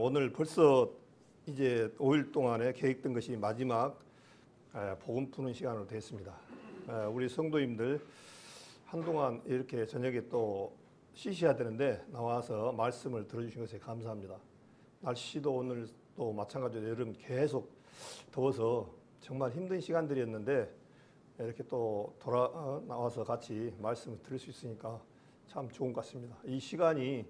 오늘 벌써 이제 5일 동안에 계획된 것이 마지막 복음 푸는 시간으로 됐습니다. 우리 성도님들 한동안 이렇게 저녁에 또 쉬셔야 되는데 나와서 말씀을 들어주신 것에 감사합니다. 날씨도 오늘 또 마찬가지로 여름 계속 더워서 정말 힘든 시간들이었는데 이렇게 또 나와서 같이 말씀을 들을 수 있으니까 참 좋은 것 같습니다. 이 시간이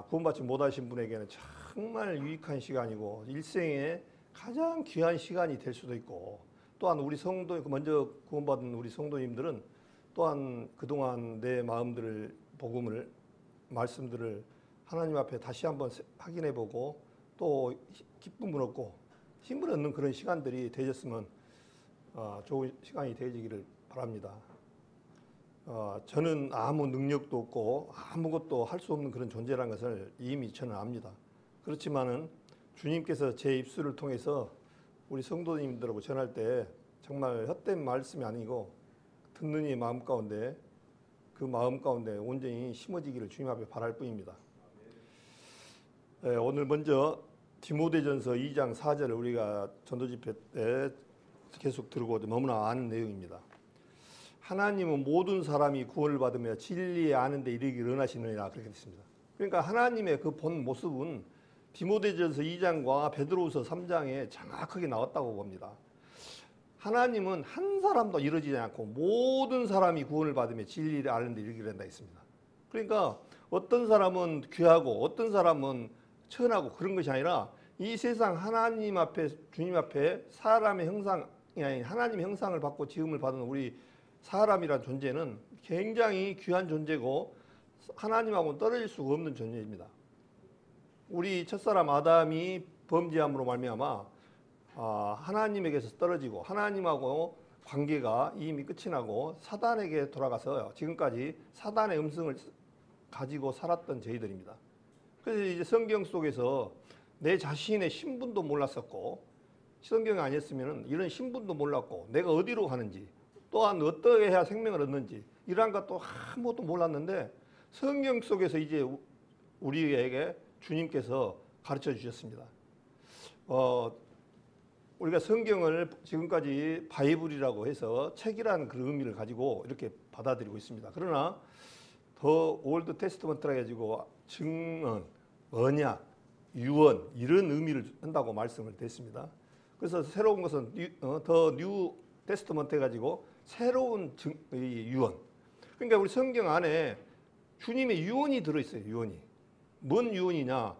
구원받지 못하신 분에게는 정말 유익한 시간이고 일생에 가장 귀한 시간이 될 수도 있고, 또한 우리 성도 먼저 구원받은 우리 성도님들은 또한 그동안 내 마음들을 복음을 말씀들을 하나님 앞에 다시 한번 확인해보고 또 기쁨을 얻고 힘을 얻는 그런 시간들이 되셨으면 좋은 시간이 되시기를 바랍니다. 저는 아무 능력도 없고 아무것도 할 수 없는 그런 존재라는 것을 이미 저는 압니다. 그렇지만은 주님께서 제 입술을 통해서 우리 성도님들하고 전할 때 정말 헛된 말씀이 아니고 듣는 이의 마음 가운데 그 마음 가운데 온전히 심어지기를 주님 앞에 바랄 뿐입니다. 오늘 먼저 디모데전서 2장 4절을 우리가 전도집회 때 계속 들고 너무나 아는 내용입니다. 하나님은 모든 사람이 구원을 받으며 진리에 아는 데 이르기를 원하시느니라, 그렇게 됐습니다. 그러니까 하나님의 그 본 모습은 디모데전서 2장과 베드로후서 3장에 정확하게 나왔다고 봅니다. 하나님은 한 사람도 이루어지지 않고 모든 사람이 구원을 받으며 진리를 아는 데 이르기를 한다 했습니다. 그러니까 어떤 사람은 귀하고 어떤 사람은 천하고 그런 것이 아니라 이 세상 하나님 앞에, 주님 앞에 사람의 형상이 아닌 하나님의 형상을 받고 지음을 받은 우리 사람이란 존재는 굉장히 귀한 존재고 하나님하고는 떨어질 수가 없는 존재입니다. 우리 첫사람 아담이 범죄함으로 말미암아 하나님에게서 떨어지고 하나님하고 관계가 이미 끝이 나고 사단에게 돌아가서 지금까지 사단의 음성을 가지고 살았던 저희들입니다. 그래서 이제 성경 속에서 내 자신의 신분도 몰랐었고, 성경이 아니었으면 이런 신분도 몰랐고 내가 어디로 가는지 또한 어떻게 해야 생명을 얻는지 이러한 것도 아무것도 몰랐는데 성경 속에서 이제 우리에게 주님께서 가르쳐 주셨습니다. 우리가 성경을 지금까지 바이블이라고 해서 책이라는 그런 의미를 가지고 이렇게 받아들이고 있습니다. 그러나 더 올드 테스트먼트라 가지고 증언, 언약, 유언 이런 의미를 한다고 말씀을 드렸습니다. 그래서 새로운 것은 더 뉴 테스트먼트 해가지고 새로운 유언. 그러니까 우리 성경 안에 주님의 유언이 들어있어요. 유언이. 뭔 유언이냐?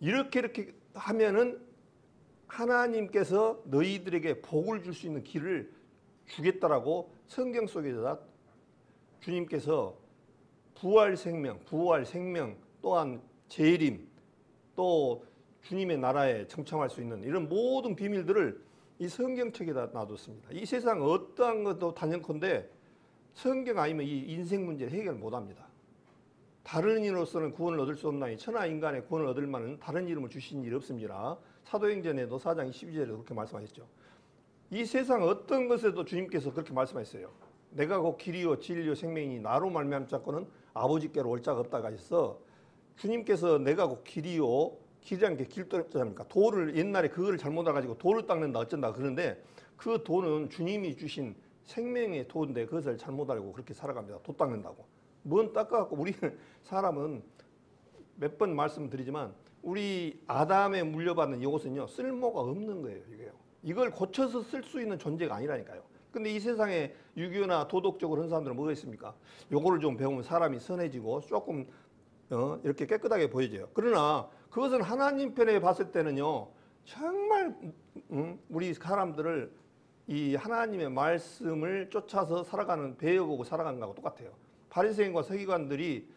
이렇게 하면은 하나님께서 너희들에게 복을 줄 수 있는 길을 주겠다라고 성경 속에서 주님께서 부활 생명 또한 재림 또 주님의 나라에 청청할 수 있는 이런 모든 비밀들을 이 성경책에다 놔뒀습니다. 이 세상 어떠한 것도 단연컨대 성경 아니면 이 인생 문제를 해결 못합니다. 다른 이로서는 구원을 얻을 수 없나니 천하 인간의 구원을 얻을 만한 다른 이름을 주신 일이 없습니다. 사도행전에도 4장 22절에 그렇게 말씀하셨죠. 이 세상 어떤 것에도 주님께서 그렇게 말씀하셨어요. 내가 곧 길이요 진리요 생명이니 나로 말미암지 않고는 아버지께로 올 자가 없다고 하셔서 주님께서 내가 곧 길이요, 길이라는 게 길도입니까? 돌을 옛날에 그거를 잘못 알아가지고 돌을 닦는다 어쩐다 그러는데 그 돌은 주님이 주신 생명의 도인데 그것을 잘못 알고 그렇게 살아갑니다. 도 닦는다고. 뭔 닦아갖고 우리는 사람은 몇 번 말씀드리지만 우리 아담에 물려받는 이것은요 쓸모가 없는 거예요. 이걸 고쳐서 쓸 수 있는 존재가 아니라니까요. 근데 이 세상에 유교나 도덕적으로 한 사람들은 뭐가 있습니까? 요거를 좀 배우면 사람이 선해지고 조금 이렇게 깨끗하게 보여져요. 그러나 그것은 하나님 편에 봤을 때는요 정말 우리 사람들을 이 하나님의 말씀을 쫓아서 살아가는 배워보고 살아가는 거하고 똑같아요. 바리새인과 서기관들이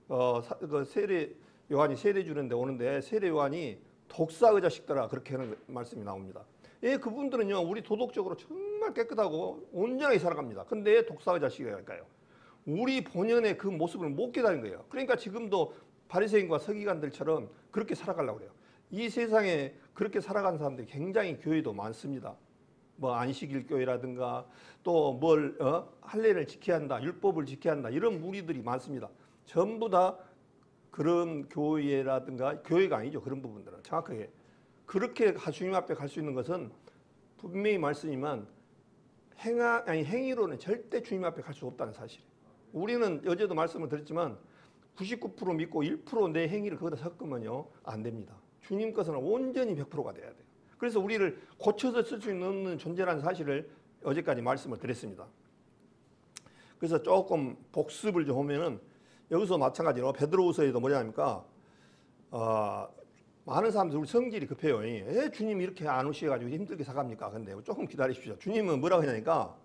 그 세례 요한이 세례 주는데 오는데 세례 요한이 독사의 자식들아 그렇게 하는 말씀이 나옵니다. 예, 그분들은요 우리 도덕적으로 정말 깨끗하고 온전하게 살아갑니다. 근데 독사의 자식이랄까요? 우리 본연의 그 모습을 못 깨달은 거예요. 그러니까 지금도 바리새인과 서기관들처럼 그렇게 살아가려고 그래요. 이 세상에 그렇게 살아가는 사람들이 굉장히 교회도 많습니다. 뭐 안식일 교회라든가 또 뭘 할례를 지켜야 한다, 율법을 지켜야 한다 이런 무리들이 많습니다. 전부 다 그런 교회라든가 교회가 아니죠. 그런 부분들은 정확하게 그렇게 주님 앞에 갈 수 있는 것은 분명히 말씀이지만 행위로는 절대 주님 앞에 갈 수 없다는 사실이에요. 우리는 어제도 말씀을 드렸지만 99% 믿고 1% 내 행위를 거기다 섞으면요 안 됩니다. 주님 것은 온전히 100%가 돼야 돼요. 그래서 우리를 고쳐서 쓸 수 있는 존재라는 사실을 어제까지 말씀을 드렸습니다. 그래서 조금 복습을 좀 하면은 여기서 마찬가지로 베드로후서에도 뭐냐니까 많은 사람들이 우리 성질이 급해요. 왜 주님 이렇게 안 오셔가지고 힘들게 살갑니까? 근데 조금 기다리십시오. 주님은 뭐라고 하냐니까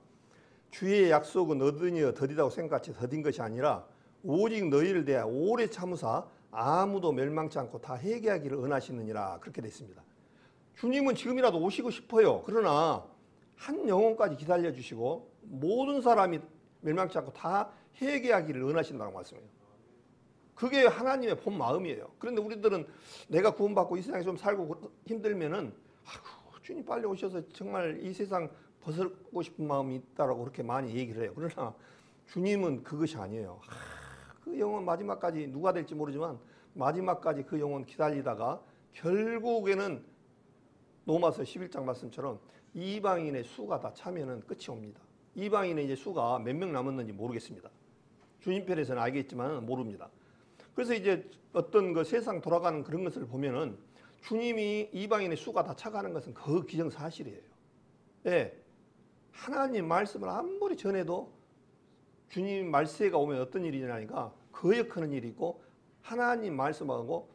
주의 약속은 얻으니어 더디다고 생각같이 더딘 것이 아니라 오직 너희를 대하여 오래 참으사 아무도 멸망치 않고 다 회개하기를 은하시느니라 그렇게 돼 있습니다. 주님은 지금이라도 오시고 싶어요. 그러나 한 영혼까지 기다려주시고 모든 사람이 멸망치 않고 다 회개하기를 은하신다고 말씀해요. 그게 하나님의 본 마음이에요. 그런데 우리들은 내가 구원받고 이 세상에 좀 살고 힘들면은 주님 빨리 오셔서 정말 이 세상 벗고 싶은 마음이 있다라고 그렇게 많이 얘기를 해요. 그러나 주님은 그것이 아니에요. 그 영혼 마지막까지 누가 될지 모르지만 마지막까지 그 영혼 기다리다가 결국에는 로마서 11장 말씀처럼 이방인의 수가 다 차면은 끝이 옵니다. 이방인의 이제 수가 몇 명 남았는지 모르겠습니다. 주님 편에서는 알겠지만 모릅니다. 그래서 이제 어떤 그 세상 돌아가는 그런 것을 보면은 주님이 이방인의 수가 다 차가는 것은 그 기정사실이에요. 예. 하나님 말씀을 아무리 전해도 주님 말세가 오면 어떤 일이 일어나니까 거역하는 일이 있고 하나님 말씀하고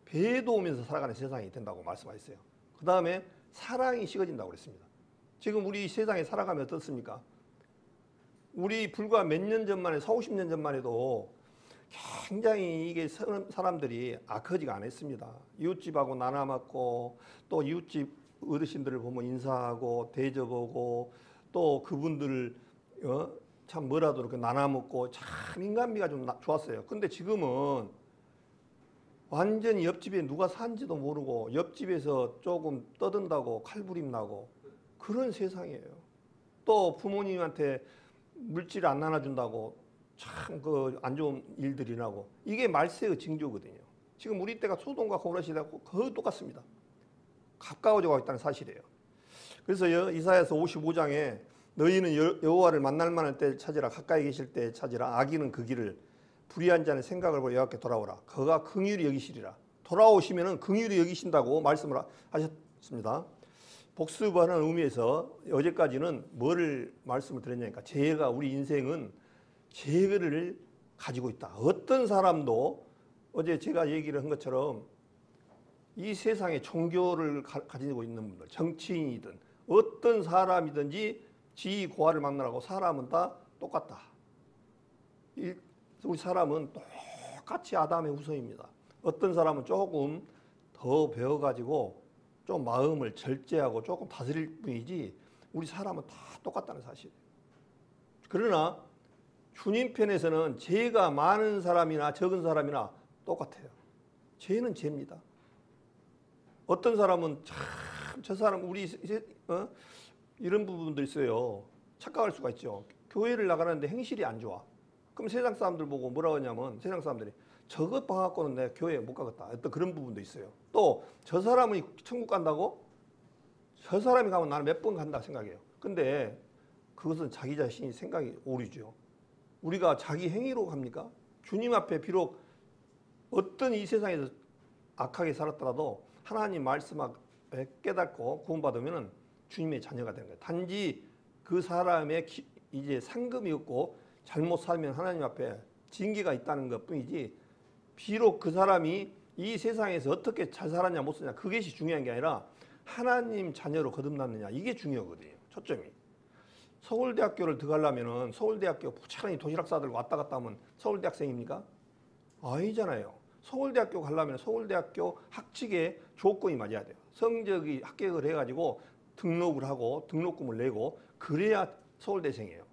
배도오면서 살아가는 세상이 된다고 말씀하셨어요. 그 다음에 사랑이 식어진다고 그랬습니다. 지금 우리 세상에 살아가면 어떻습니까? 우리 불과 몇 년 전만 해, 40, 50년 전만 해도 굉장히 이게 사람들이 악하지가 않았습니다. 이웃집하고 나눠 먹고 또 이웃집 어르신들을 보면 인사하고 대접하고 또 그분들을 참 뭐라도 이렇게 나눠 먹고 참 인간미가 좀 좋았어요. 근데 지금은 완전히 옆집에 누가 산지도 모르고 옆집에서 조금 떠든다고 칼부림 나고 그런 세상이에요. 또 부모님한테 물질 안 나눠준다고 참 그 안 좋은 일들이 나고 이게 말세의 징조거든요. 지금 우리 때가 소돔과 고모라 시대하고 거의 똑같습니다. 가까워져 가고 있다는 사실이에요. 그래서 이사야서 55장에 너희는 여호와를 만날 만한 때를 찾으라 가까이 계실 때 찾으라 악인은 그 길을 불의한 자는 생각을 보여 여호와께 돌아오라 그가 긍휼히 여기시리라. 돌아오시면은 긍휼히 여기신다고 말씀을 하셨습니다. 복습하는 의미에서 어제까지는 뭐를 말씀을 드렸냐니까 죄가 우리 인생은 죄를 가지고 있다. 어떤 사람도 어제 제가 얘기를 한 것처럼 이 세상에 종교를 가지고 있는 분들 정치인이든 어떤 사람이든지 지위 고하를 만나라고 사람은 다 똑같다. 우리 사람은 똑같이 아담의 후손입니다. 어떤 사람은 조금 더 배워가지고 좀 마음을 절제하고 조금 다스릴 뿐이지 우리 사람은 다 똑같다는 사실이에요. 그러나 주님 편에서는 죄가 많은 사람이나 적은 사람이나 똑같아요. 죄는 죄입니다. 어떤 사람은 참 저 사람 우리 이런 부분도 있어요. 착각할 수가 있죠. 교회를 나가는데 행실이 안 좋아. 그럼 세상 사람들 보고 뭐라고 하냐면 세상 사람들이 저것 봐갖고는 내가 교회에 못 가겠다. 어떤 그런 부분도 있어요. 또 저 사람이 천국 간다고? 저 사람이 가면 나는 몇 번 간다 생각해요. 근데 그것은 자기 자신이 생각이 오류죠. 우리가 자기 행위로 갑니까? 주님 앞에 비록 어떤 이 세상에서 악하게 살았더라도 하나님 말씀을 깨닫고 구원받으면 주님의 자녀가 되는 거예요. 단지 그 사람의 이제 상금이 없고 잘못 살면 하나님 앞에 징계가 있다는 것 뿐이지 비록 그 사람이 이 세상에서 어떻게 잘 살았냐 못 살았냐 그것이 중요한 게 아니라 하나님 자녀로 거듭났느냐 이게 중요하거든요. 초점이. 서울대학교를 들어가려면 서울대학교 부지런히 도시락 싸들고 왔다 갔다 하면 서울대학생입니까? 아니잖아요. 서울대학교 가려면 서울대학교 학칙에 조건이 맞아야 돼요. 성적이 합격을 해가지고 등록을 하고 등록금을 내고 그래야 서울대생이에요.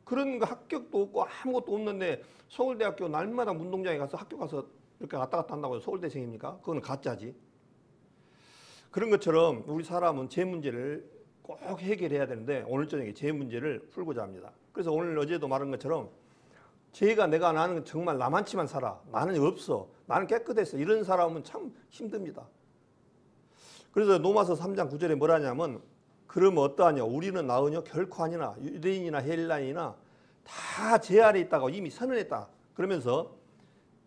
그런 거 합격도 없고 아무것도 없는데 서울대학교 날마다 운동장에 가서 학교 가서 이렇게 왔다 갔다 한다고 해서 서울대생입니까? 그건 가짜지. 그런 것처럼 우리 사람은 죄 문제를 꼭 해결해야 되는데 오늘 저녁에 죄 문제를 풀고자 합니다. 그래서 오늘 어제도 말한 것처럼 죄가 나는 정말 나만치만 살아. 나는 없어. 나는 깨끗했어. 이런 사람은 참 힘듭니다. 그래서 로마서 3장 9절에 뭐라냐면 그러면 어떠하냐 우리는 나으냐 결코 아니나 유대인이나 헬라인이나 다 제 아래 있다고 이미 선언했다. 그러면서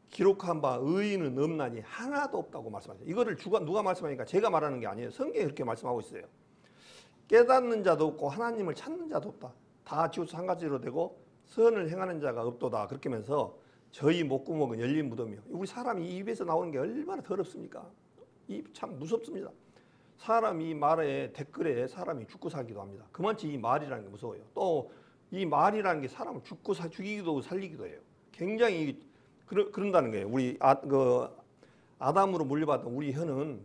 기록한 바 의인은 없나니 하나도 없다고 말씀하셨어요. 이거를 누가 말씀하니까 제가 말하는 게 아니에요. 성경이 그렇게 말씀하고 있어요. 깨닫는 자도 없고 하나님을 찾는 자도 없다. 다 지우서 한 가지로 되고 선을 행하는 자가 없도다. 그렇게 하면서 저희 목구멍은 열린 무덤이요. 우리 사람이 이 입에서 나오는 게 얼마나 더럽습니까? 이 참 무섭습니다. 사람이 말에 댓글에 사람이 죽고 살기도 합니다. 그만치 이 말이라는 게 무서워요. 또 이 말이라는 게 사람을 죽이기도 살리기도 해요. 굉장히 그런다는 거예요. 우리 아담으로 물려받은 우리 혀는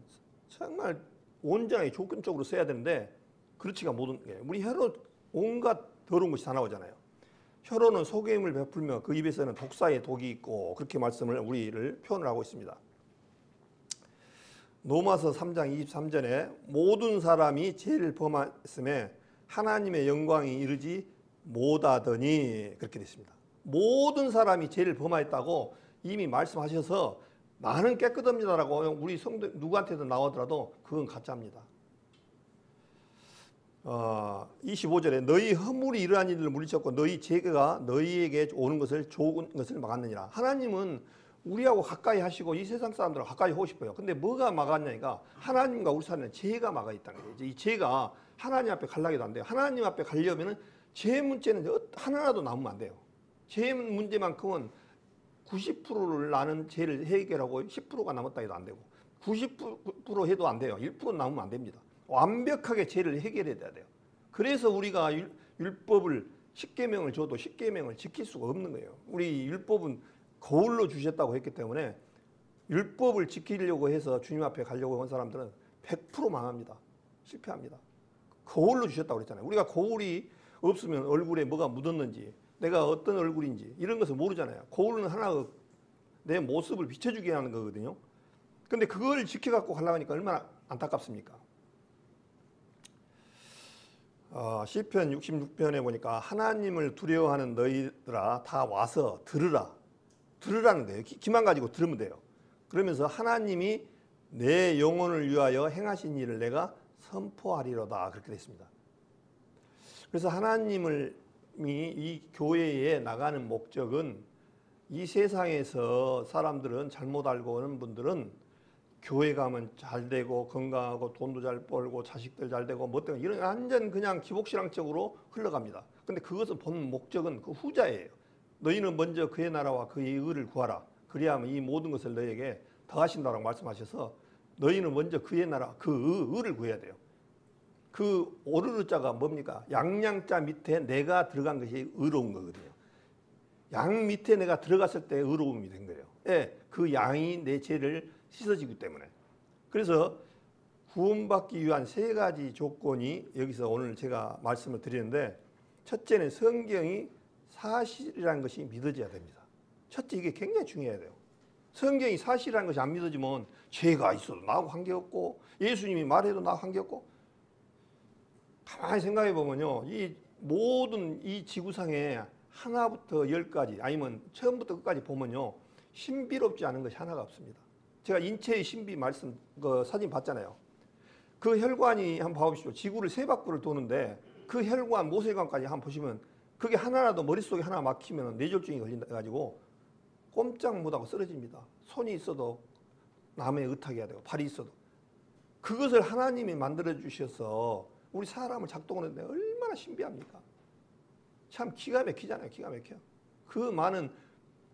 정말 온전하게 조건적으로 써야 되는데 그렇지가 못한 거예요. 우리 혀로 온갖 더러운 것이 다 나오잖아요. 혀로는 소개임을 베풀며 그 입에서는 독사의 독이 있고 그렇게 말씀을 우리를 표현을 하고 있습니다. 로마서 3장 23절에 모든 사람이 죄를 범하였음에 하나님의 영광이 이르지 못하더니 그렇게 됐습니다. 모든 사람이 죄를 범하였다고 이미 말씀하셔서 나는 깨끗합니다라고 우리 성도 누구한테도 나오더라도 그건 가짜입니다. 25절에 너희 허물이 이러한 일을 물리쳤고 너희 죄가 너희에게 오는 것을 좋은 것을 막았느니라. 하나님은 우리하고 가까이 하시고 이 세상 사람들하고 가까이 하고 싶어요. 근데 뭐가 막았냐니까 하나님과 우리 사이는 죄가 막아 있다는 거예요. 이 죄가 하나님 앞에 가려기도 안 돼요. 하나님 앞에 가려면은 죄 문제는 하나라도 남으면 안 돼요. 죄 문제만큼은 90%를 나는 죄를 해결하고 10%가 남았다 해도 안 되고 90% 해도 안 돼요. 1% 남으면 안 됩니다. 완벽하게 죄를 해결해야 돼요. 그래서 우리가 율법을 10계명을 줘도 10계명을 지킬 수가 없는 거예요. 우리 율법은 거울로 주셨다고 했기 때문에 율법을 지키려고 해서 주님 앞에 가려고 한 사람들은 100% 망합니다. 실패합니다. 거울로 주셨다고 그랬잖아요. 우리가 거울이 없으면 얼굴에 뭐가 묻었는지 내가 어떤 얼굴인지 이런 것을 모르잖아요. 거울은 하나 내 모습을 비춰주게 하는 거거든요. 근데 그걸 지켜갖고 가려고 하니까 얼마나 안타깝습니까? 시편 66편에 보니까 하나님을 두려워하는 너희들아 다 와서 들으라는 거예요. 귀만 가지고 들으면 돼요. 그러면서 하나님이 내 영혼을 위하여 행하신 일을 내가 선포하리로다 그렇게 됐습니다. 그래서 하나님이 이 교회에 나가는 목적은 이 세상에서 사람들은 잘못 알고 오는 분들은 교회 가면 잘 되고 건강하고 돈도 잘 벌고 자식들 잘 되고 뭐 때문에 이런 완전 그냥 기복신앙적으로 흘러갑니다. 근데 그것은 본 목적은 그 후자예요. 너희는 먼저 그의 나라와 그의 의를 구하라. 그리하면 이 모든 것을 너희에게 더하신다고 말씀하셔서 너희는 먼저 그의 나라 그 의를 구해야 돼요. 그 오르르자가 뭡니까? 양양자 밑에 내가 들어간 것이 의로운 거거든요. 양 밑에 내가 들어갔을 때 의로움이 된 거예요. 예, 그 양이 내 죄를 씻어지기 때문에. 그래서 구원받기 위한 세 가지 조건이 여기서 오늘 제가 말씀을 드리는데 첫째는 성경이 사실이라는 것이 믿어져야 됩니다. 첫째 이게 굉장히 중요해야 돼요. 성경이 사실이라는 것이 안 믿어지면 죄가 있어도 나하고 관계없고 예수님이 말해도 나하고 관계없고 가만히 생각해 보면요. 이 모든 이 지구상에 하나부터 열까지 아니면 처음부터 끝까지 보면요. 신비롭지 않은 것이 하나가 없습니다. 제가 인체의 신비 말씀 그 사진 봤잖아요. 그 혈관이 한번 봐보십시오. 지구를 세 바퀴를 도는데 그 혈관 모세혈관까지 한번 보시면 그게 하나라도 머릿속에 하나 막히면 뇌졸중이 걸린다 가지고 꼼짝 못하고 쓰러집니다. 손이 있어도 남의 의탁해야 되고 발이 있어도 그것을 하나님이 만들어 주셔서 우리 사람을 작동하는데 얼마나 신비합니까? 참 기가 막히잖아요. 기가 막혀요. 그 많은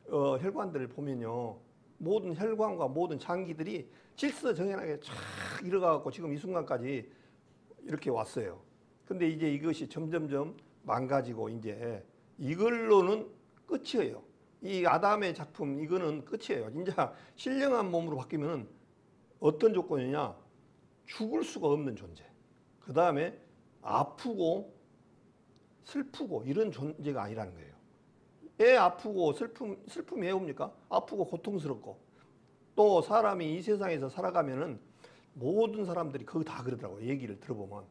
혈관들을 보면요. 모든 혈관과 모든 장기들이 질서정연하게 쫙 이뤄가고 지금 이 순간까지 이렇게 왔어요. 근데 이제 이것이 점점점 망가지고 이제 이걸로는 끝이에요. 이 아담의 작품 이거는 끝이에요. 진짜 신령한 몸으로 바뀌면 어떤 조건이냐? 죽을 수가 없는 존재. 그 다음에 아프고 슬프고 이런 존재가 아니라는 거예요. 애 아프고 슬픔이 왜 옵니까? 아프고 고통스럽고 또 사람이 이 세상에서 살아가면은 모든 사람들이 거기 다 그러더라고요. 얘기를 들어보면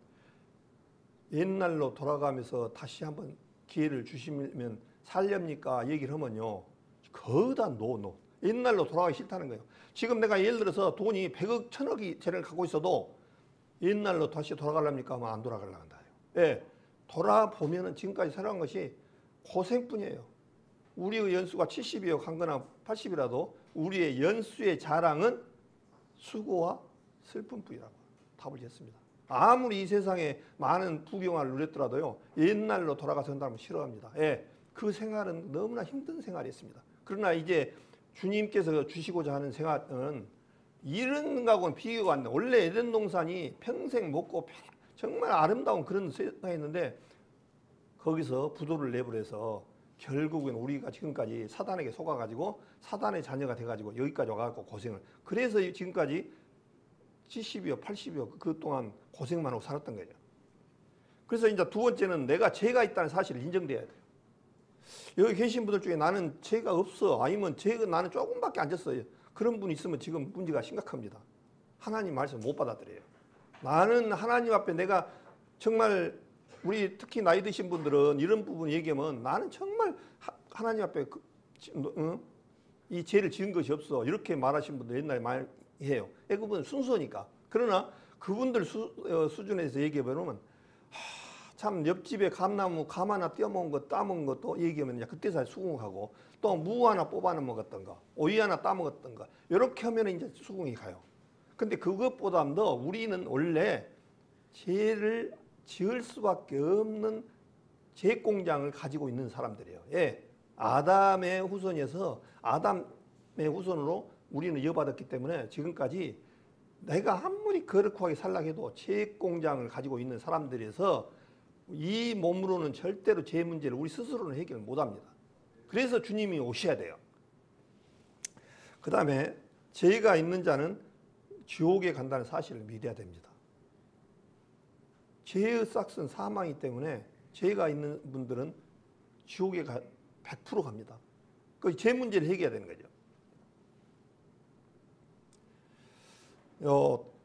옛날로 돌아가면서 다시 한번 기회를 주시면 살렵니까? 얘기를 하면요. 거의 다 노. 옛날로 돌아가기 싫다는 거예요. 지금 내가 예를 들어서 돈이 100억, 1000억이 재를 갖고 있어도 옛날로 다시 돌아가려니까 하면 안 돌아가려고 한다. 예, 돌아보면은 지금까지 살아간 것이 고생뿐이에요. 우리의 연수가 70이요 한거나 80이라도 우리의 연수의 자랑은 수고와 슬픔뿐이라고 답을 했습니다. 아무리 이 세상에 많은 부귀영화를 누렸더라도요, 옛날로 돌아가서 한다면 싫어합니다. 예, 그 생활은 너무나 힘든 생활이었습니다. 그러나 이제 주님께서 주시고자 하는 생활은 이런 거하고는 비교가 안 돼. 원래 에덴 동산이 평생 먹고 정말 아름다운 그런 세상이었는데 거기서 부도를 내버려서 결국은 우리가 지금까지 사단에게 속아가지고 사단의 자녀가 돼가지고 여기까지 와가지고 고생을. 그래서 지금까지 70이요, 80이요 그 동안 고생만 하고 살았던 거죠. 그래서 이제 두 번째는 내가 죄가 있다는 사실을 인정돼야 돼요. 여기 계신 분들 중에 나는 죄가 없어, 아니면 죄가 나는 조금밖에 안 졌어요. 그런 분이 있으면 지금 문제가 심각합니다. 하나님 말씀 못 받아들여요. 나는 하나님 앞에 내가 정말 우리 특히 나이 드신 분들은 이런 부분 얘기하면 나는 정말 하나님 앞에 이 죄를 지은 것이 없어 이렇게 말하신 분들 옛날에 많이 해요. 그분은 순수하니까. 그러나 그분들 수준에서 얘기해 보면 참 옆집에 감나무 감 하나 띄어먹은 거 따먹은 것도 얘기하면 그때서 수긍하고 또 무 하나 뽑아 먹었던 거 오이 하나 따먹었던 거 이렇게 하면 이제 수긍이 가요. 근데 그것보다도 우리는 원래 죄를 지을 수밖에 없는 죄공장을 가지고 있는 사람들이에요. 예, 아담의 후손에서 아담의 후손으로 우리는 이어받았기 때문에 지금까지 내가 아무리 거룩하게 살라고 해도 죄공장을 가지고 있는 사람들에서 이 몸으로는 절대로 죄 문제를 우리 스스로는 해결 못합니다. 그래서 주님이 오셔야 돼요. 그 다음에 죄가 있는 자는 지옥에 간다는 사실을 믿어야 됩니다. 죄의 싹은 사망이기 때문에 죄가 있는 분들은 지옥에 100% 갑니다. 그 죄 문제를 해결해야 되는 거죠.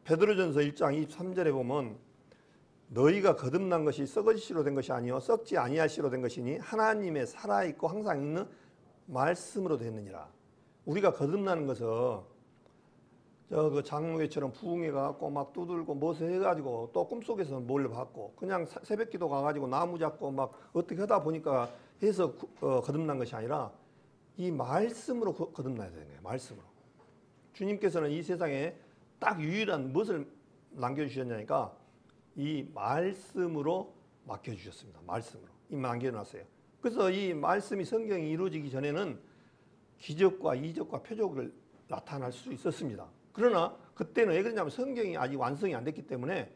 베드로전서 1장 23절에 보면 너희가 거듭난 것이 썩을 씨로 된 것이 아니요 썩지 아니할 씨로 된 것이니 하나님의 살아있고 항상 있는 말씀으로 됐느니라. 우리가 거듭나는 것은 그 장로회처럼 부흥회 가갖고 막 두들고 뭐서 해가지고 또 꿈속에서 뭘 받고 그냥 새벽기도 가가지고 나무 잡고 막 어떻게 하다 보니까 해서 거듭난 것이 아니라 이 말씀으로 거듭나야 되는 거예요. 말씀으로. 주님께서는 이 세상에 딱 유일한 무엇을 남겨주셨냐니까 이 말씀으로 맡겨주셨습니다. 말씀으로. 이 남겨놨어요. 그래서 이 말씀이 성경이 이루어지기 전에는 기적과 이적과 표적을 나타날 수 있었습니다. 그러나 그때는 왜 그러냐면 성경이 아직 완성이 안 됐기 때문에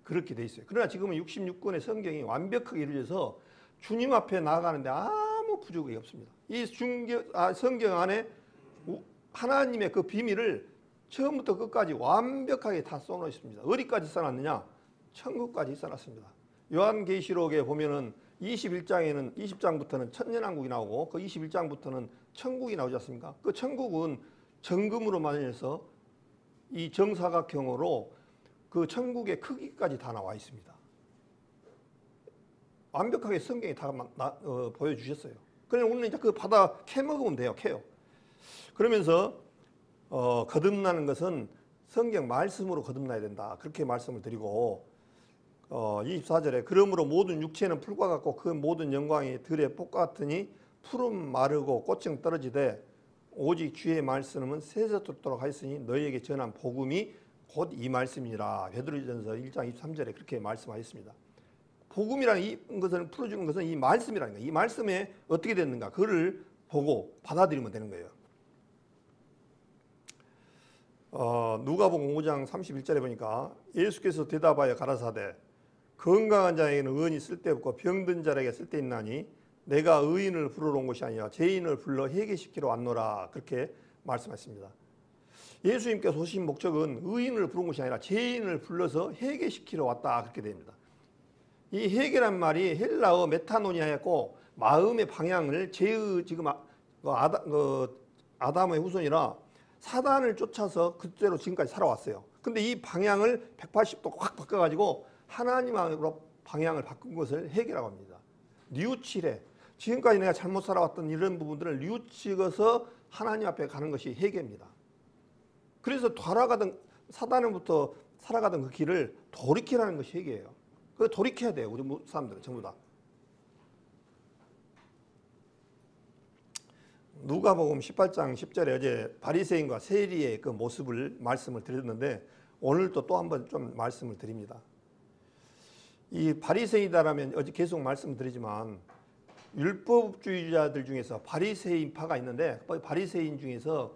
그렇게 돼 있어요. 그러나 지금은 66권의 성경이 완벽하게 이루어져서 주님 앞에 나아가는데 아무 부족이 없습니다. 이 성경 안에 하나님의 그 비밀을 처음부터 끝까지 완벽하게 다 써놓고 있습니다. 어디까지 써놨느냐? 천국까지 써놨습니다. 요한계시록에 보면은 21장에는 20장부터는 천년왕국이 나오고 그 21장부터는 천국이 나오지 않습니까? 그 천국은 정금으로 만들어서 이 정사각형으로 그 천국의 크기까지 다 나와 있습니다. 완벽하게 성경이 다 보여주셨어요. 그럼 우리는 이제 그 받아 캐먹으면 돼요. 캐요. 그러면서 거듭나는 것은 성경 말씀으로 거듭나야 된다. 그렇게 말씀을 드리고 24절에 그러므로 모든 육체는 풀과 같고 그 모든 영광이 들의 폭 같으니 풀은 마르고 꽃은 떨어지되 오직 주의 말씀은 새서토록 하였으니 너희에게 전한 복음이 곧 이 말씀이라. 베드로전서 1장 23절에 그렇게 말씀하셨습니다. 복음이라는 것을 풀어주는 것은 이 말씀이라는 거예요. 이 말씀에 어떻게 됐는가 그를 보고 받아들이면 되는 거예요. 누가복음 5장 31절에 보니까 예수께서 대답하여 가라사대 건강한 자에게는 의인이 쓸데없고 병든 자에게 쓸데있나니 내가 의인을 부르러 온 것이 아니라 죄인을 불러 회개시키러 왔노라. 그렇게 말씀하셨습니다. 예수님께서 오신 목적은 의인을 부른 것이 아니라 죄인을 불러서 회개시키러 왔다. 그렇게 됩니다. 이 회개란 말이 헬라어 메타노니아였고 마음의 방향을 죄의 지금 아담의 후손이라 사단을 쫓아서 그대로 지금까지 살아왔어요. 근데 이 방향을 180도 확 바꿔가지고 하나님으로 방향을 바꾼 것을 회개라고 합니다. 뉘우치래. 지금까지 내가 잘못 살아왔던 이런 부분들을 뉘우치고서 하나님 앞에 가는 것이 회개입니다. 그래서 돌아가던 사단으로부터 살아가던 그 길을 돌이키라는 것이 회개예요. 그 돌이켜야 돼요. 우리 사람들은 전부 다. 누가복음 18장 10절에 어제 바리새인과 세리의 그 모습을 말씀을 드렸는데 오늘도 또 한 번 좀 말씀을 드립니다. 이 바리새인이다라면 어제 계속 말씀드리지만 율법주의자들 중에서 바리새인파가 있는데 바리새인 중에서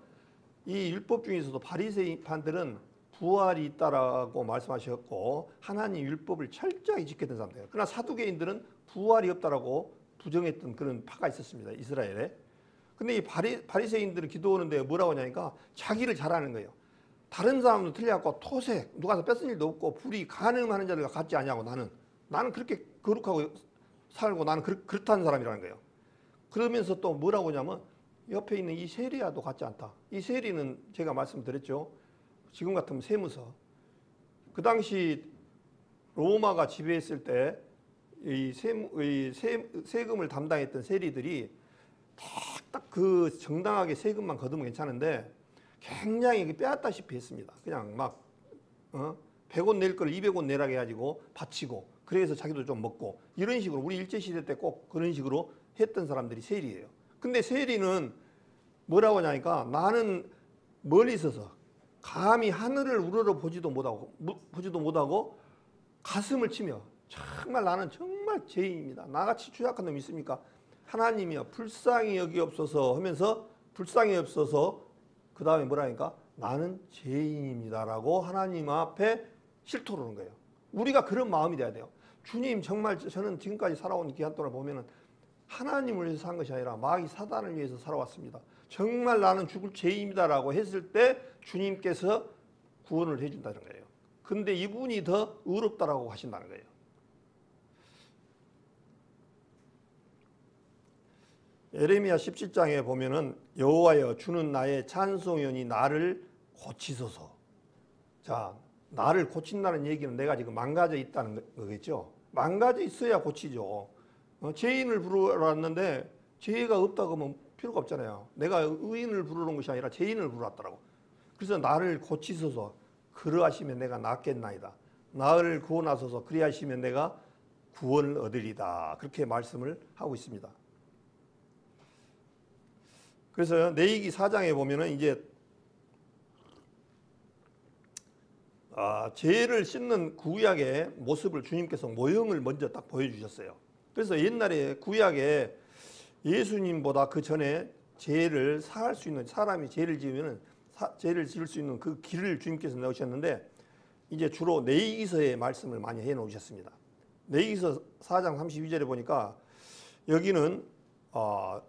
이 율법 중에서도 바리새인파들은 부활이 있다라고 말씀하셨고 하나님 율법을 철저하게 지켰던 사람들이에요. 그러나 사두개인들은 부활이 없다라고 부정했던 그런 파가 있었습니다. 이스라엘에. 근데 이 바리새인들은 기도하는데 뭐라고 하냐니까 자기를 잘하는 거예요. 다른 사람도 틀려갖고 토색, 누가 뺏은 일도 없고 불이 가늠하는 자들과 같지 아니하고 나는 그렇게 거룩하고 살고 나는 그렇다는 사람이라는 거예요. 그러면서 또 뭐라고 하냐면 옆에 있는 이 세리야도 같지 않다. 이 세리는 제가 말씀드렸죠. 지금 같으면 세무서. 그 당시 로마가 지배했을 때 이 세금을 담당했던 세리들이 딱 그 정당하게 세금만 거두면 괜찮은데 굉장히 빼앗다시피 했습니다. 그냥 막 100원 낼 걸 200원 내라고 해가지고 바치고 그래서 자기도 좀 먹고 이런 식으로 우리 일제시대 때 꼭 그런 식으로 했던 사람들이 세리예요. 근데 세리는 뭐라고 하냐니까 나는 멀리 있어서 감히 하늘을 우러러 보지도 못하고 가슴을 치며 정말 나는 정말 죄인입니다. 나같이 추약한 놈이 있습니까? 하나님이여 불쌍히 여기옵소서 하면서 불쌍히 없어서 그 다음에 뭐라니까 나는 죄인입니다라고 하나님 앞에 실토를 하는 거예요. 우리가 그런 마음이 돼야 돼요. 주님 정말 저는 지금까지 살아온 기간 동안 보면은 하나님을 위해서 산 것이 아니라 마귀 사단을 위해서 살아왔습니다. 정말 나는 죽을 죄인이다라고 했을 때 주님께서 구원을 해준다는 거예요. 근데 이분이 더 의롭다라고 하신다는 거예요. 예레미야 17장에 보면은 여호와여 주는 나의 찬송연이 나를 고치소서. 자, 나를 고친다는 얘기는 내가 지금 망가져 있다는 거겠죠. 망가져 있어야 고치죠. 죄인을 부르렀는데 죄가 없다고 하면 필요가 없잖아요. 내가 의인을 부르는 것이 아니라 죄인을 부르렀더라고. 그래서 나를 고치소서. 그러하시면 내가 낫겠나이다. 나를 구원하소서. 그리하시면 내가 구원을 얻으리다. 그렇게 말씀을 하고 있습니다. 그래서 레위기 4장에 보면은 이제 죄를 씻는 구약의 모습을 주님께서 모형을 먼저 딱 보여주셨어요. 그래서 옛날에 구약에 예수님보다 그 전에 죄를 사할 수 있는 사람이 죄를 지으면은 죄를 지을 수 있는 그 길을 주님께서 넣으셨는데 이제 주로 레위기서의 말씀을 많이 해 놓으셨습니다. 레위기서 4장 32절에 보니까 여기는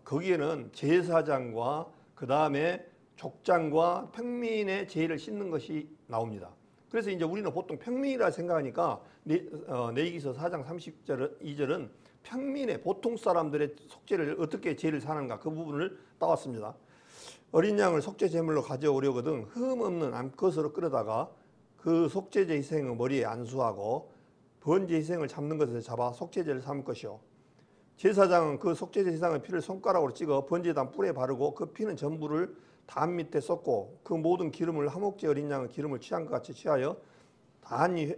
거기에는 제사장과 그 다음에 족장과 평민의 죄를 씻는 것이 나옵니다. 그래서 이제 우리는 보통 평민이라 생각하니까 레위기서 4장 32절은 평민의 보통 사람들의 속죄를 어떻게 죄를 사는가 그 부분을 따왔습니다. 어린 양을 속죄 제물로 가져오려거든 흠 없는 암컷으로 끌어다가 그 속죄제 희생의 머리에 안수하고 번제 희생을 잡는 것에서 잡아 속죄제를 삼을 것이요. 제사장은 그 속죄제 희생의 피를 손가락으로 찍어 번제단 뿔에 바르고 그 피는 전부를 단 밑에 쏟고 그 모든 기름을 한목제 어린 양의 기름을 취한 것 같이 취하여 단히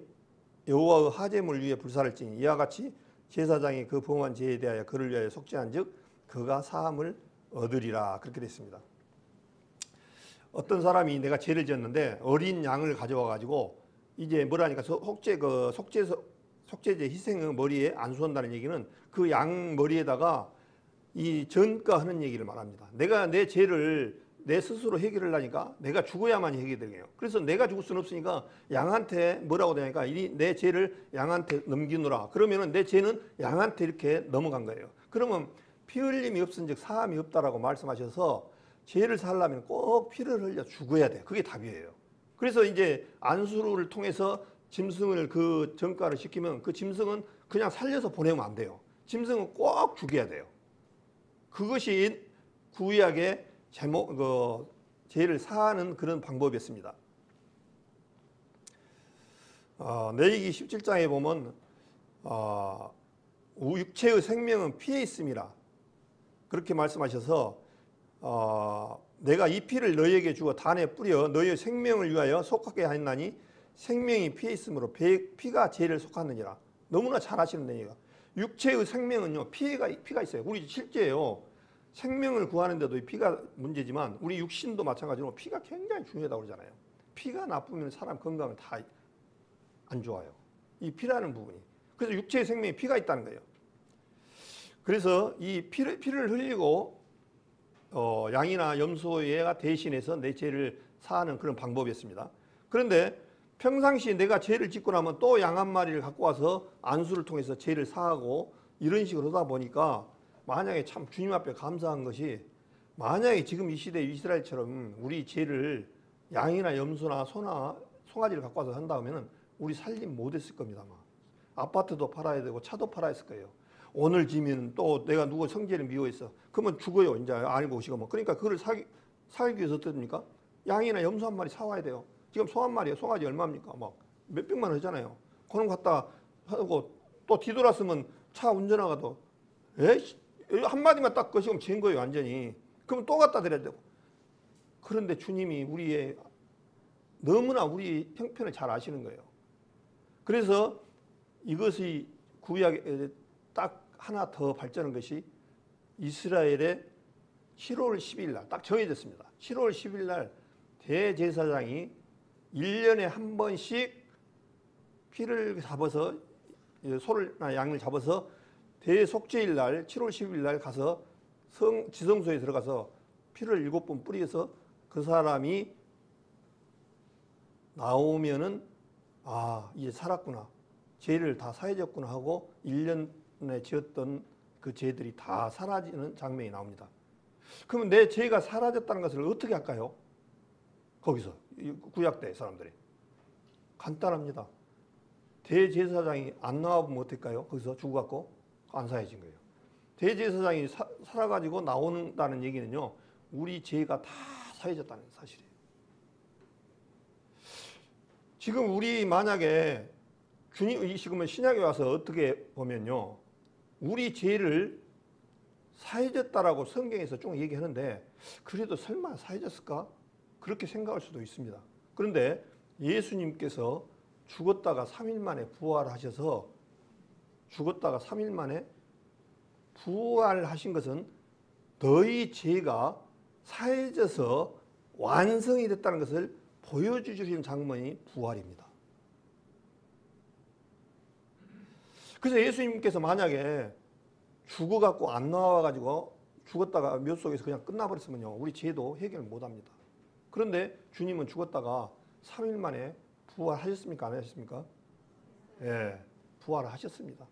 여호와의 화제물 위에 불사를 지니 이와 같이 제사장이 그 범한 죄에 대하여 그를 위하여 속죄한즉 그가 사함을 얻으리라. 그렇게 됐습니다. 어떤 사람이 내가 죄를 지었는데 어린 양을 가져와 가지고 이제 뭐라니까 속죄제 희생의 머리에 안수한다는 얘기는 그 양 머리에다가 이 전가하는 얘기를 말합니다. 내가 내 죄를 내 스스로 해결하려니까 내가 죽어야만 해결돼요. 그래서 내가 죽을 수는 없으니까 양한테 뭐라고 되냐니까 내 죄를 양한테 넘기노라. 그러면은 내 죄는 양한테 이렇게 넘어간 거예요. 그러면 피 흘림이 없은즉 사함이 없다라고 말씀하셔서 죄를 살려면 꼭 피를 흘려 죽어야 돼. 그게 답이에요. 그래서 이제 안수를 통해서 짐승을 그 전가를 시키면 그 짐승은 그냥 살려서 보내면 안 돼요. 짐승은 꼭 죽여야 돼요. 그것이 구약의 죄를 사하는 그런 방법이었습니다. 레위기 17장에 보면 육체의 생명은 피에 있음이라 그렇게 말씀하셔서 내가 이 피를 너희에게 주어 단에 뿌려 너희의 생명을 위하여 속하게 하였나니 생명이 피에 있으므로 피가 죄를 속하느니라. 너무나 잘 아시는 얘기가. 육체의 생명은요, 피가 있어요. 우리 실제요, 생명을 구하는데도 이 피가 문제지만 우리 육신도 마찬가지로 피가 굉장히 중요하다고 그러잖아요. 피가 나쁘면 사람 건강은 다 안 좋아요. 이 피라는 부분이. 그래서 육체의 생명에 피가 있다는 거예요. 그래서 이 피를 흘리고 양이나 염소가 대신해서 내 죄를 사하는 그런 방법이었습니다. 그런데 평상시에 내가 죄를 짓고 나면 또 양 한 마리를 갖고 와서 안수를 통해서 죄를 사하고 이런 식으로 하다 보니까 만약에 참 주님 앞에 감사한 것이, 만약에 지금 이 시대 이스라엘처럼 우리 죄를 양이나 염소나 소나 송아지를 갖고 와서 한다 하면은 우리 살림 못했을 겁니다. 아파트도 팔아야 되고 차도 팔아야 했을 거예요. 오늘 지면 또 내가 누구 성질을 미워했어. 그러면 죽어요. 이제 알고 오시고 뭐. 그러니까 그걸 살기 위해서 어떻게 됩니까? 양이나 염소 한 마리 사와야 돼요. 지금 소 한 마리에 송아지 얼마입니까? 막 몇백만 원 하잖아요. 그런 거 갖다 하고 또 뒤돌았으면 차 운전하가도 한 마디만 딱 거시면 진 거예요. 완전히. 그럼 또 갖다 드려야 되고. 그런데 주님이 너무나 우리 형편을 잘 아시는 거예요. 그래서 이것이 구약에 딱 하나 더 발전한 것이 이스라엘의 7월 10일 날 딱 정해졌습니다. 7월 10일 날 대제사장이 1년에 한 번씩 피를 잡아서, 소나 양을 잡아서 대속죄일 날 7월 10일 날 가서 지성소에 들어가서 피를 7번 뿌려서 그 사람이 나오면은 이제 살았구나, 죄를 다 사해졌구나 하고 1년에 지었던 그 죄들이 다 사라지는 장면이 나옵니다. 그러면 내 죄가 사라졌다는 것을 어떻게 할까요? 거기서 구약 때 사람들이 간단합니다. 대제사장이 안 나와보면 어떨까요? 거기서 죽어갖고 안 사해진 거예요. 대제사장이 살아가지고 나온다는 얘기는요, 우리 죄가 다 사해졌다는 사실이에요. 지금 우리 만약에 주님이 지금 신약에 와서 어떻게 보면요, 우리 죄를 사해졌다라고 성경에서 좀 얘기하는데 그래도 설마 사해졌을까? 그렇게 생각할 수도 있습니다. 그런데 예수님께서 죽었다가 3일 만에 부활하셔서, 죽었다가 3일 만에 부활하신 것은 너희 죄가 사해져서 완성이 됐다는 것을 보여주시는 장면이 부활입니다. 그래서 예수님께서 만약에 죽어갖고 안 나와가지고 죽었다가 묘 속에서 그냥 끝나버렸으면요, 우리 죄도 해결 못합니다. 그런데 주님은 죽었다가 3일 만에 부활하셨습니까? 안 하셨습니까? 예, 부활하셨습니다.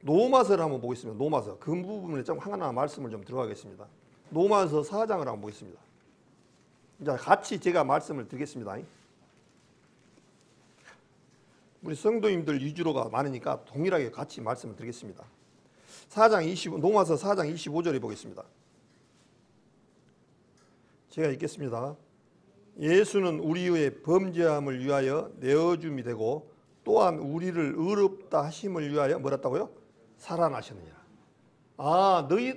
로마서를 한번 보겠습니다. 로마서 그 부분에 좀 하나 말씀을 좀 들어가겠습니다. 로마서 4장을 한번 보겠습니다. 이제 같이 제가 말씀을 드리겠습니다. 우리 성도님들 위주로가 많으니까 동일하게 같이 말씀을 드리겠습니다. 로마서 4장 25절에 보겠습니다. 제가 읽겠습니다. 예수는 우리의 범죄함을 위하여 내어줌이 되고 또한 우리를 의롭다 하심을 위하여 뭐랬다고요? 살아나셨느니라.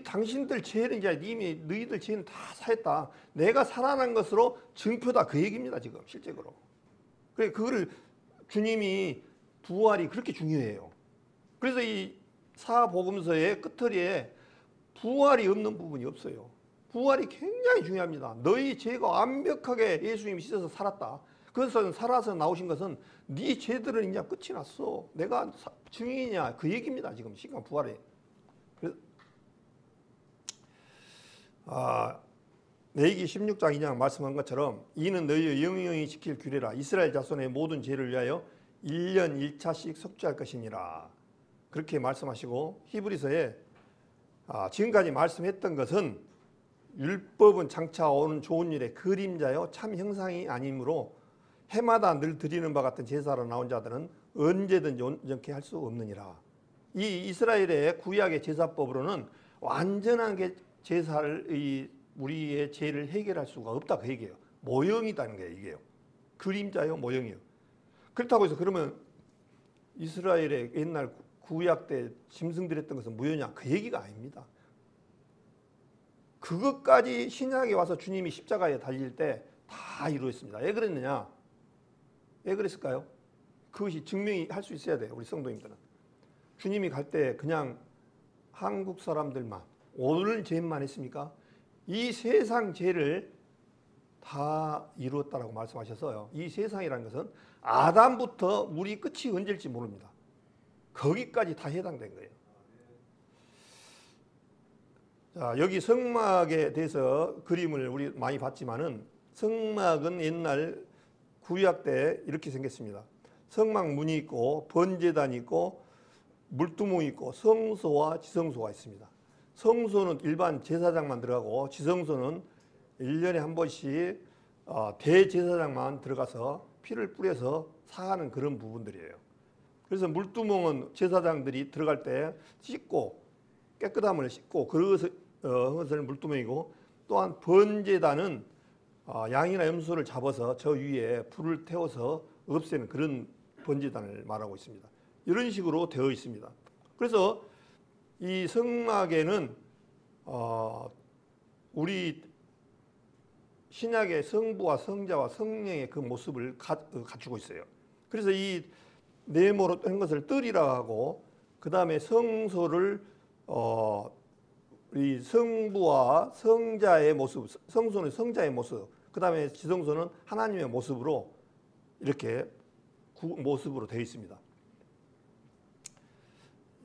당신들 죄는 이제 이미 너희들 죄는 다 사했다. 내가 살아난 것으로 증표다. 그 얘기입니다. 지금 실제로. 그래, 그거를 주님이 부활이 그렇게 중요해요. 그래서 이 사복음서의 끝처리에 부활이 없는 부분이 없어요. 부활이 굉장히 중요합니다. 너희 죄가 완벽하게 예수님이 씻어서 살았다. 그것은 살아서 나오신 것은 네 죄들은 이제 끝이 났어. 내가 증인이냐 그 얘기입니다. 지금 시간 부활에. 레위기 16장 2장 말씀한 것처럼 이는 너희의 영영이 지킬 규례라. 이스라엘 자손의 모든 죄를 위하여 1년 1차씩 속죄할 것이니라. 그렇게 말씀하시고 히브리서에 지금까지 말씀했던 것은 율법은 장차 오는 좋은 일의 그림자요 참 형상이 아니므로 해마다 늘 드리는 바 같은 제사로 나온 자들은 언제든지 온전케 할 수 없느니라. 이 이스라엘의 구약의 제사법으로는 완전한 제사를 우리의 죄를 해결할 수가 없다 그 얘기예요. 모형이다는 거예요. 이게요. 그림자요 모형이요. 그렇다고 해서 그러면 이스라엘의 옛날 구약 때 짐승들했던 것은 무효냐? 그 얘기가 아닙니다. 그것까지 신약에 와서 주님이 십자가에 달릴 때 다 이루었습니다. 왜 그랬느냐? 왜 그랬을까요? 그것이 증명이 할 수 있어야 돼요. 우리 성도님들은. 주님이 갈 때 그냥 한국 사람들만 오늘 죄만 했습니까? 이 세상 죄를 다 이루었다라고 말씀하셔서요. 이 세상이라는 것은 아담부터 우리 끝이 언제일지 모릅니다. 거기까지 다 해당된 거예요. 자, 여기 성막에 대해서 그림을 우리 많이 봤지만은 성막은 옛날 구약 때 이렇게 생겼습니다. 성막 문이 있고 번제단이 있고 물두멍이 있고 성소와 지성소가 있습니다. 성소는 일반 제사장만 들어가고 지성소는 1년에 한 번씩 대제사장만 들어가서 피를 뿌려서 사하는 그런 부분들이에요. 그래서 물두멍은 제사장들이 들어갈 때 씻고 깨끗함을 씻고 그것을 물두멍이고, 또한 번제단은 양이나 염소를 잡아서 저 위에 불을 태워서 없애는 그런 번제단을 말하고 있습니다. 이런 식으로 되어 있습니다. 그래서 이 성막에는 우리 신약의 성부와 성자와 성령의 그 모습을 갖추고 있어요. 그래서 이 네모로 된 것을 뜰이라고 하고, 그 다음에 성소를 이 성부와 성자의 모습, 성소는 성자의 모습, 그 다음에 지성소는 하나님의 모습으로 이렇게 모습으로 되어 있습니다.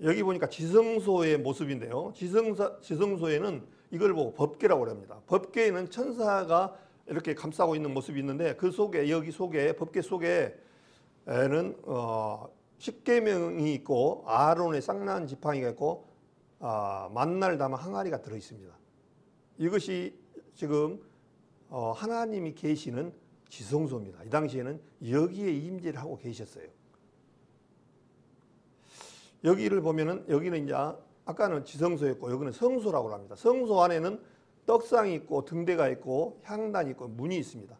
여기 보니까 지성소의 모습인데요. 지성소에는 이걸 보고 법궤라고 합니다. 법궤에는 천사가 이렇게 감싸고 있는 모습이 있는데, 그 속에, 여기 속에, 법궤 속에는 십계명이 있고 아론의 쌍난 지팡이가 있고 만나를 담은 항아리가 들어 있습니다. 이것이 지금 하나님이 계시는 지성소입니다. 이 당시에는 여기에 임재를 하고 계셨어요. 여기를 보면은 여기는 이제 아까는 지성소였고 여기는 성소라고 합니다. 성소 안에는 떡상이 있고 등대가 있고 향단이 있고 문이 있습니다.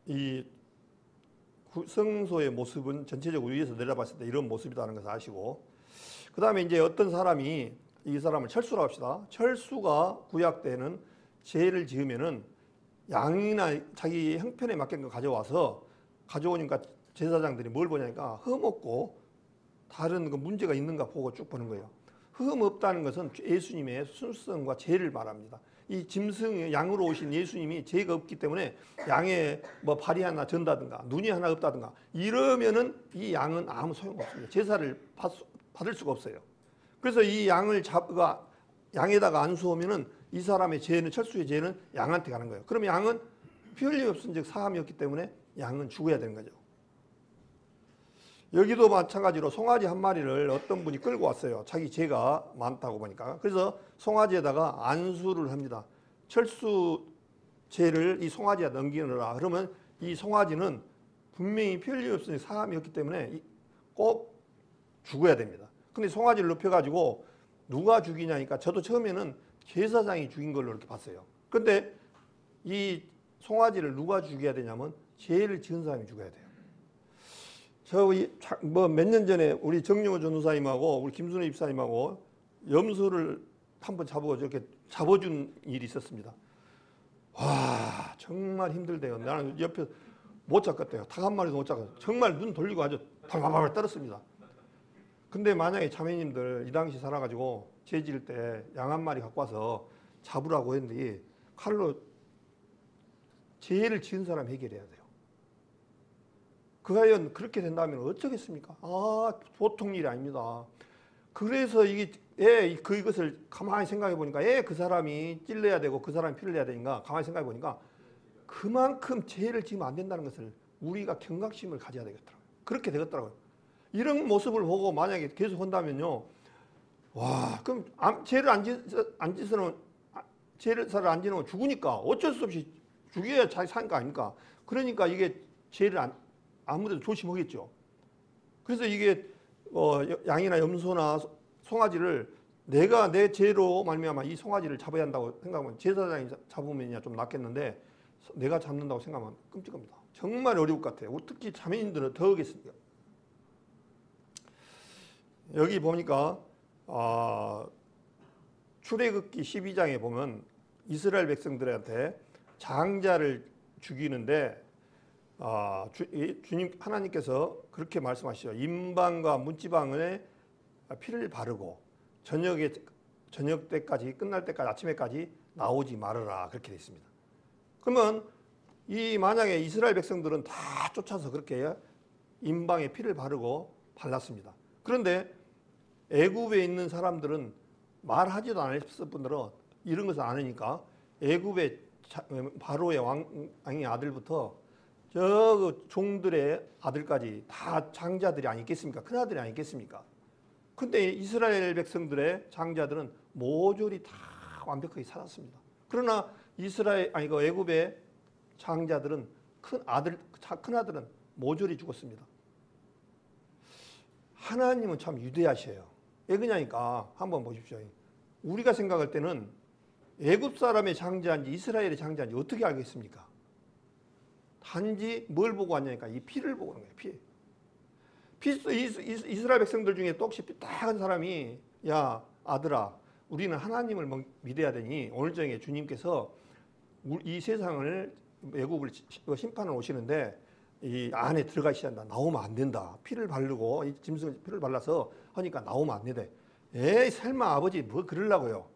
이 성소의 모습은 전체적으로 위에서 내려봤을 때 이런 모습이라는 것을 아시고, 그 다음에 이제 어떤 사람이, 이 사람을 철수라고 합시다. 철수가 구약 때는 죄를 지으면은 양이나 자기 형편에 맞게 가져와서 가져오니까 제사장들이 뭘 보냐니까 흠 없고 다른 그 문제가 있는가 보고 쭉 보는 거예요. 흠 없다는 것은 예수님의 순수성과 죄를 말합니다. 이 짐승 양으로 오신 예수님이 죄가 없기 때문에 양에 뭐 발이 하나 전다든가 눈이 하나 없다든가 이러면은 이 양은 아무 소용없습니다. 제사를 받을 수가 없어요. 그래서 이 양을 양에다가 안수하면은 이 사람의 죄는, 철수의 죄는 양한테 가는 거예요. 그러면 양은 피 흘림 없은 즉 사함이 없기 때문에 양은 죽어야 되는 거죠. 여기도 마찬가지로 송아지 한 마리를 어떤 분이 끌고 왔어요. 자기 죄가 많다고 보니까. 그래서 송아지에다가 안수를 합니다. 철수 죄를 이 송아지에 넘기느라. 그러면 이 송아지는 분명히 피 흘림 없으니 사함이 없기 때문에 꼭 죽어야 됩니다. 근데 송아지를 눕혀가지고 누가 죽이냐니까 저도 처음에는 제사장이 죽인 걸로 이렇게 봤어요. 근데 이 송아지를 누가 죽여야 되냐면 죄를 지은 사람이 죽어야 돼요. 몇 년 전에 우리 정용호 전도사님하고 우리 김순호 입사님하고 염소를 한번 이렇게 잡아준 일이 있었습니다. 와, 정말 힘들대요. 나는 옆에 못 잡겠대요. 닭 한 마리도 못 잡겠어요. 정말 눈 돌리고 아주 발발발 떨었습니다. 근데 만약에 자매님들 이 당시 살아가지고 죄 지을 때 양 한 마리 갖고 와서 잡으라고 했는데 칼로 죄를 지은 사람 해결해야 돼요. 그하연 그렇게 된다면 어쩌겠습니까? 보통 일이 아닙니다. 그래서 이것을 가만히 생각해 보니까 그 사람이 찔러야 되고 그 사람이 피를 내야 되니까 가만히 생각해 보니까 그만큼 죄를 지으면 안 된다는 것을 우리가 경각심을 가져야 되겠더라고요. 그렇게 되겠더라고요. 이런 모습을 보고 만약에 계속 한다면요, 와, 그럼 죄를 안 지으면 죽으니까 어쩔 수 없이 죽여야 잘 사는 거 아닙니까? 그러니까 이게 죄를 아무래도 조심하겠죠. 그래서 이게 양이나 염소나 송아지를 내가 내 죄로 말미암아 이 송아지를 잡아야 한다고 생각하면 제사장이 잡으면 좀 낫겠는데 내가 잡는다고 생각하면 끔찍합니다. 정말 어려울 것 같아요. 특히 자매님들은 더 하겠습니다. 여기 보니까 출애굽기 12장에 보면 이스라엘 백성들한테 장자를 죽이는데 주님 하나님께서 그렇게 말씀하시죠. 임방과 문지방에 피를 바르고 저녁 때까지 끝날 때까지 아침에까지 나오지 말아라 그렇게 되어 있습니다. 그러면 이 만약에 이스라엘 백성들은 다 쫓아서 그렇게 임방에 피를 바르고 발랐습니다. 그런데 애굽에 있는 사람들은 말하지도 않았을 뿐더러 이런 것을 아니까 애굽의 바로의 왕의 아들부터 저 종들의 아들까지 다 장자들이 아니겠습니까? 큰아들이 아니겠습니까? 근데 이스라엘 백성들의 장자들은 모조리 다 완벽하게 살았습니다. 그러나 애굽의 장자들은 큰아들은 모조리 죽었습니다. 하나님은 참 위대하셔요. 왜 그러냐니까 한번 보십시오. 우리가 생각할 때는 애굽 사람의 장자인지 이스라엘의 장자인지 어떻게 알겠습니까? 단지 뭘 보고 왔냐니까 이 피를 보고 오는 거예요. 이스라엘 백성들 중에 또 혹시 삐딱한 사람이 야 아들아 우리는 하나님을 믿어야 되니 오늘 저녁에 주님께서 이 세상을 애굽을 심판을 오시는데 이 안에 들어가셔야 한다. 나오면 안 된다. 피를 바르고 이 짐승 피를 발라서 하니까 나오면 안 된다. 에이 설마 아버지 뭐 그러려고요.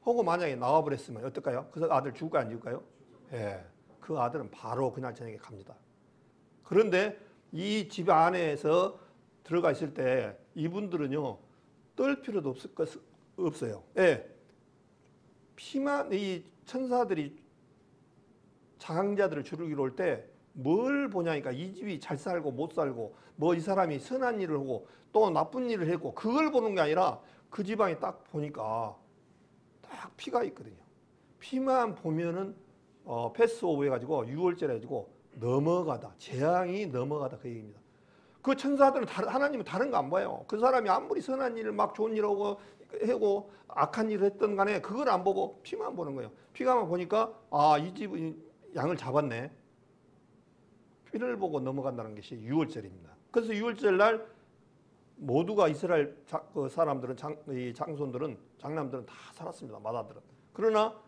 혹은 만약에 나와버렸으면 어떨까요? 그 아들 죽을까요 안 죽을까요? 예, 그 아들은 바로 그날 저녁에 갑니다. 그런데 이 집 안에서 들어가 있을 때 이분들은요 떨 필요도 없어요. 예, 피만 이 천사들이 장자들을 죽이러 올 때 뭘 보냐니까 이 집이 잘 살고 못 살고 뭐 이 사람이 선한 일을 하고 또 나쁜 일을 했고 그걸 보는 게 아니라 그 집안에 딱 보니까 딱 피가 있거든요. 피만 보면은 패스오브 해가지고 6월절에 해가지고 넘어가다 재앙이 넘어가다 그 얘기입니다. 그 천사들은 하나님은 다른 거 안 봐요. 그 사람이 아무리 선한 일을 막 좋은 일하고 하고 악한 일을 했던 간에 그걸 안 보고 피만 보는 거예요. 피가만 보니까 이 집은 양을 잡았네. 피를 보고 넘어간다는 것이 6월절입니다. 그래서 6월절 날 모두가 이스라엘 사람들은 장손들은 장남들은 다 살았습니다. 마다들은. 그러나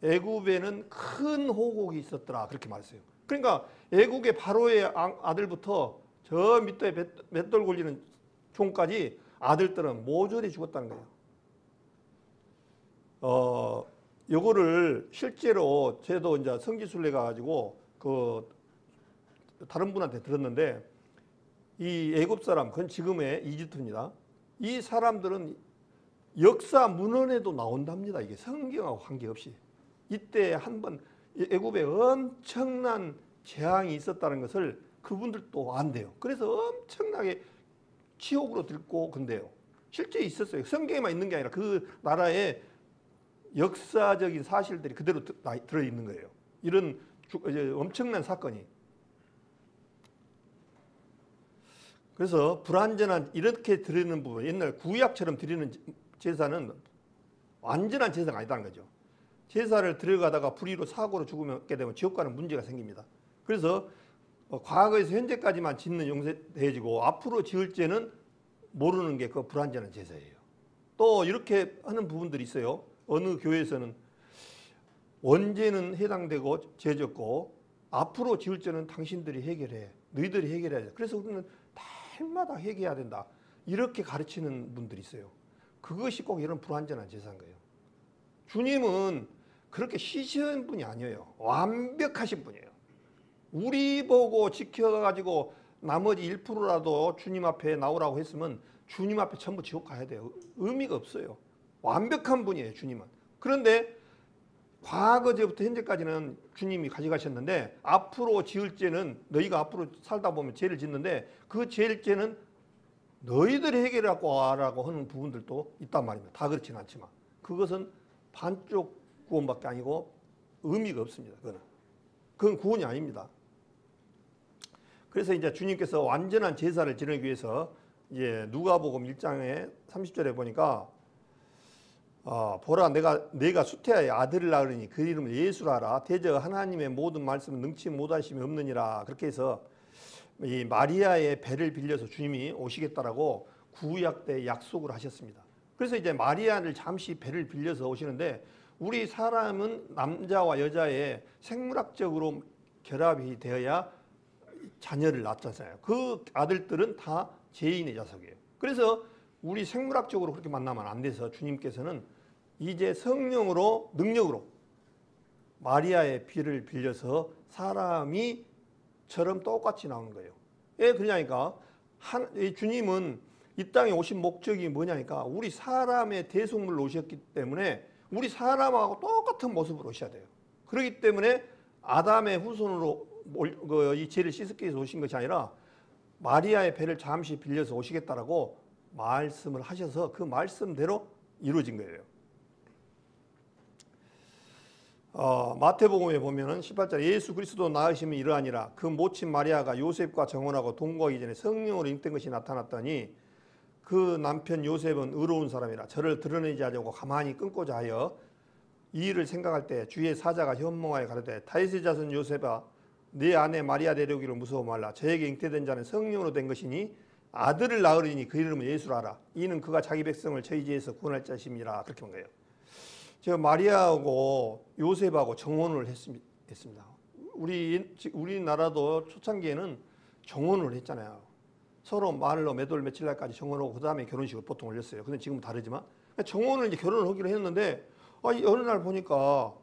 애굽에는 큰 호곡이 있었더라 그렇게 말했어요. 그러니까 애국의 바로의 아들부터 저 밑에 맷돌 굴리는 종까지 아들들은 모조리 죽었다는 거예요. 요거를 실제로 저도 이제 성지순례 가가지고 다른 분한테 들었는데 이 애굽 사람, 그건 지금의 이집트입니다. 이 사람들은 역사 문헌에도 나온답니다. 이게 성경하고 관계없이. 이때 한번 애굽에 엄청난 재앙이 있었다는 것을 그분들도 안돼요. 그래서 엄청나게 치욕으로 들고 근데요. 실제 있었어요. 성경에만 있는 게 아니라 그 나라의 역사적인 사실들이 그대로 들어있는 거예요. 이런 엄청난 사건이. 그래서 불완전한 이렇게 드리는 부분, 옛날 구약처럼 드리는 제사는 완전한 제사가 아니다는 거죠. 제사를 들어가다가 불의로 사고로 죽게 되면 지옥 가는 문제가 생깁니다. 그래서 과거에서 현재까지만 짓는 용서되어지고 앞으로 지을 죄는 모르는 게 그 불완전한 제사예요. 또 이렇게 하는 부분들이 있어요. 어느 교회에서는 원죄는 해당되고 죄졌고 앞으로 지을 죄는 당신들이 해결해. 너희들이 해결해야 돼. 그래서 우리는 달마다 회개해야 된다. 이렇게 가르치는 분들이 있어요. 그것이 꼭 이런 불완전한 제사인 거예요. 주님은 그렇게 시시한 분이 아니에요. 완벽하신 분이에요. 우리 보고 지켜가지고 나머지 1%라도 주님 앞에 나오라고 했으면 주님 앞에 전부 지옥 가야 돼요. 의미가 없어요. 완벽한 분이에요, 주님은. 그런데 과거제부터 현재까지는 주님이 가져가셨는데 앞으로 지을 죄는 너희가 앞으로 살다 보면 죄를 짓는데 그 죄는 너희들이 해결하고 와라고 하는 부분들도 있단 말입니다. 다 그렇지는 않지만 그것은 반쪽 구원밖에 아니고 의미가 없습니다. 그건 구원이 아닙니다. 그래서 이제 주님께서 완전한 제사를 지내기 위해서 이제 누가복음 1장에 30절에 보니까 보라 내가 수태아의 아들을 낳으리니 그 이름을 예수라 하라. 대저 하나님의 모든 말씀은 능치 못하심이 없느니라. 그렇게 해서 이 마리아의 배를 빌려서 주님이 오시겠다라고 구약 때 약속을 하셨습니다. 그래서 이제 마리아를 잠시 배를 빌려서 오시는데 우리 사람은 남자와 여자의 생물학적으로 결합이 되어야 자녀를 낳잖아요. 그 아들들은 다 죄인의 자석이에요. 그래서 우리 생물학적으로 그렇게 만나면 안 돼서 주님께서는 이제 성령으로 능력으로 마리아의 피를 빌려서 사람이처럼 똑같이 나오는 거예요. 왜 그러냐니까 주님은 이 땅에 오신 목적이 뭐냐니까 우리 사람의 대속물로 오셨기 때문에 우리 사람하고 똑같은 모습으로 오셔야 돼요. 그렇기 때문에 아담의 후손으로 이 죄를 씻기 위해서 오신 것이 아니라 마리아의 배를 잠시 빌려서 오시겠다라고 말씀을 하셔서 그 말씀대로 이루어진 거예요. 마태복음에 보면은 18절 예수 그리스도 낳으심이 이러하니라 그 모친 마리아가 요셉과 정혼하고 동거하기 전에 성령으로 잉태된 것이 나타났더니 그 남편 요셉은 의로운 사람이라 저를 드러내지 하려고 가만히 끊고자 하여 이 일을 생각할 때 주의 사자가 현몽하여 가로되 다윗의 자손 요셉아 네 아내 마리아 데려오기를 무서워 말라 저에게 잉태된 자는 성령으로 된 것이니 아들을 낳으리니 그 이름을 예수라 하라 이는 그가 자기 백성을 저희 죄에서 구원할 자심이라 그렇게 한 거예요. 제가 마리아하고 요셉하고 정혼을 했습니다. 우리나라도 초창기에는 정혼을 했잖아요. 서로 말로 몇 월 며칠 날까지 정혼하고 그 다음에 결혼식을 보통 올렸어요. 근데 지금은 다르지만 정혼을 이제 결혼을 하기로 했는데 어느 날 보니까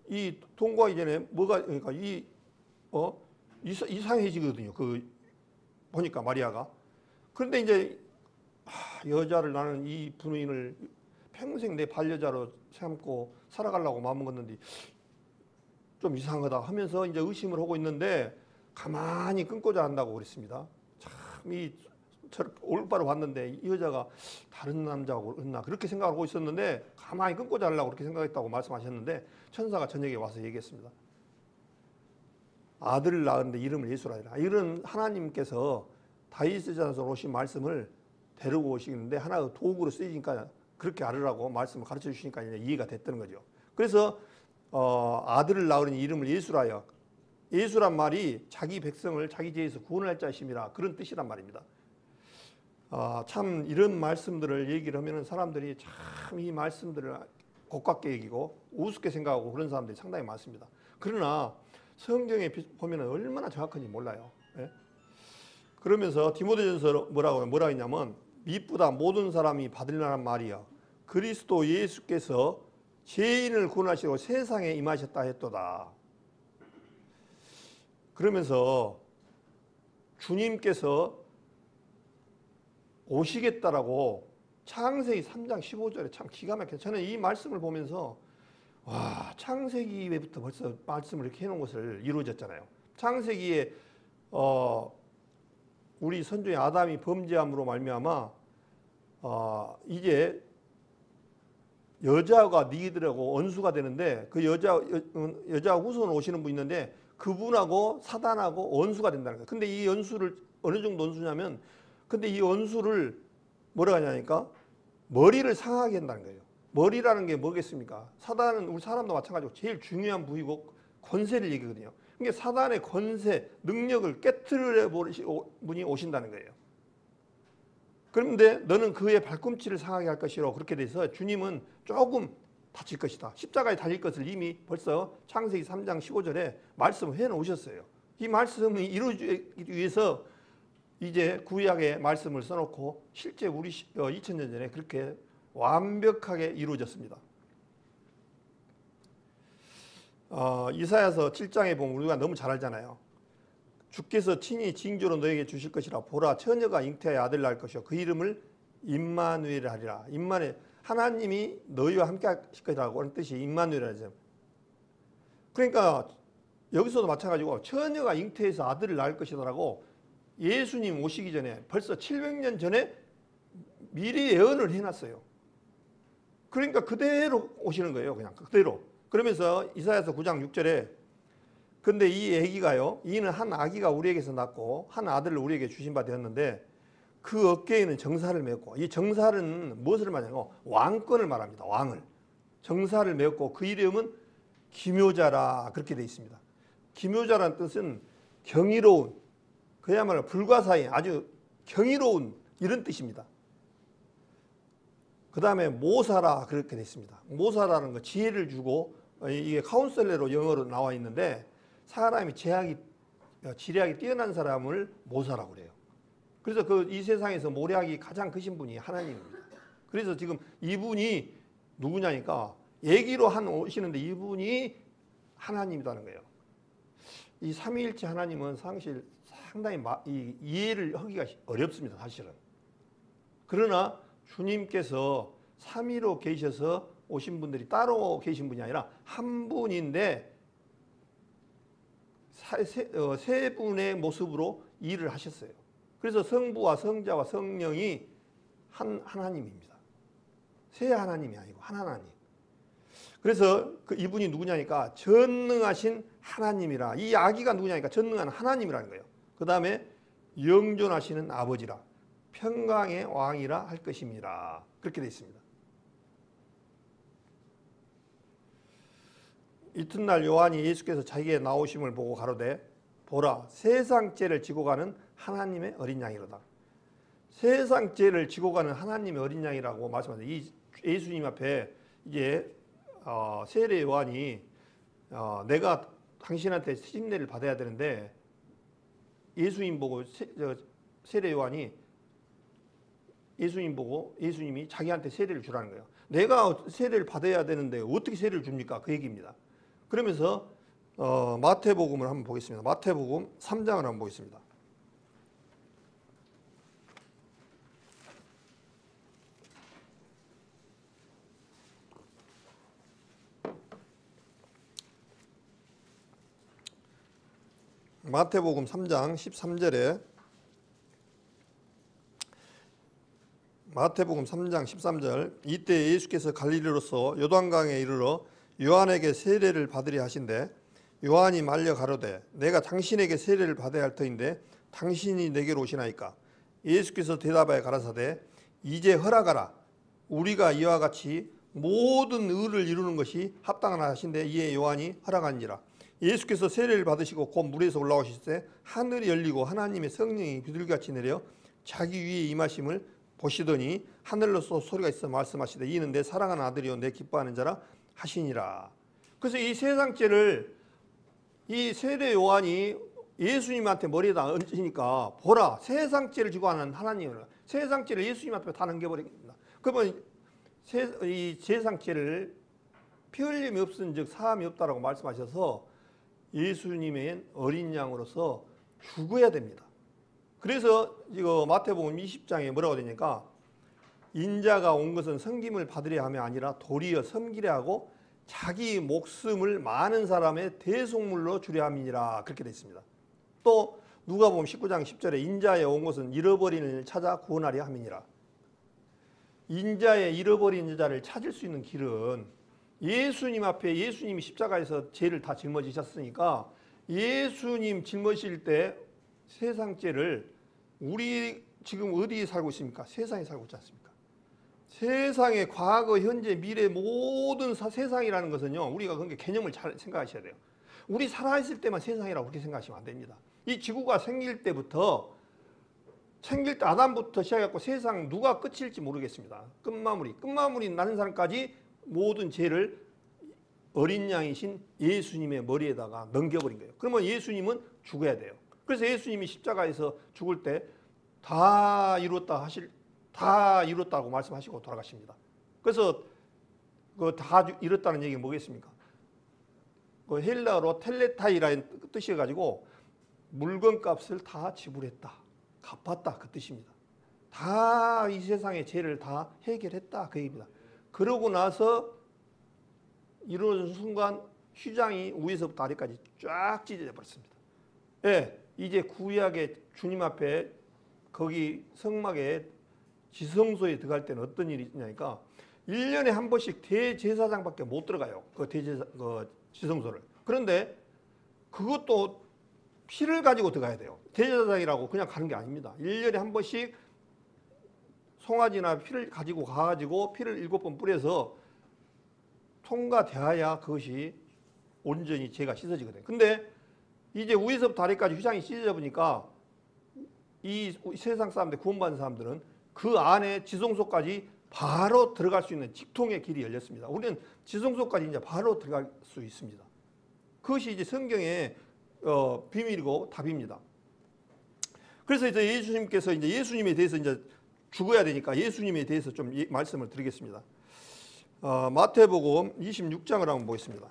이 동거하기 전에 뭐가 그러니까 이상해지거든요. 그 보니까 마리아가 그런데 이제 여자를 나는 이 부인을 평생 내 반려자로 삼고 살아가려고 마음먹었는데 좀 이상하다 하면서 이제 의심을 하고 있는데 가만히 끊고자 한다고 그랬습니다. 참 올바로 봤는데 이 여자가 다른 남자하고 했나 그렇게 생각하고 있었는데 가만히 끊고자 하려고 그렇게 생각했다고 말씀하셨는데 천사가 저녁에 와서 얘기했습니다. 아들을 낳았는데 이름을 예수라 하라. 이런 하나님께서 다윗의 자손으로 오신 말씀을 데리고 오시는데 하나의 도구로 쓰이니까 그렇게 알으라고 말씀을 가르쳐 주시니까 이해가 됐다는 거죠. 그래서 아들을 낳으니 이름을 예수라 하여 예수란 말이 자기 백성을 자기 죄에서 구원할 자심이라 그런 뜻이란 말입니다. 참 이런 말씀들을 얘기를 하면 사람들이 참 이 말씀들을 고깝게 여기고 우습게 생각하고 그런 사람들이 상당히 많습니다. 그러나 성경에 보면 얼마나 정확한지 몰라요. 예? 그러면서 디모데전서 뭐라고 했냐면 미쁘다 모든 사람이 받으려는 말이야. 그리스도 예수께서 죄인을 구원하시고 세상에 임하셨다 했도다. 그러면서 주님께서 오시겠다라고 창세기 3장 15절에 참 기가 막혀요. 저는 이 말씀을 보면서 와 창세기에부터 벌써 말씀을 이렇게 해놓은 것을 이루어졌잖아요. 창세기에 우리 선조의 아담이 범죄함으로 말미암아 이제 여자가 니들하고 원수가 되는데 그 여자 후손으로 오시는 분이 있는데 그분하고 사단하고 원수가 된다는 거예요. 근데 이 원수를 어느 정도 원수냐면 근데 이 원수를 뭐라 하냐니까 머리를 상하게 한다는 거예요. 머리라는 게 뭐겠습니까? 사단은 우리 사람도 마찬가지고 제일 중요한 부위고 권세를 얘기거든요. 그러니까 사단의 권세, 능력을 깨트려 분이 오신다는 거예요. 그런데 너는 그의 발꿈치를 상하게 할 것이라고 그렇게 돼서 주님은 조금 다칠 것이다. 십자가에 달릴 것을 이미 벌써 창세기 3장 15절에 말씀을 해놓으셨어요. 이 말씀이 이루어지기 위해서 이제 구약의 말씀을 써놓고 실제 우리 2000년 전에 그렇게 완벽하게 이루어졌습니다. 이사야서 7장에 보면 우리가 너무 잘 알잖아요. 주께서 친히 징조로 너에게 주실 것이라 보라 처녀가 잉태하여 아들 낳을 것이요 그 이름을 임마누엘 하리라. 임마누엘 하나님이 너희와 함께 하실 것이라고 하는 뜻이 임마누엘이죠. 그러니까 여기서도 마찬가지고 처녀가 잉태해서 아들을 낳을 것이라고 예수님 오시기 전에 벌써 700년 전에 미리 예언을 해놨어요. 그러니까 그대로 오시는 거예요. 그냥 그대로. 그러면서 이사야서 9장 6절에 근데 이 아기가요. 이는 한 아기가 우리에게서 낳고 한 아들을 우리에게 주신 바 되었는데 그 어깨에는 정사를 메었고 이 정사는 무엇을 말하냐면 왕권을 말합니다. 왕을. 정사를 메었고 그 이름은 기묘자라 그렇게 되어 있습니다. 기묘자라는 뜻은 경이로운 그야말로 불가사의 아주 경이로운 이런 뜻입니다. 그 다음에 모사라 그렇게 돼 있습니다. 모사라는 거 지혜를 주고 이게 카운셀러로 영어로 나와 있는데 사람이 지략이 뛰어난 사람을 모사라고 그래요. 그래서 이 세상에서 모략이 가장 크신 분이 하나님입니다. 그래서 지금 이분이 누구냐니까 얘기로 오시는데 이분이 하나님이라는 거예요. 이 삼위일체 하나님은 사실 상당히 이해를 하기가 어렵습니다. 사실은. 그러나 주님께서 삼위로 계셔서 오신 분들이 따로 계신 분이 아니라 한 분인데 세 분의 모습으로 일을 하셨어요. 그래서 성부와 성자와 성령이 하나님입니다. 세 하나님이 아니고 한 하나님. 그래서 이분이 누구냐니까 전능하신 하나님이라. 이 아기가 누구냐니까 전능한 하나님이라는 거예요. 그 다음에 영존하시는 아버지라. 평강의 왕이라 할 것입니다. 그렇게 되어 있습니다. 이튿날 요한이 예수께서 자기의 나오심을 보고 가로되 보라 세상 죄를 지고 가는 하나님의 어린 양이로다. 세상 죄를 지고 가는 하나님의 어린 양이라고 말씀하세요. 이 예수님 앞에 이제 세례 요한이 내가 당신한테洗礼를 받아야 되는데 예수님 보고 세례 요한이 예수님 보고 예수님이 자기한테 세례를 주라는 거예요. 내가 세례를 받아야 되는데 어떻게 세례를 줍니까? 그 얘기입니다. 그러면서 마태복음을 한번 보겠습니다. 마태복음 3장을 한번 보겠습니다. 마태복음 3장 13절에 마태복음 3장 13절 이때 예수께서 갈릴리로서 요단강에 이르러 요한에게 세례를 받으려 하신대 요한이 말려 가로되 내가 당신에게 세례를 받아야 할 터인데 당신이 내게로 오시나이까. 예수께서 대답하여 가라사대 이제 허락하라. 우리가 이와 같이 모든 의를 이루는 것이 합당하나 하신대 이에 요한이 허락한지라. 예수께서 세례를 받으시고 곧 물에서 올라오실 때 하늘이 열리고 하나님의 성령이 비둘기같이 내려 자기 위에 임하심을 보시더니 하늘로서 소리가 있어 말씀하시되 이는 내 사랑하는 아들이요 내 기뻐하는 자라 하시니라. 그래서 이 세상 죄를 이 세례 요한이 예수님한테 머리에다 얹으니까 보라 세상 죄를 지고 하는 하나님을 세상 죄를 예수님 앞에 다 넘겨버립니다. 그러면 이 세상 죄를 피 흘림이 없은 즉 사함이 없다라고 말씀하셔서 예수님의 어린 양으로서 죽어야 됩니다. 그래서 이거 마태복음 20장에 뭐라고 되니까 인자가 온 것은 섬김을 받으려 함이 아니라 도리어 섬기려 하고 자기 목숨을 많은 사람의 대속물로 주려 함이니라 그렇게 되어 있습니다. 또 누가복음 19장 10절에 인자에 온 것은 잃어버린 일을 찾아 구원하려 함이니라. 인자의 잃어버린 자를 찾을 수 있는 길은 예수님 앞에 예수님이 십자가에서 죄를 다 짊어지셨으니까 예수님 짊어질 때 세상 죄를 우리 지금 어디에 살고 있습니까? 세상에 살고 있지 않습니까? 세상의 과거, 현재, 미래 모든 세상이라는 것은요. 우리가 그런 게 개념을 잘 생각하셔야 돼요. 우리 살아있을 때만 세상이라고 그렇게 생각하시면 안 됩니다. 이 지구가 생길 때 아담부터 시작해서 세상 누가 끝일지 모르겠습니다. 끝마무리 나는 사람까지 모든 죄를 어린 양이신 예수님의 머리에다가 넘겨버린 거예요. 그러면 예수님은 죽어야 돼요. 그래서 예수님이 십자가에서 죽을 때 다 이뤘다고 말씀하시고 돌아가십니다. 그래서 그 다 이뤘다는 얘기가 뭐겠습니까? 그 헬라어로 텔레타이라는 뜻이어가지고 물건값을 다 지불했다, 갚았다 그 뜻입니다. 다 이 세상의 죄를 다 해결했다 그 얘기입니다. 그러고 나서 이루어진 순간 휘장이 위에서부터 아래까지 쫙 찢어져 버렸습니다. 예, 이제 구약의 주님 앞에 거기 성막에 지성소에 들어갈 때는 어떤 일이 있냐니까 1년에 한 번씩 대제사장밖에 못 들어가요. 그 지성소를. 그런데 그것도 피를 가지고 들어가야 돼요. 대제사장이라고 그냥 가는 게 아닙니다. 1년에 한 번씩 송아지나 피를 가지고 가가지고 피를 7번 뿌려서 통과되어야 그것이 온전히 죄가 씻어지거든요. 근데 이제 위에서부터 아래까지 휘장이 찢어져 보니까 이 세상 사람들 구원받은 사람들은 그 안에 지성소까지 바로 들어갈 수 있는 직통의 길이 열렸습니다. 우리는 지성소까지 이제 바로 들어갈 수 있습니다. 그것이 이제 성경의 비밀이고 답입니다. 그래서 이제 예수님께서 이제 예수님에 대해서 이제 죽어야 되니까 예수님에 대해서 좀 말씀을 드리겠습니다. 마태복음 26장을 한번 보겠습니다.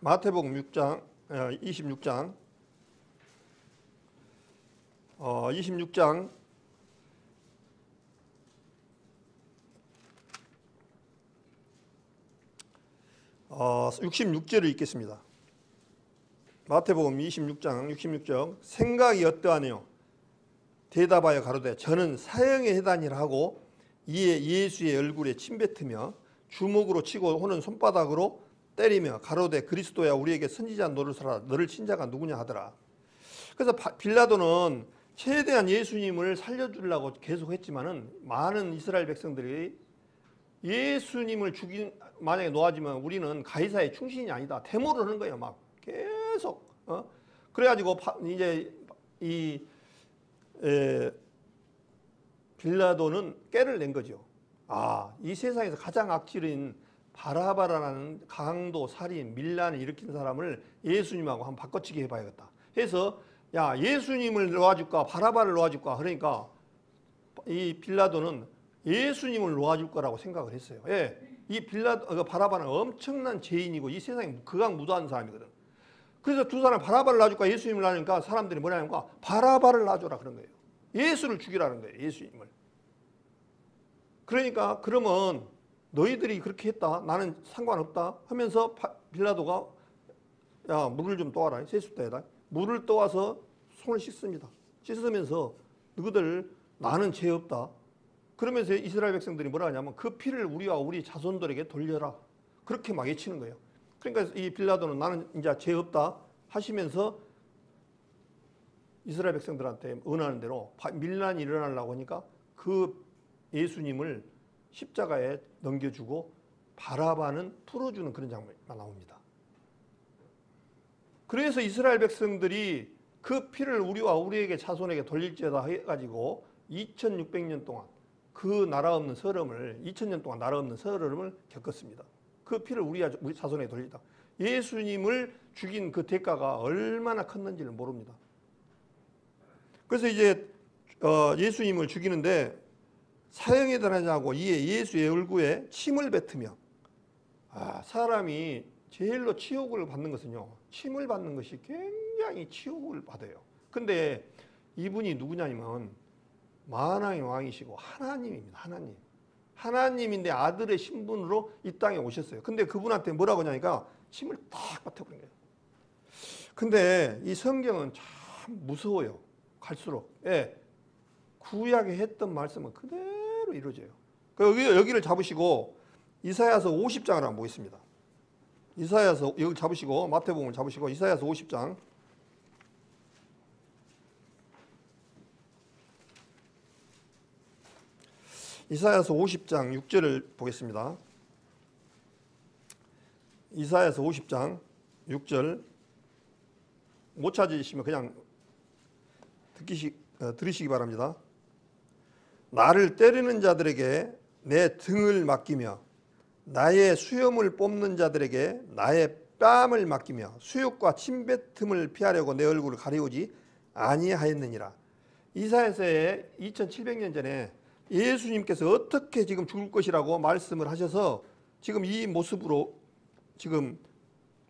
마태복음 6장 26장 66절을 읽겠습니다. 마태복음 26장 66절 생각이 어떠하뇨? 대답하여 가로되 저는 사형에 해당이라 하고 이에 예수의 얼굴에 침뱉으며 주먹으로 치고 오는 손바닥으로 때리며 가로되 그리스도야 우리에게 선지자 노릇하라 너를 친 자가 누구냐 하더라. 그래서 빌라도는 최대한 예수님을 살려주려고 계속 했지만은 많은 이스라엘 백성들이 예수님을 만약에 놓아지면 우리는 가이사의 충신이 아니다. 데모를 하는 거예요. 막 계속. 그래가지고 이제 빌라도는 깨를 낸 거죠. 이 세상에서 가장 악질인 바라바라는 강도, 살인, 밀란을 일으킨 사람을 예수님하고 한번 바꿔치기 해봐야겠다. 해서 야 예수님을 놓아줄까 바라바를 놓아줄까 그러니까 이 빌라도는 예수님을 놓아줄 거라고 생각을 했어요. 예, 이 바라바는 엄청난 죄인이고 이 세상에 극악무도한 사람이거든. 그래서 두 사람 바라바를 놔줄까 예수님을 놔주니까 사람들이 뭐냐니까 바라바를 놔줘라 그런 거예요. 예수를 죽이라는 거예요. 예수님을. 그러니까 그러면 너희들이 그렇게 했다 나는 상관없다 하면서 빌라도가 야 물을 좀 떠와라 세숫대에다 물을 떠와서 손을 씻습니다. 씻으면서 너희들 나는 죄 없다. 그러면서 이스라엘 백성들이 뭐라 하냐면 그 피를 우리와 우리 자손들에게 돌려라. 그렇게 막 외치는 거예요. 그러니까 이 빌라도는 나는 이제 죄 없다 하시면서 이스라엘 백성들한테 은하는 대로 밀란이 일어나려고 하니까 그 예수님을 십자가에 넘겨주고 바라바는 풀어주는 그런 장면이 나옵니다. 그래서 이스라엘 백성들이 그 피를 우리와 우리에게 자손에게 돌릴지어다 해가지고 2600년 동안 그 나라 없는 서름을 2000년 동안 나라 없는 서름을 겪었습니다. 그 피를 우리 자손에게 돌리다. 예수님을 죽인 그 대가가 얼마나 컸는지를 모릅니다. 그래서 이제 예수님을 죽이는데 사형에 달하냐고 이에 예수의 얼굴에 침을 뱉으며 사람이 제일로 치욕을 받는 것은요 침을 받는 것이 굉장히 치욕을 받아요. 근데 이분이 누구냐면 만왕의 왕이시고 하나님입니다. 하나님인데 아들의 신분으로 이 땅에 오셨어요. 근데 그분한테 뭐라고 하냐니까 침을 딱 뱉어버린 거예요. 근데 이 성경은 참 무서워요. 갈수록. 예. 구약에 했던 말씀은 그대로 이루어져요. 여기를 잡으시고 이사야서 50장을 한번 보겠습니다. 이사야서 여기 잡으시고 마태복음을 잡으시고 이사야서 50장 이사야서 50장 6절을 보겠습니다. 이사야서 50장 6절 못 찾으시면 그냥 들으시기 바랍니다. 나를 때리는 자들에게 내 등을 맡기며 나의 수염을 뽑는 자들에게 나의 뺨을 맡기며 수욕과 침뱉음을 피하려고 내 얼굴을 가리우지 아니하였느니라. 이사야서에 2700년 전에 예수님께서 어떻게 지금 죽을 것이라고 말씀을 하셔서 지금 이 모습으로 지금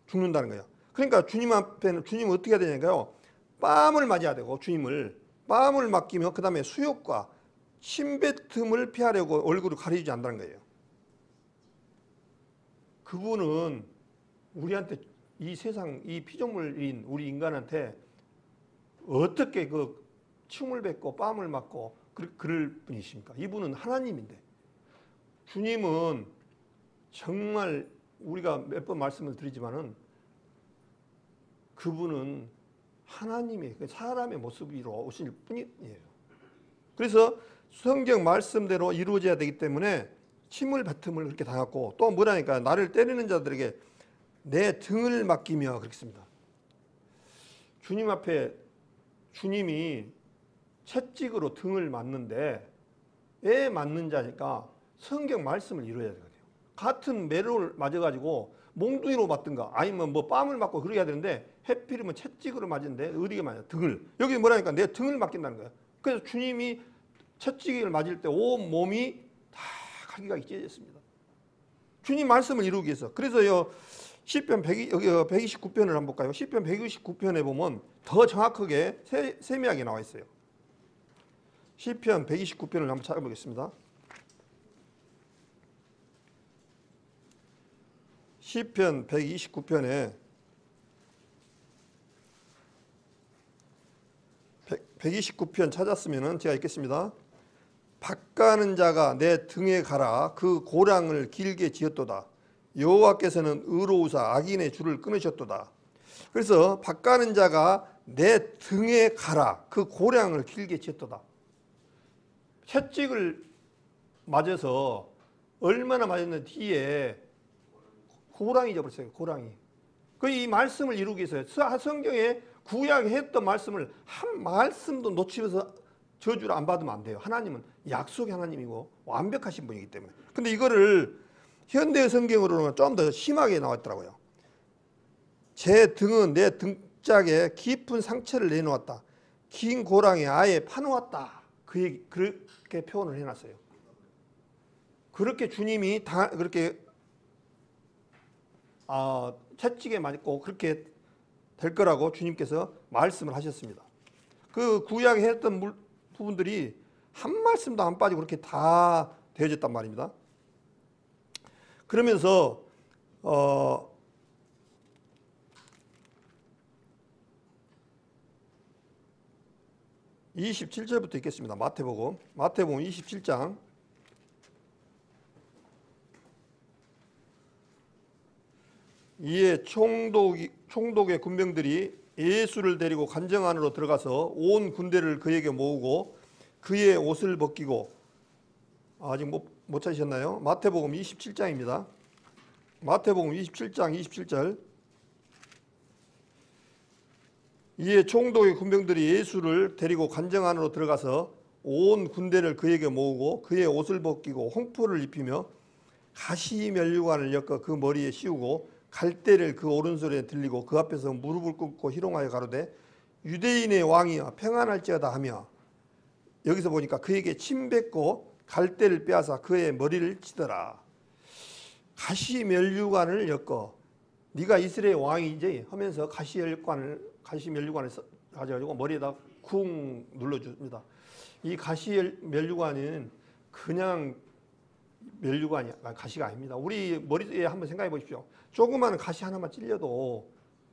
죽는다는 거예요. 그러니까 주님 앞에는 주님은 어떻게 해야 되냐고요. 뺨을 맞아야 되고 주님을 뺨을 맡기며 그 다음에 수욕과 침뱉음을 피하려고 얼굴을 가리지 않는다는 거예요. 그분은 우리한테 이 세상 이 피조물인 우리 인간한테 어떻게 그 침을 뱉고 뺨을 맞고 그럴 분이십니까? 이분은 하나님인데 주님은 정말 우리가 몇 번 말씀을 드리지만은 그분은 하나님의 사람의 모습으로 오실 뿐이에요. 그래서 성경 말씀대로 이루어져야 되기 때문에 침을 뱉음을 그렇게 당했고 또 뭐라니까 나를 때리는 자들에게 내 등을 맡기며 그렇게 씁니다. 주님 앞에 주님이 채찍으로 등을 맞는데 왜 맞는 자니까 성경 말씀을 이루어야 되거든요. 같은 매를 맞아가지고 몽둥이로 맞든가 아니면 뭐 뺨을 맞고 그렇게 해야 되는데 해필이면 채찍으로 맞은데 어디가 맞냐 등을 여기 뭐라니까 내 등을 맡긴다는 거예요. 그래서 주님이 채찍을 맞을 때 온 몸이 다 각기각이 찢어졌습니다. 주님 말씀을 이루기 위해서. 그래서요 시편 129편을 한번 볼까요? 시편 129편에 보면 더 정확하게 세밀하게 나와 있어요. 시편 129편을 한번 찾아보겠습니다. 시편 129편에 129편 찾았으면 제가 읽겠습니다. 밭가는 자가 내 등에 가라 그 고랑을 길게 지었도다. 여호와께서는 의로우사 악인의 줄을 끊으셨도다. 그래서 밭가는 자가 내 등에 가라 그 고랑을 길게 지었도다. 채찍을 맞아서 얼마나 맞았는 뒤에 고랑이 져버렸어요. 고랑이. 그 이 말씀을 이루기 위해서 성경에 구약에 했던 말씀을 한 말씀도 놓치면서 저주를 안 받으면 안 돼요. 하나님은 약속의 하나님이고 완벽하신 분이기 때문에. 근데 이거를 현대 성경으로는 좀 더 심하게 나왔더라고요. 제 등은 내 등짝에 깊은 상처를 내놓았다. 긴 고랑에 아예 파놓았다. 그렇게 표현을 해놨어요. 그렇게 주님이 그렇게 채찍에 맞고 그렇게 될 거라고 주님께서 말씀을 하셨습니다. 그 구약에 했던 부분들이 한 말씀도 안 빠지고 그렇게 다 되어졌단 말입니다. 그러면서 27절부터 읽겠습니다. 마태복음 27장 이에 총독의 군병들이 예수를 데리고 관정 안으로 들어가서 온 군대를 그에게 모으고 그의 옷을 벗기고 아직 못 찾으셨나요? 마태복음 27장입니다. 마태복음 27장 27절 이에 총독의 군병들이 예수를 데리고 관정 안으로 들어가서 온 군대를 그에게 모으고 그의 옷을 벗기고 홍포를 입히며 가시면류관을 엮어 그 머리에 씌우고 갈대를 그 오른손에 들리고 그 앞에서 무릎을 꿇고 희롱하여 가로되 유대인의 왕이여 평안할지어다 하며 여기서 보니까 그에게 침 뱉고 갈대를 빼앗아 그의 머리를 치더라. 가시면류관을 엮어 네가 이스라엘 왕이지 하면서 가시면류관을 가져가지고 머리에다 쿵 눌러줍니다. 이 가시면류관은 그냥 면류관이 가시가 아닙니다. 우리 머리에 한번 생각해 보십시오. 조그마한 가시 하나만 찔려도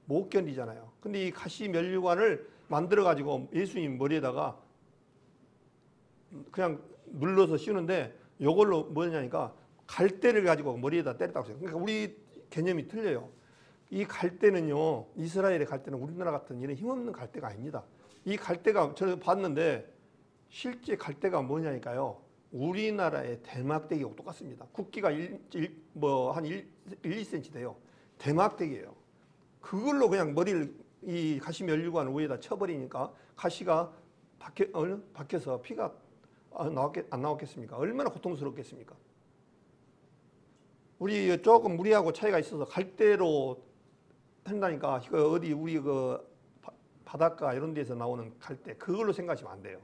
못 견디잖아요. 근데 이 가시 면류관을 만들어 가지고 예수님 머리에다가 그냥 눌러서 씌우는데 이걸로 뭐냐니까 갈대를 가지고 머리에다 때렸다고 해요. 그러니까 우리 개념이 틀려요. 이 갈대는요, 이스라엘의 갈대는 우리나라 같은 이런 힘없는 갈대가 아닙니다. 이 갈대가 저는 봤는데 실제 갈대가 뭐냐니까요. 우리나라의 대막대기하고 똑같습니다. 굵기가 한 1-2cm 돼요. 대막대기예요. 그걸로 그냥 머리를 이 가시면류관 위에다 쳐버리니까 가시가 박혀서 피가 안 나왔겠습니까? 얼마나 고통스럽겠습니까? 우리 조금 우리하고 차이가 있어서 갈대로 한다니까 이거 어디 우리 그 바닷가 이런 데서 나오는 갈대 그걸로 생각하시면 안 돼요.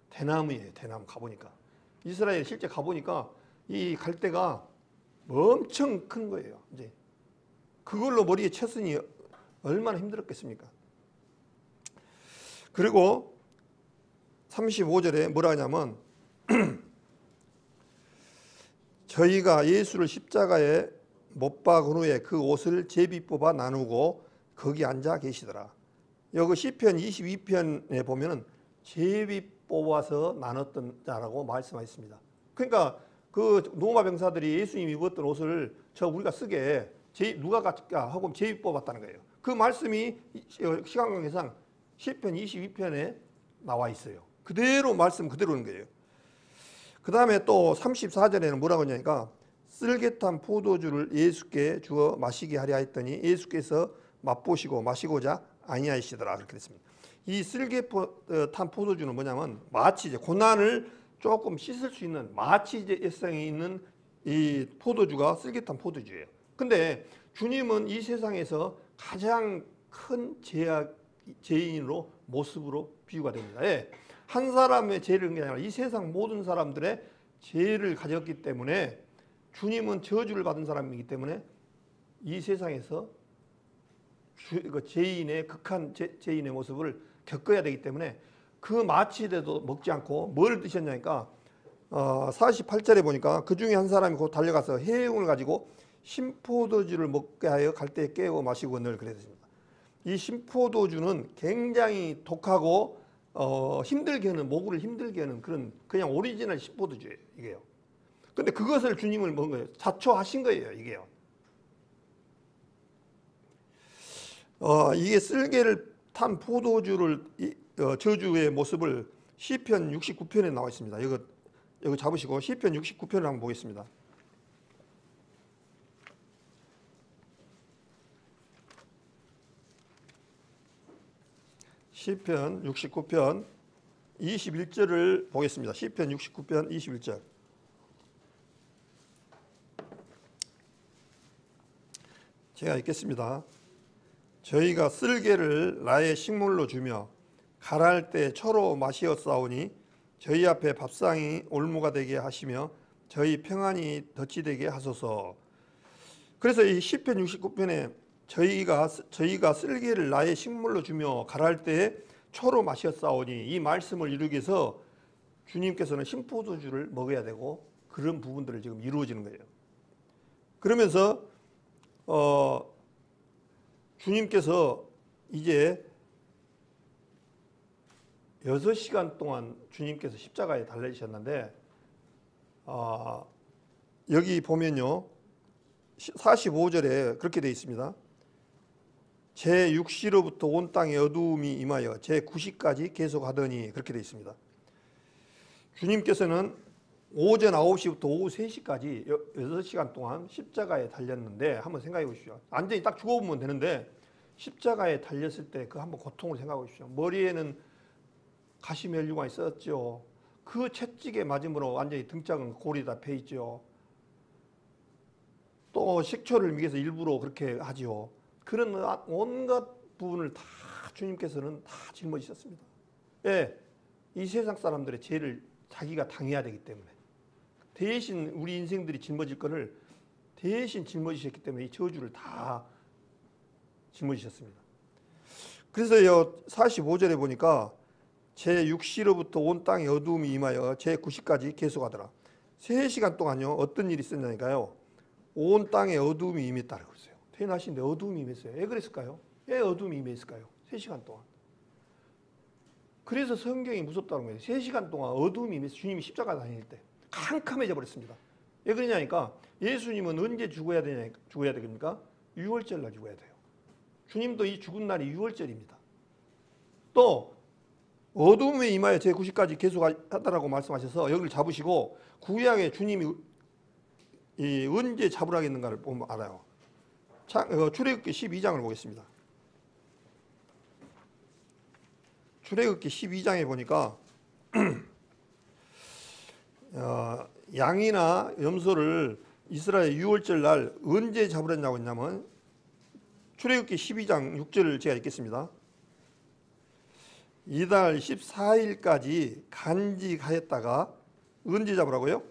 대나무예요. 대나무 가보니까. 이스라엘 실제 가보니까 이 갈대가 엄청 큰 거예요. 이제 그걸로 머리에 쳤으니 얼마나 힘들었겠습니까? 그리고 35절에 뭐라 하냐면 저희가 예수를 십자가에 못 박은 후에 그 옷을 제비 뽑아 나누고 거기 앉아 계시더라. 여기 시편 22편에 보면은 제비 뽑아서 나눴던 자라고 말씀하셨습니다. 그러니까 그 로마 병사들이 예수님이 입었던 옷을 우리가 쓰게 누가 갖다 하고 제비 뽑았다는 거예요. 그 말씀이 시간 관계상 시편 22편에 나와 있어요. 그대로 말씀 그대로인 거예요. 그 다음에 또 34절에는 뭐라고 하냐니까 쓸개탄 포도주를 예수께 주어 마시게 하려 했더니 예수께서 맛보시고 마시고자 아니하시더라. 그렇게 됐습니다. 이 쓸개탄 포도주는 뭐냐면 마치 이제 고난을 조금 씻을 수 있는 마취제성이 있는 이 포도주가 쓸개탄 포도주예요. 근데 주님은 이 세상에서 가장 큰 죄인으로 모습으로 비유가 됩니다. 예. 한 사람의 죄를 그게 아니라 이 세상 모든 사람들의 죄를 가졌기 때문에 주님은 저주를 받은 사람이기 때문에 이 세상에서 죄인의 극한 죄인의 모습을 겪어야 되기 때문에 그 마취제도 먹지 않고 뭘 드셨냐니까 48절에 보니까 그 중에 한 사람이 곧 달려가서 해용을 가지고 신포도주를 먹게 하여 갈대에 깨워 마시고 늘 그랬습니다. 이 신포도주는 굉장히 독하고 힘들게 하는 모구를 힘들게 하는 그런 그냥 오리지널 신포도주예요. 이게요. 근데 그것을 주님을 먹은 거예요. 자초하신 거예요. 이게요. 이게 쓸개를 탄 포도주를 저주의 모습을 시편 69편에 나와 있습니다. 이거 잡으시고 시편 69편을 한번 보겠습니다. 시편 69편 21절을 보겠습니다. 시편 69편 21절. 제가 읽겠습니다. 저희가 쓸개를 나의 식물로 주며 갈할 때 초로 마시었사오니 저희 앞에 밥상이 올무가 되게 하시며 저희 평안이 덫이 되게 하소서. 그래서 이 시편 69편에 저희가 쓸개를 나의 식물로 주며 갈할 때 초로 마시었사오니 이 말씀을 이루기 위해서 주님께서는 신포도주를 먹어야 되고 그런 부분들을 지금 이루어지는 거예요. 그러면서 주님께서 이제 6시간 동안 주님께서 십자가에 달리셨는데 여기 보면요 45절에 그렇게 되어 있습니다. 제 6시로부터 온 땅에 어두움이 임하여 제 9시까지 계속하더니 그렇게 되어 있습니다. 주님께서는 오전 9시부터 오후 3시까지 6시간 동안 십자가에 달렸는데 한번 생각해 보십시오. 완전히 딱 죽어보면 되는데 십자가에 달렸을 때 그 한번 고통을 생각해 보십시오. 머리에는 가시면류관이 있었죠. 그 채찍에 맞음으로 완전히 등짝은 골이 다 패 있죠. 또 식초를 먹여서 일부러 그렇게 하죠. 그런 온갖 부분을 다 주님께서는 다 짊어지셨습니다. 예, 이 세상 사람들의 죄를 자기가 당해야 되기 때문에 대신 우리 인생들이 짊어질 것을 대신 짊어지셨기 때문에 이 저주를 다 짊어지셨습니다. 그래서요 45절에 보니까 제 6시로부터 온 땅에 어두움이 임하여 제 9시까지 계속하더라. 3시간 동안요 어떤 일이 있었냐니까요. 온 땅에 어두움이 임했다고 그랬어요. 태어나신데 어두움이 임했어요. 왜 그랬을까요? 왜 어두움이 임했을까요? 3시간 동안. 그래서 성경이 무섭다는 거예요. 3시간 동안 어두움이 임해서 주님이 십자가 다닐 때 캄캄해져 버렸습니다. 왜 그러냐니까 예수님은 언제 죽어야 되겠습니까? 6월절 날 죽어야 돼요. 주님도 이 죽은 날이 6월절입니다. 또 어두움에 임하여 제 9시까지 계속하다라고 말씀하셔서 여기를 잡으시고 구약에 주님이 언제 잡으라겠는가를 보면 알아요. 출애굽기 12장을 보겠습니다. 출애굽기 12장에 보니까 양이나 염소를 이스라엘 6월절 날 언제 잡으랬냐고 했냐면 출애굽기 12장 6절을 제가 읽겠습니다. 이달 14일까지 간직하였다가 언제 잡으라고요?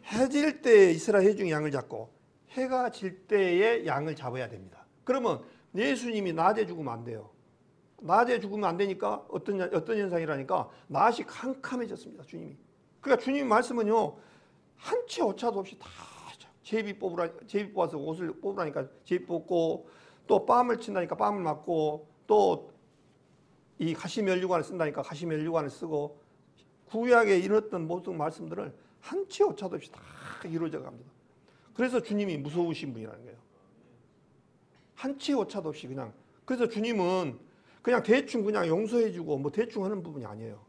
해질 때 이스라엘 중에 양을 잡고 해가 질 때에 양을 잡아야 됩니다. 그러면 예수님이 낮에 죽으면 안 돼요. 낮에 죽으면 안 되니까 어떤 현상이라니까 낮이 캄캄해졌습니다. 주님이. 그러니까 주님 말씀은요 한 채 오차도 없이 다 제비 뽑아서 옷을 뽑으라니까 제비 뽑고 또 뺨을 친다니까 뺨을 맞고 또 이 가시면류관을 쓴다니까 가시면류관을 쓰고 구약에 이뤘던 모든 말씀들을 한 채 오차도 없이 다 이루어져 갑니다. 그래서 주님이 무서우신 분이라는 거예요. 한 채 오차도 없이 그냥. 그래서 주님은 그냥 대충 그냥 용서해주고 뭐 대충 하는 부분이 아니에요.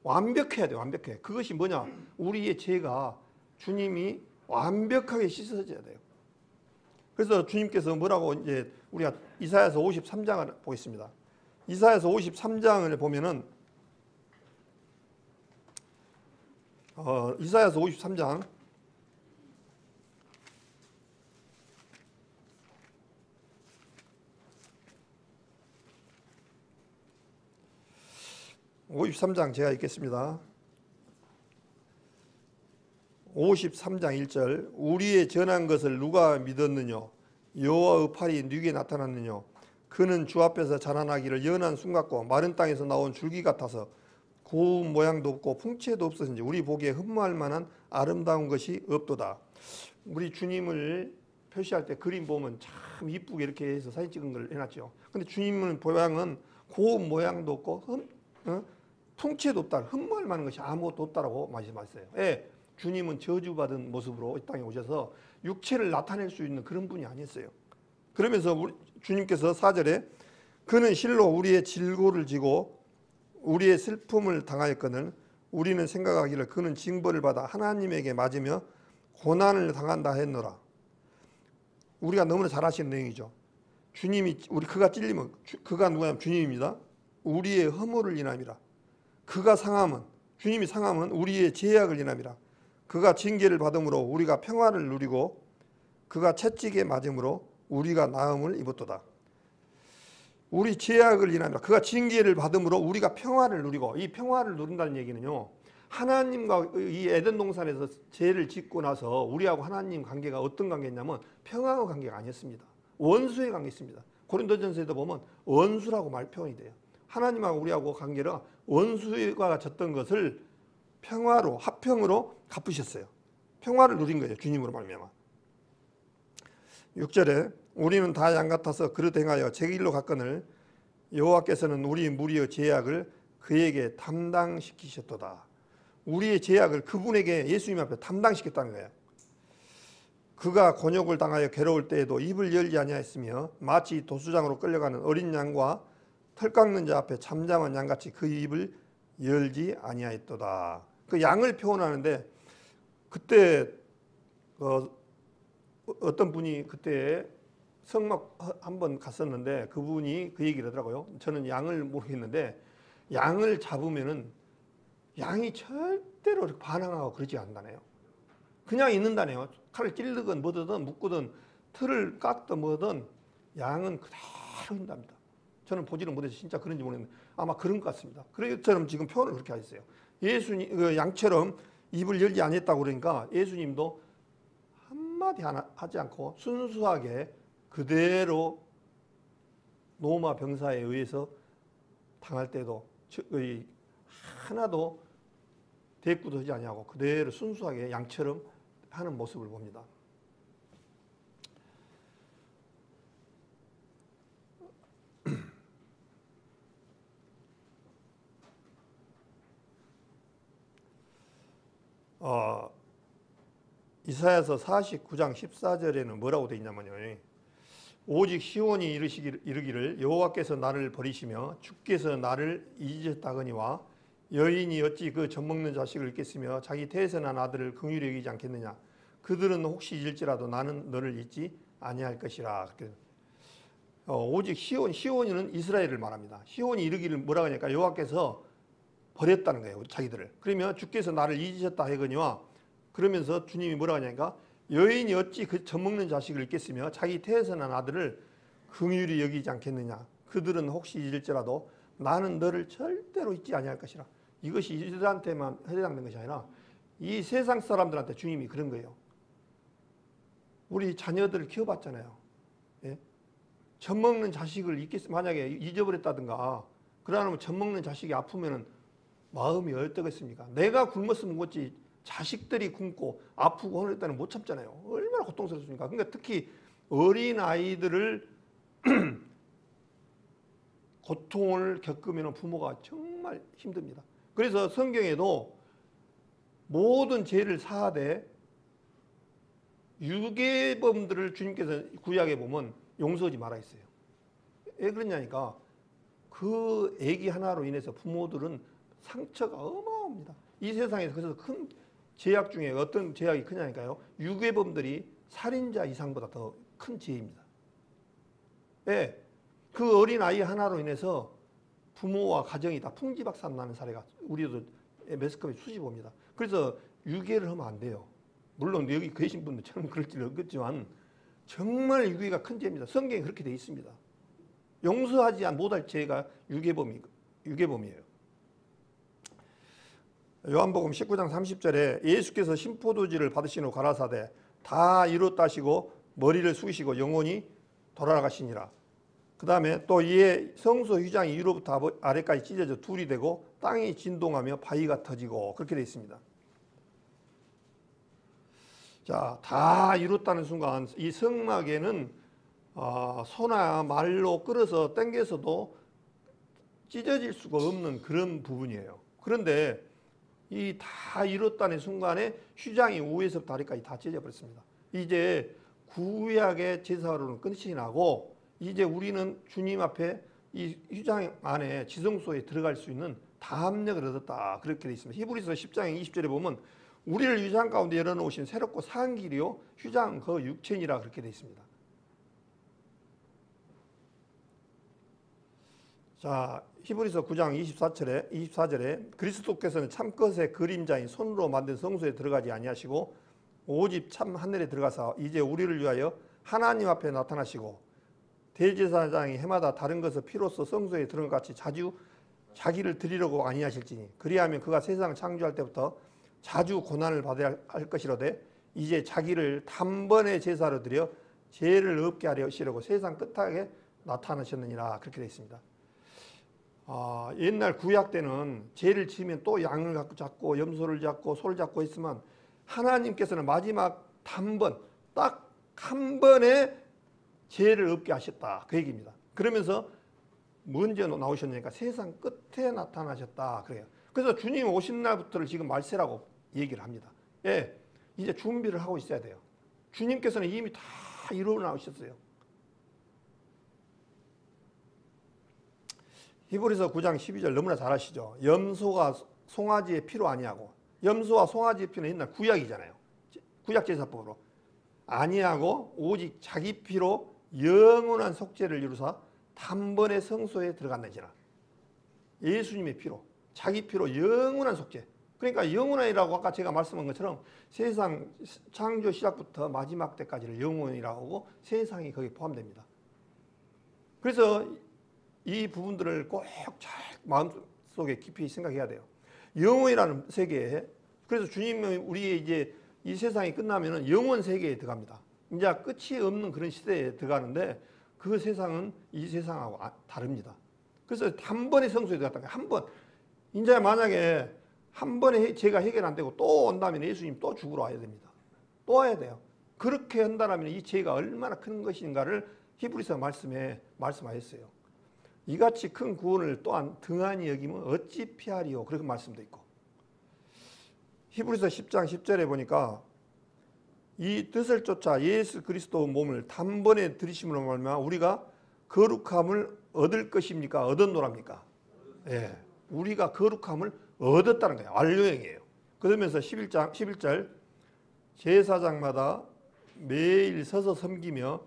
완벽해야 돼요. 완벽해. 그것이 뭐냐? 우리의 죄가 주님이 완벽하게 씻어져야 돼요. 그래서 주님께서 뭐라고 이제 우리가 이사야서 53장을 보겠습니다. 이사야서 53장을 보면은 이사야서 53장 53장 제가 읽겠습니다. 53장 1절 우리의 전한 것을 누가 믿었느냐 여호와의 팔이 누구에게 나타났느냐 그는 주 앞에서 자라나기를 연한 순 같고 마른 땅에서 나온 줄기 같아서 고운 모양도 없고 풍채도 없으신지 우리 보기에 흠모할 만한 아름다운 것이 없도다. 우리 주님을 표시할 때 그림 보면 참 이쁘게 이렇게 해서 사진 찍은 걸 해놨죠. 근데 주님은 모양은 고운 모양도 없고 풍채도 없다. 흠모할 만한 것이 아무것도 없다라고 말씀하셨어요. 예, 주님은 저주받은 모습으로 이 땅에 오셔서 육체를 나타낼 수 있는 그런 분이 아니었어요. 그러면서 주님께서 4절에 그는 실로 우리의 질고를 지고 우리의 슬픔을 당하였거늘 우리는 생각하기를 그는 징벌을 받아 하나님에게 맞으며 고난을 당한다 했노라. 우리가 너무나 잘 아시는 내용이죠. 주님이 그가 찔리면 그가 누구냐면 주님입니다. 우리의 허물을 인함이라. 그가 상함은 주님이 상함은 우리의 죄악을 인함이라. 그가 징계를 받음으로 우리가 평화를 누리고 그가 채찍에 맞음으로 우리가 나음을 입었도다. 우리 죄악을 인함이라. 그가 징계를 받음으로 우리가 평화를 누리고 이 평화를 누린다는 얘기는요. 하나님과 이 에덴 동산에서 죄를 짓고 나서 우리하고 하나님 관계가 어떤 관계냐면 평화의 관계가 아니었습니다. 원수의 관계였습니다. 고린도전서에도 보면 원수라고 말 표현이 돼요. 하나님하고 우리하고 관계가 원수가 졌던 것을 평화로 화평으로 갚으셨어요. 평화를 누린 거예요. 주님으로 말미암아. 6절에 우리는 다 양 같아서 그릇 행하여 제 길로 갔거늘 여호와께서는 우리 무리의 죄악을 그에게 담당시키셨도다. 우리의 죄악을 그분에게 예수님 앞에 담당시켰다는 거예요. 그가 곤욕을 당하여 괴로울 때에도 입을 열지 아니하였으며 마치 도수장으로 끌려가는 어린 양과 털 깎는 자 앞에 잠잠한 양같이 그 입을 열지 아니하였도다. 그 양을 표현하는데 그때 어떤 분이 그때 성막 한번 갔었는데 그분이 그 얘기를 하더라고요. 저는 양을 모르겠는데 양을 잡으면은 양이 절대로 반항하고 그러지 않다네요. 그냥 있는다네요. 칼을 찔르건 뭐든 묶든 틀을 깎든 뭐든 양은 그대로 있답니다. 저는 보지는 못해서 진짜 그런지 모르겠는데 아마 그런 것 같습니다. 그래처럼 지금 표현을 그렇게 하셨어요. 예수님 양처럼 입을 열지 않았다고 그러니까 예수님도 한마디 하지 않고 순수하게 그대로 로마 병사에 의해서 당할 때도 하나도 대꾸도 하지 아니하고 그대로 순수하게 양처럼 하는 모습을 봅니다. 이사야서 49장 14절에는 뭐라고 되어 있냐면요. 오직 시온이 이르기를 여호와께서 나를 버리시며 주께서 나를 잊으셨다거니와 여인이 어찌 그 젖먹는 자식을 잊겠으며 자기 태에서 난 아들을 긍휼히 여기지 않겠느냐. 그들은 혹시 잊을지라도 나는 너를 잊지 아니할 것이라. 오직 시온이는 이스라엘을 말합니다. 시온이 이르기를 뭐라고 하냐니까 여호와께서 버렸다는 거예요. 자기들을. 그러면 주께서 나를 잊으셨다 하거니와 그러면서 주님이 뭐라고 하냐니까 여인이 어찌 그 젖먹는 자식을 잊겠으며 자기 태에서 난 아들을 긍휼히 여기지 않겠느냐. 그들은 혹시 잊을지라도 나는 너를 절대로 잊지 아니할 것이라. 이것이 이들한테만 해당되는 것이 아니라 이 세상 사람들한테 주님이 그런 거예요. 우리 자녀들을 키워봤잖아요. 예? 젖먹는 자식을 만약에 잊어버렸다든가 그러면 젖먹는 자식이 아프면 마음이 어떻겠습니까? 내가 굶었으면 굶었지 자식들이 굶고 아프고 하는 때는 못 참잖아요. 얼마나 고통스럽습니까? 그러니까 특히 어린 아이들을 고통을 겪으면 부모가 정말 힘듭니다. 그래서 성경에도 모든 죄를 사하되 유괴범들을 주님께서 구약에 보면 용서하지 말아 있어요. 왜 그러냐니까 그 애기 하나로 인해서 부모들은 상처가 어마어마합니다. 이 세상에서 그래서 큰 죄악 중에 어떤 죄악이 크냐니까요. 유괴범들이 살인자 이상보다 더 큰 죄입니다. 예, 그 어린 아이 하나로 인해서 부모와 가정이 다 풍지박산 나는 사례가 우리도 매스컴에 수시 봅니다. 그래서 유괴를 하면 안 돼요. 물론 여기 계신 분들처럼 그럴지는 없겠지만 정말 유괴가 큰 죄입니다. 성경에 그렇게 돼 있습니다. 용서하지 못할 죄가 유괴범이에요. 요한복음 19장 30절에 예수께서 신포도주를 받으신 후 가라사대 다 이뤘다 하시고 머리를 숙이시고 영원히 돌아가시니라. 그 다음에 또 이에 성소 휘장이 위로부터 아래까지 찢어져 둘이 되고 땅이 진동하며 바위가 터지고 그렇게 되어 있습니다. 자, 다 이뤘다는 순간 이 성막에는 소나 말로 끌어서 당겨서도 찢어질 수가 없는 그런 부분이에요. 그런데 이 다 이뤘다는 순간에 휘장이 위에서부터 아래까지 다 찢어져 버렸습니다. 이제 구약의 제사로는 끝이 나고 이제 우리는 주님 앞에 이 휘장 안에 지성소에 들어갈 수 있는 담력을 얻었다. 그렇게 되어 있습니다. 히브리서 10장 20절에 보면 우리를 휘장 가운데 열어놓으신 새롭고 산 길이요 휘장 그 육체니라 그렇게 되어 있습니다. 자, 히브리서 9장 24절에 그리스도께서는 참것의 그림자인 손으로 만든 성소에 들어가지 아니하시고 오직 참 하늘에 들어가서 이제 우리를 위하여 하나님 앞에 나타나시고 대제사장이 해마다 다른 것을 피로써 성소에 들어간 같이 자주 자기를 드리려고 아니하실지니 그리하면 그가 세상을 창조할 때부터 자주 고난을 받아야 할 것이로되 이제 자기를 단번에 제사로 드려 죄를 없게 하려고 세상 끝하게 나타나셨느니라 그렇게 되어 있습니다. 옛날 구약 때는 죄를 지으면 또 양을 갖고 잡고 염소를 잡고 소를 잡고 했으면 하나님께서는 마지막 단번 딱 한 번에 죄를 없게 하셨다 그 얘기입니다. 그러면서 먼저 나오셨으니까 세상 끝에 나타나셨다 그래요. 그래서 주님 오신 날부터를 지금 말세라고 얘기를 합니다. 예, 이제 준비를 하고 있어야 돼요. 주님께서는 이미 다 이루어 나오셨어요. 히브리서 9장 12절 너무나 잘 아시죠? 염소가 송아지의 피로 아니하고 염소와 송아지의 피는 옛날 구약이잖아요. 구약 제사법으로 아니하고 오직 자기 피로 영원한 속죄를 이루사 단번에 성소에 들어갔느니라. 예수님의 피로 자기 피로 영원한 속죄. 그러니까 영원이라고 아까 제가 말씀한 것처럼 세상 창조 시작부터 마지막 때까지를 영원이라고 하고 세상이 거기에 포함됩니다. 그래서 이 부분들을 꼭 잘 마음속에 깊이 생각해야 돼요. 영원이라는 세계에 그래서 주님이 우리의 이제 이 세상이 끝나면은 영원 세계에 들어갑니다. 이제 끝이 없는 그런 시대에 들어가는데 그 세상은 이 세상하고 다릅니다. 그래서 한 번에 성소에 들어갔다는 거예요. 한 번. 이제 만약에 한 번에 죄가 해결 안 되고 또 온다면 예수님 또 죽으러 와야 됩니다. 또 와야 돼요. 그렇게 한다면 이 죄가 얼마나 큰 것인가를 히브리서 말씀에 말씀하셨어요. 이같이 큰 구원을 또한 등한히 여기면 어찌 피하리요 그렇게 말씀도 있고 히브리서 10장 10절에 보니까 이 뜻을 쫓아 예수 그리스도 몸을 단번에 들이심으로 말미암아 우리가 거룩함을 얻을 것입니까? 얻었노랍니까? 예, 우리가 거룩함을 얻었다는 거예요. 완료형이에요. 그러면서 11절 제사장마다 매일 서서 섬기며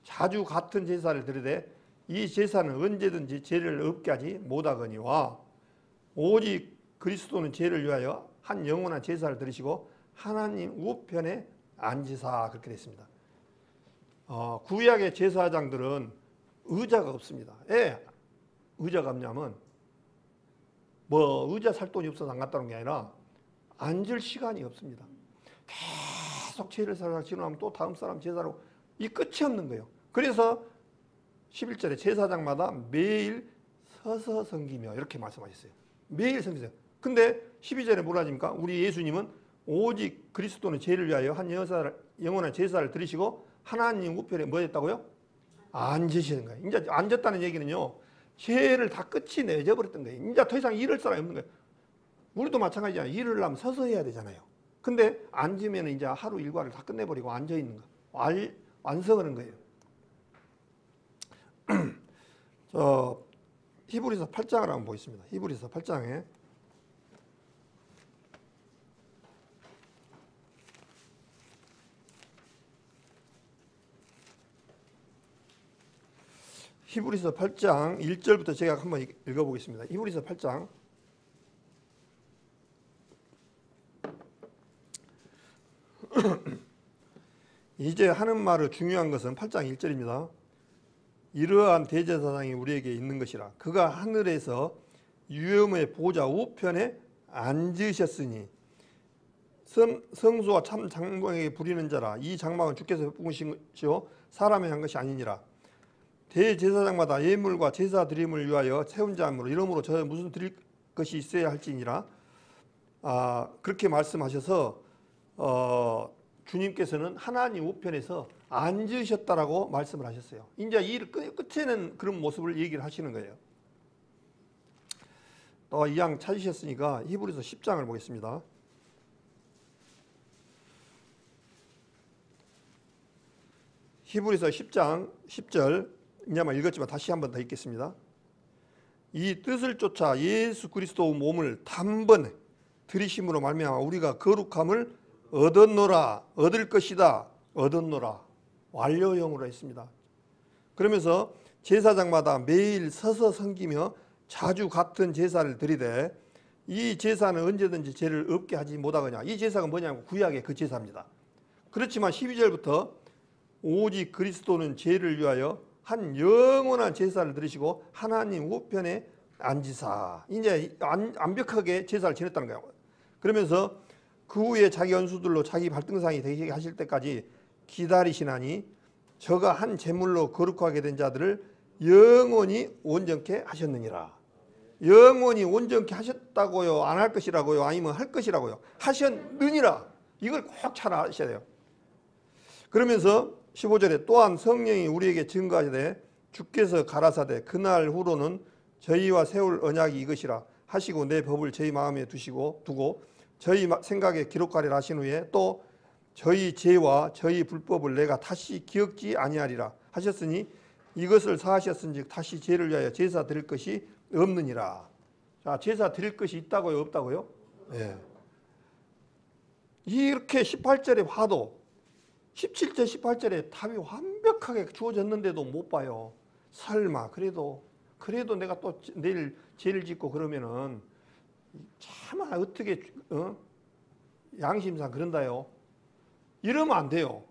자주 같은 제사를 드리되 이 제사는 언제든지 죄를 없게 하지 못하거니와 오직 그리스도는 죄를 위하여 한 영원한 제사를 드리시고 하나님 우편에 앉으사 그렇게 됐습니다. 구약의 제사장들은 의자가 없습니다. 예, 의자가 없냐면 뭐 의자 살 돈이 없어서 안 갔다는 게 아니라 앉을 시간이 없습니다. 계속 죄를 살아 지나면 또 다음 사람 제사로 이 끝이 없는 거예요. 그래서 11절에 제사장마다 매일 서서 섬기며 이렇게 말씀하셨어요. 매일 섬기세요. 근데 12절에 뭐라 하십니까? 우리 예수님은 오직 그리스도는 죄를 위하여 한 영원한 제사를 드리시고 하나님 우편에 뭐 했다고요? 앉으시는 거예요. 이제 앉았다는 얘기는요. 죄를 다 끝이 내져버렸던 거예요. 이제 더 이상 일할 사람이 없는 거예요. 우리도 마찬가지잖아요. 일을 하면 서서 해야 되잖아요. 근데 앉으면 이제 하루 일과를 다 끝내버리고 앉아있는 거. 완성하는 거예요. 히브리서 8장을 한번 보겠습니다. 히브리서 8장에 히브리서 8장 1절부터 제가 한번 읽어보겠습니다. 히브리서 8장 이제 하는 말을 중요한 것은 8장 1절입니다. 이러한 대제사장이 우리에게 있는 것이라. 그가 하늘에서 유엄의 보좌 우편에 앉으셨으니 성소와 참 장막에게 부리는 자라. 이 장막은 주께서 부으신 것이요 사람이 한 것이 아니니라. 대제사장마다 예물과 제사 드림을 위하여 세운 자므로 이러므로 저 무슨 드릴 것이 있어야 할지니라. 그렇게 말씀하셔서 주님께서는 하나님 우편에서 앉으셨다라고 말씀을 하셨어요. 이제 이 끝에는 그런 모습을 얘기를 하시는 거예요. 또 이왕 찾으셨으니까 히브리서 10장을 보겠습니다. 히브리서 10장 10절 이제 아마 읽었지만 다시 한번 더 읽겠습니다. 이 뜻을 쫓아 예수 그리스도 몸을 단번에 들이심으로 말미암아 우리가 거룩함을 얻었노라. 얻을 것이다. 얻었노라. 완료형으로 했습니다. 그러면서 제사장마다 매일 서서 섬기며 자주 같은 제사를 드리되 이 제사는 언제든지 죄를 없게 하지 못하거냐. 이 제사가 뭐냐면 구약의 그 제사입니다. 그렇지만 12절부터 오직 그리스도는 죄를 위하여 한 영원한 제사를 드리시고 하나님 우편에 앉으사. 이제 완벽하게 제사를 지냈다는 거예요. 그러면서 그 후에 자기 원수들로 자기 발등상이 되게 하실 때까지 기다리시나니 저가 한 제물로 거룩하게 된 자들을 영원히 온전케 하셨느니라. 영원히 온전케 하셨다고요? 안 할 것이라고요? 아니면 할 것이라고요? 하셨느니라. 이걸 꼭 잘 아셔야 돼요. 그러면서 15절에 또한 성령이 우리에게 증거하시되 주께서 가라사대 그날 후로는 저희와 세울 언약이 이것이라 하시고 내 법을 저희 마음에 두고 저희 생각에 기록하리라 하신 후에 또 저희 죄와 저희 불법을 내가 다시 기억지 아니하리라 하셨으니 이것을 사하셨은즉 다시 죄를 위하여 제사 드릴 것이 없느니라. 자, 제사 드릴 것이 있다고요? 없다고요? 네. 이렇게 18절에 봐도 17절 18절에 답이 완벽하게 주어졌는데도 못 봐요. 설마 그래도 내가 또 내일 죄를 짓고 그러면은 차마 어떻게 양심상 그런다요. 이러면 안 돼요.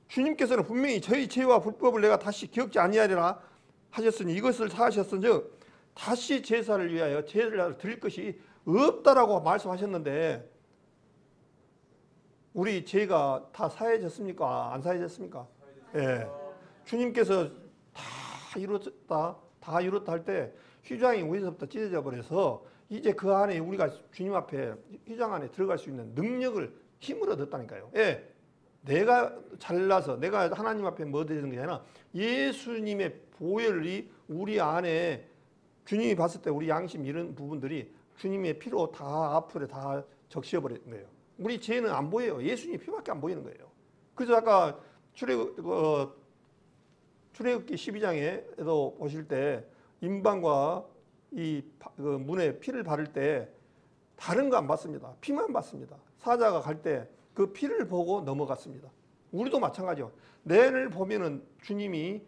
주님께서는 분명히 저희 죄와 불법을 내가 다시 기억지 아니하리라 하셨으니 이것을 사하셨은즉 다시 제사를 위하여 제사를 드릴 것이 없다라고 말씀하셨는데 우리 죄가 다 사해졌습니까? 안 사해졌습니까? 예. 주님께서 다 이뤘다 할 때 휘장이 우리서부터 찢어져 버려서 이제 그 안에 우리가 주님 앞에 휘장 안에 들어갈 수 있는 능력을 힘을 얻었다니까요. 예. 내가 잘나서 내가 하나님 앞에 뭐 되는 게 아니라 예수님의 보혈이 우리 안에 주님이 봤을 때 우리 양심 이런 부분들이 주님의 피로 다 앞으로 다 적셔버린 거예요. 우리 죄는 안 보여요. 예수님 피밖에 안 보이는 거예요. 그래서 아까 출애굽기 12장에도 보실 때 임방과 이 문에 피를 바를 때 다른 거 안 봤습니다. 피만 봤습니다. 사자가 갈 때 그 피를 보고 넘어갔습니다. 우리도 마찬가지요. 내를 보면은 주님이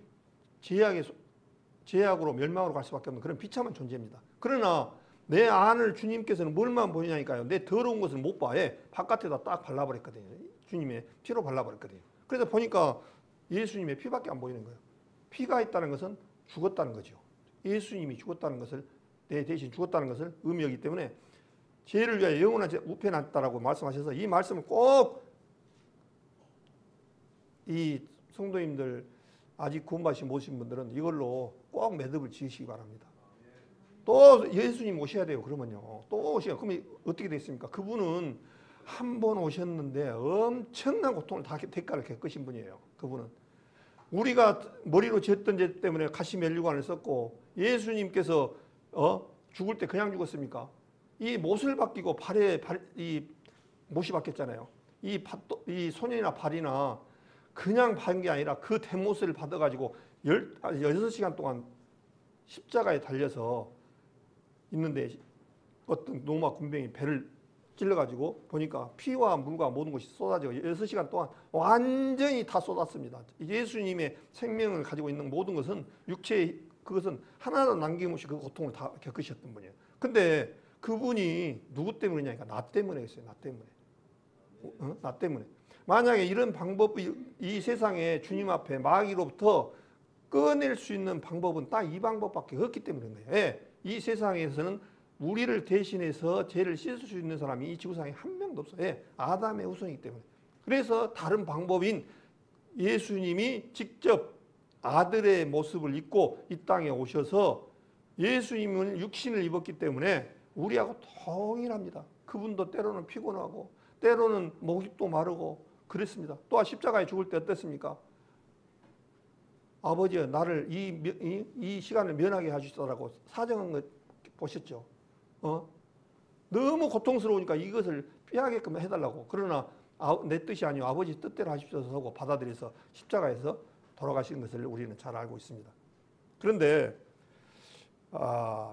죄악으로 멸망으로 갈 수밖에 없는 그런 비참한 존재입니다. 그러나 내 안을 주님께서는 뭘만 보이냐니까요. 내 더러운 것을 못 봐. 바깥에다 딱 발라버렸거든요. 주님의 피로 발라버렸거든요. 그래서 보니까 예수님의 피밖에 안 보이는 거예요. 피가 있다는 것은 죽었다는 거죠. 예수님이 죽었다는 것을 내 대신 죽었다는 것을 의미하기 때문에 죄를 위하여 영원한 우편에 앉았다라고 말씀하셔서 이 말씀을 꼭 이 성도님들 아직 구원받으신 모신 분들은 이걸로 꼭 매듭을 지으시기 바랍니다. 또 예수님 오셔야 돼요. 그러면요. 또 오셔야. 그럼 어떻게 됐습니까? 그분은 한 번 오셨는데 엄청난 고통을 다 대가를 겪으신 분이에요. 그분은. 우리가 머리로 지었던 죄 때문에 가시면류관을 썼고 예수님께서 죽을 때 그냥 죽었습니까? 이 못을 박히고 발에 이 못이 박혔잖아요. 이 손이나 발이나 그냥 박은 게 아니라 그 대못을 받아가지고 16시간 동안 십자가에 달려서 있는데 어떤 로마 군병이 배를 찔러가지고 보니까 피와 물과 모든 것이 쏟아져 6시간 동안 완전히 다 쏟았습니다. 예수님의 생명을 가지고 있는 모든 것은 육체의 그것은 하나도 남김없이 그 고통을 다 겪으셨던 분이에요. 근데 그분이 누구 때문이냐니까 나 때문에 했어요. 나 때문에. 나 때문에. 만약에 이런 방법이 이 세상에 주님 앞에 마귀로부터 꺼낼 수 있는 방법은 딱 이 방법밖에 없기 때문인 거예요. 예, 이 세상에서는 우리를 대신해서 죄를 씻을 수 있는 사람이 이 지구상에 한 명도 없어요. 예, 아담의 후손이기 때문에. 그래서 다른 방법인 예수님이 직접 아들의 모습을 입고 이 땅에 오셔서 예수님은 육신을 입었기 때문에 우리하고 동일합니다. 그분도 때로는 피곤하고 때로는 목도 마르고 그랬습니다. 또한 십자가에 죽을 때 어땠습니까? 아버지여 나를 이 시간을 면하게 하시더라고 사정한 거 보셨죠? 너무 고통스러우니까 이것을 피하게끔 해달라고. 그러나 내 뜻이 아니요 아버지 뜻대로 하십시오 하고 받아들여서 십자가에서 돌아가신 것을 우리는 잘 알고 있습니다. 그런데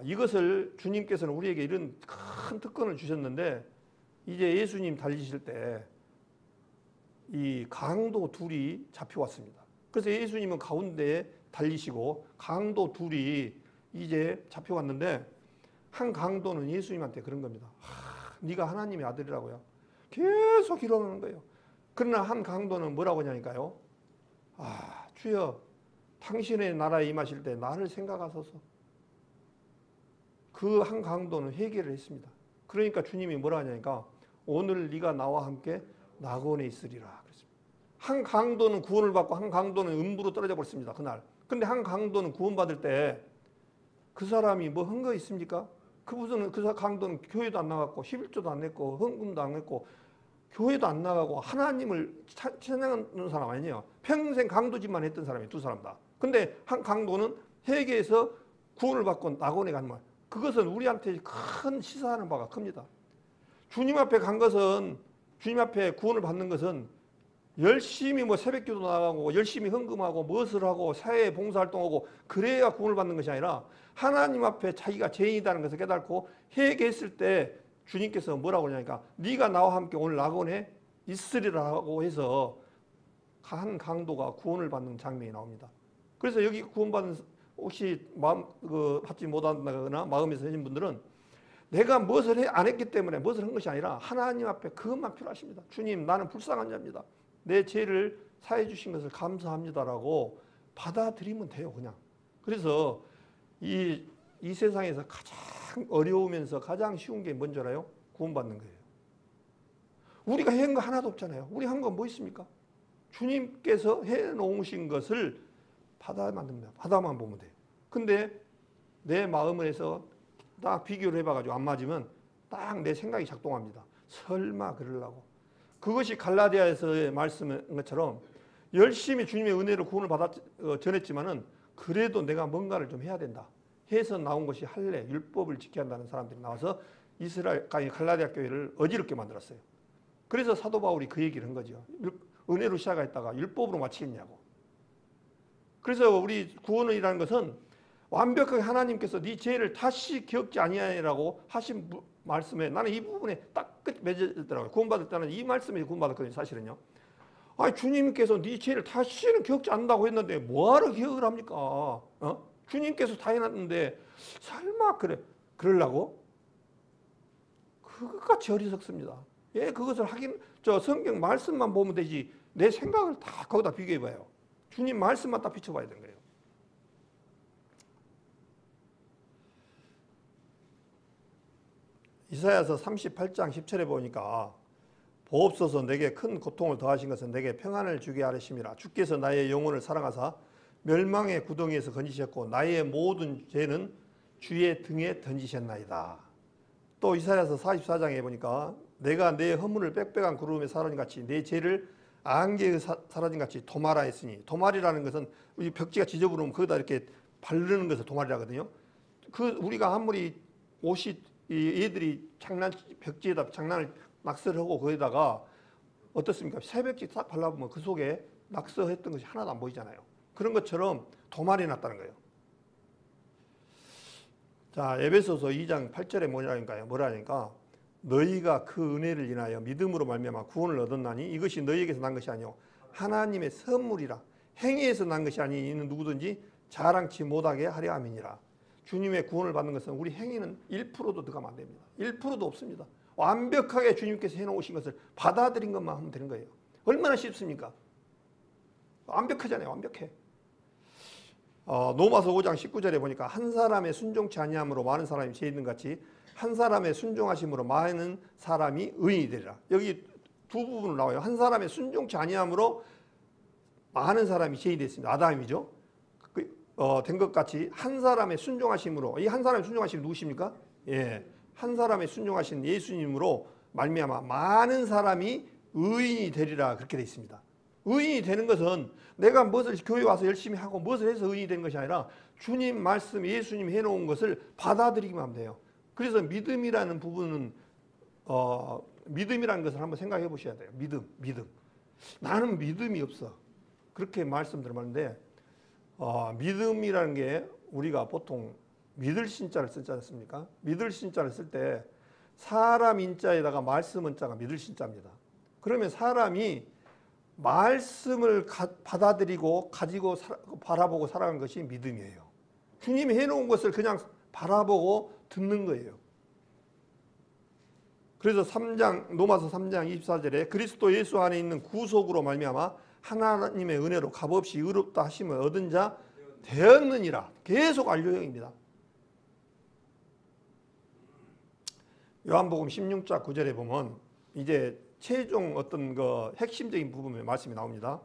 이것을 주님께서는 우리에게 이런 큰 특권을 주셨는데 이제 예수님 달리실 때 이 강도 둘이 잡혀왔습니다. 그래서 예수님은 가운데에 달리시고 강도 둘이 이제 잡혀왔는데 한 강도는 예수님한테 그런 겁니다. 네가 하나님의 아들이라고요. 계속 이러는 거예요. 그러나 한 강도는 뭐라고 하냐니까요. 주여 당신의 나라에 임하실 때 나를 생각하소서. 그 한 강도는 회개를 했습니다. 그러니까 주님이 뭐라 하냐니까 오늘 네가 나와 함께 낙원에 있으리라 그랬습니다. 한 강도는 구원을 받고 한 강도는 음부로 떨어져 버렸습니다. 그날. 근데 한 강도는 구원받을 때 그 사람이 뭐 한 거 있습니까? 그 강도는 교회도 안 나갔고 11조도 안 냈고 헌금도 안 냈고 교회도 안 나가고 하나님을 찬양하는 사람 아니에요. 평생 강도짓만 했던 사람이 두 사람 다. 근데 한 강도는 회개해서 구원을 받고 낙원에 간 말. 그것은 우리한테 큰 시사하는 바가 큽니다. 주님 앞에 간 것은 주님 앞에 구원을 받는 것은 열심히 뭐 새벽기도 나가고 열심히 헌금하고 무엇을 하고 사회 봉사활동하고 그래야 구원을 받는 것이 아니라 하나님 앞에 자기가 죄인이라는 것을 깨닫고 회개했을 때 주님께서 뭐라고 하냐니까 네가 나와 함께 오늘 낙원에 있으리라고 해서 한 강도가 구원을 받는 장면이 나옵니다. 그래서 여기 구원받은 혹시 받지 못한다거나 마음에서 하신 분들은 내가 무엇을 안 했기 때문에 무엇을 한 것이 아니라 하나님 앞에 그것만 필요하십니다. 주님 나는 불쌍한 자입니다. 내 죄를 사해 주신 것을 감사합니다라고 받아들이면 돼요. 그냥. 그래서 이 세상에서 가장 어려우면서 가장 쉬운 게 뭔지 알아요? 구원받는 거예요. 우리가 한 거 하나도 없잖아요. 우리 한 건 뭐 있습니까? 주님께서 해놓으신 것을 받아만 됩니다. 받아만 보면 돼요. 근데 내 마음에서 딱 비교를 해봐가지고 안 맞으면 딱 내 생각이 작동합니다. 설마 그러려고. 그것이 갈라디아에서의 말씀인 것처럼 열심히 주님의 은혜로 구원을 전했지만은 그래도 내가 뭔가를 좀 해야 된다. 해서 나온 것이 할례, 율법을 지켜야 한다는 사람들이 나와서 이스라엘, 갈라디아 교회를 어지럽게 만들었어요. 그래서 사도 바울이 그 얘기를 한 거죠. 은혜로 시작했다가 율법으로 마치겠냐고. 그래서 우리 구원이라는 것은 완벽하게 하나님께서 네 죄를 다시 기억지 아니하리라고 하신 말씀에 나는 이 부분에 딱 끝 맺어지더라고요. 구원받을 때는 이 말씀에 구원받았거든요. 사실은요. 주님께서 네 죄를 다시는 기억지 않는다고 했는데 뭐하러 기억을 합니까? 주님께서 다 해놨는데 설마 그러려고? 그것같이 어리석습니다. 예, 그것을 성경 말씀만 보면 되지 내 생각을 다 거기다 비교해봐요. 주님 말씀만 딱 비춰봐야 되는 거예요. 이사야서 38장 10절에 보니까 보옵소서 내게 큰 고통을 더하신 것은 내게 평안을 주게 하심이라. 주께서 나의 영혼을 사랑하사 멸망의 구덩이에서 건지셨고 나의 모든 죄는 주의 등에 던지셨나이다. 또 이사야서 44장에 보니까 내가 내 허물을 빽빽한 구름에 사라진같이 내 죄를 안개에 사라진같이 도마라 했으니, 도마리라는 것은 우리 벽지가 지저분하면 거기다 이렇게 바르는 것을 도마리라거든요. 우리가 아무리 옷이 얘들이 벽지에다 장난을 낙서를 하고 거기다가 어떻습니까? 새벽지 딱 발라보면 그 속에 낙서했던 것이 하나도 안 보이잖아요. 그런 것처럼 도마리 났다는 거예요. 자, 에베소서 2장 8절에 뭐라니까 너희가 그 은혜를 인하여 믿음으로 말미암아 구원을 얻었나니 이것이 너희에게서 난 것이 아니요 하나님의 선물이라. 행위에서 난 것이 아니 이는 누구든지 자랑치 못하게 하려 함이니라. 주님의 구원을 받는 것은 우리 행위는 1%도 들어가면 안 됩니다. 1%도 없습니다. 완벽하게 주님께서 해놓으신 것을 받아들인 것만 하면 되는 거예요. 얼마나 쉽습니까? 완벽하잖아요. 완벽해. 로마서 5장 19절에 보니까 한 사람의 순종치 아니함으로 많은 사람이 죄 있는 같이 한 사람의 순종하심으로 많은 사람이 의인이 되리라. 여기 두 부분으로 나와요. 한 사람의 순종치 아니함으로 많은 사람이 죄인이 됐습니다. 아담이죠. 된 것 같이 한 사람의 순종하심으로, 이 한 사람의 순종하심이 누구십니까? 예, 한 사람의 순종하신 예수님으로 말미암아 많은 사람이 의인이 되리라 그렇게 되어 있습니다. 의인이 되는 것은 내가 무엇을 교회 와서 열심히 하고 무엇을 해서 의인이 되는 것이 아니라 주님 말씀, 예수님 해놓은 것을 받아들이기만 하면 돼요. 그래서 믿음이라는 부분은 믿음이라는 것을 한번 생각해 보셔야 돼요. 믿음. 나는 믿음이 없어. 그렇게 말씀드렸는데 믿음이라는 게 우리가 보통 믿을 신자를 쓰지 않습니까? 믿을 신자를 쓸 때 사람 인자에다가 말씀 은자가 믿을 신자입니다. 그러면 사람이 말씀을 받아들이고 가지고 바라보고 살아가는 것이 믿음이에요. 주님이 해놓은 것을 그냥 바라보고 듣는 거예요. 그래서 로마서 3장 24절에 그리스도 예수 안에 있는 구속으로 말미암아 하나님의 은혜로 값없이 의롭다 하심을 얻은 자 되었느니라. 계속 완료형입니다. 요한복음 16장 9절에 보면 이제 최종 어떤 핵심적인 부분의 말씀이 나옵니다.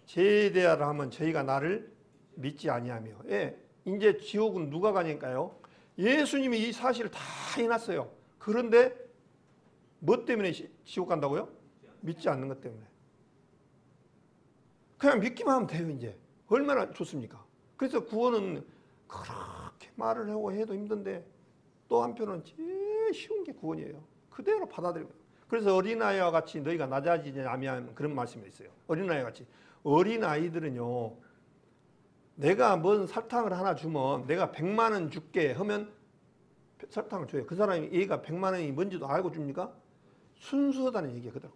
죄에 대하여 하면 저희가 나를 믿지 아니하며. 예, 이제 지옥은 누가 가니까요? 예수님이 이 사실을 다 해놨어요. 그런데 뭐 때문에 지옥 간다고요? 믿지 않는 것 때문에. 그냥 믿기만 하면 돼요. 이제 얼마나 좋습니까? 그래서 구원은 그렇게 말을 하고 해도 힘든데 또 한편은 제일 쉬운 게 구원이에요. 그대로 받아들이고. 그래서 어린아이와 같이 너희가 낮아지지 아니하면 그런 말씀이 있어요. 어린아이와 같이. 어린아이들은요, 내가 뭔 설탕을 하나 주면 내가 100만 원 줄게 하면 설탕을 줘요. 그 사람이 얘가 100만 원이 뭔지도 알고 줍니까? 순수하다는 얘기가 그대로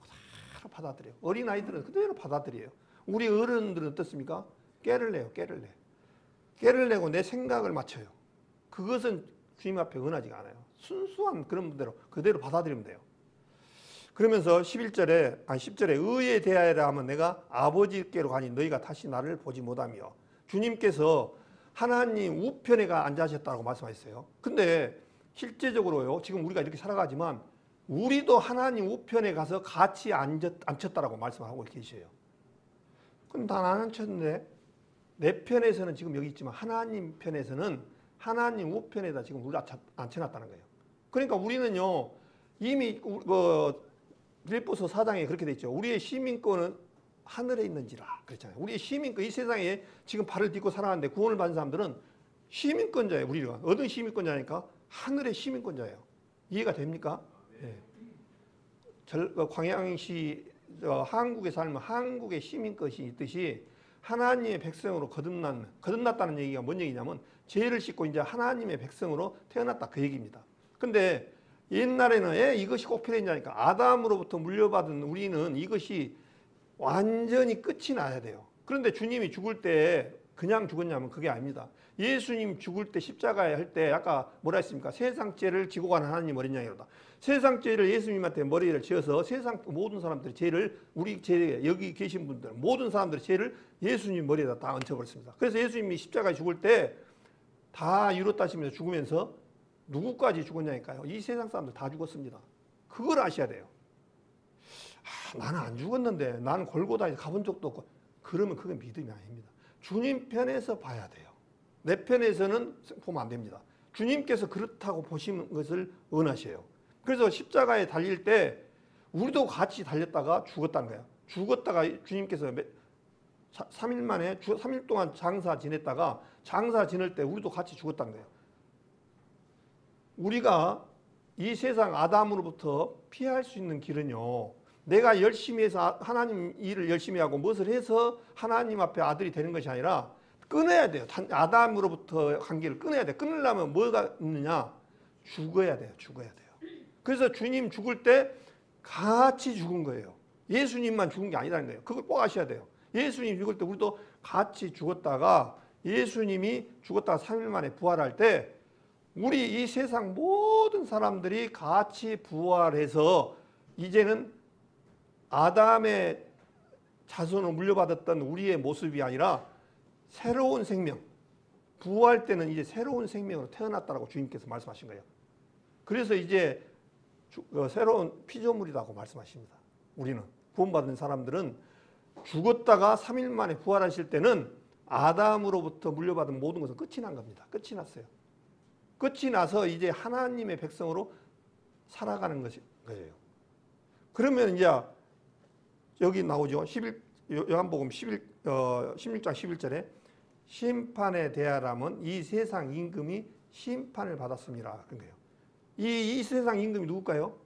받아들여요. 어린아이들은 그대로 받아들여요. 우리 어른들은 어떻습니까? 깨를 내요. 깨를 내고 내 생각을 맞춰요. 그것은 주님 앞에 은하지가 않아요. 순수한 그런 분대로 그대로 받아들이면 돼요. 그러면서 10절에 의에 대하여라 하면 내가 아버지께로 가니 너희가 다시 나를 보지 못하며. 주님께서 하나님 우편에가 앉으셨다고 말씀하셨어요. 근데 실제적으로요, 지금 우리가 이렇게 살아가지만 우리도 하나님 우편에 가서 같이 앉혔다라고 말씀하고 계셔요. 그럼 난 안 앉혔는데 내 편에서는 지금 여기 있지만 하나님 편에서는 하나님 우편에다 지금 우리를 앉혀놨다는 거예요. 그러니까 우리는요, 이미 빌립보서 4장에 그렇게 돼 있죠. 우리의 시민권은 하늘에 있는지라 그랬잖아요. 우리의 시민권, 이 세상에 지금 발을 딛고 살아가는데 구원을 받은 사람들은 시민권자예요. 우리가 얻은 시민권자니까 하늘의 시민권자예요. 이해가 됩니까? 네. 광양시 한국에 살면 한국의 시민권이 있듯이 하나님의 백성으로 거듭났다는 얘기가 뭔 얘기냐면 죄를 씻고 이제 하나님의 백성으로 태어났다 그 얘기입니다. 근데 옛날에는 이것이 꼭 필요했냐니까 아담으로부터 물려받은 우리는 이것이 완전히 끝이 나야 돼요. 그런데 주님이 죽을 때 그냥 죽었냐면 그게 아닙니다. 예수님 죽을 때 십자가에 할 때 아까 뭐라 했습니까? 세상 죄를 지고 가는 하나님 어린 양이로다. 세상 죄를 예수님한테 머리를 지어서 세상 모든 사람들의 죄를 우리 죄 여기 계신 분들 모든 사람들의 죄를 예수님 머리에다 다 얹혀버렸습니다. 그래서 예수님이 십자가에 죽을 때 다 이뤘다 하시면서 죽으면서 누구까지 죽었냐니까요. 이 세상 사람들 다 죽었습니다. 그걸 아셔야 돼요. 나는 안 죽었는데 나는 골고다에 가본 적도 없고 그러면 그건 믿음이 아닙니다. 주님 편에서 봐야 돼요. 내 편에서는 보면 안 됩니다. 주님께서 그렇다고 보시는 것을 원하셔요. 그래서 십자가에 달릴 때 우리도 같이 달렸다가 죽었다는 거예요. 죽었다가 주님께서 3일 만에 3일 동안 장사 지냈다가 장사 지낼 때 우리도 같이 죽었다는 거예요. 우리가 이 세상 아담으로부터 피할 수 있는 길은요, 내가 열심히 해서 하나님 일을 열심히 하고 무엇을 해서 하나님 앞에 아들이 되는 것이 아니라 끊어야 돼요. 아담으로부터 관계를 끊어야 돼요. 끊으려면 뭐가 있느냐? 죽어야 돼요. 그래서 주님 죽을 때 같이 죽은 거예요. 예수님만 죽은 게 아니라는 거예요. 그걸 꼭 아셔야 돼요. 예수님 죽을 때 우리도 같이 죽었다가 예수님이 죽었다가 3일 만에 부활할 때 우리 이 세상 모든 사람들이 같이 부활해서 이제는 아담의 자손을 물려받았던 우리의 모습이 아니라 새로운 생명, 부활 때는 이제 새로운 생명으로 태어났다라고 주님께서 말씀하신 거예요. 그래서 이제 새로운 피조물이라고 말씀하십니다. 우리는 구원받은 사람들은 죽었다가 3일 만에 부활하실 때는 아담으로부터 물려받은 모든 것은 끝이 난 겁니다. 끝이 났어요. 끝이 나서 이제 하나님의 백성으로 살아가는 거예요. 그러면 이제 여기 나오죠. 요한복음 16장 11절에 심판에 대하라면 이 세상 임금이 심판을 받았습니다. 그런 거예요. 이 세상 임금이 누굴까요?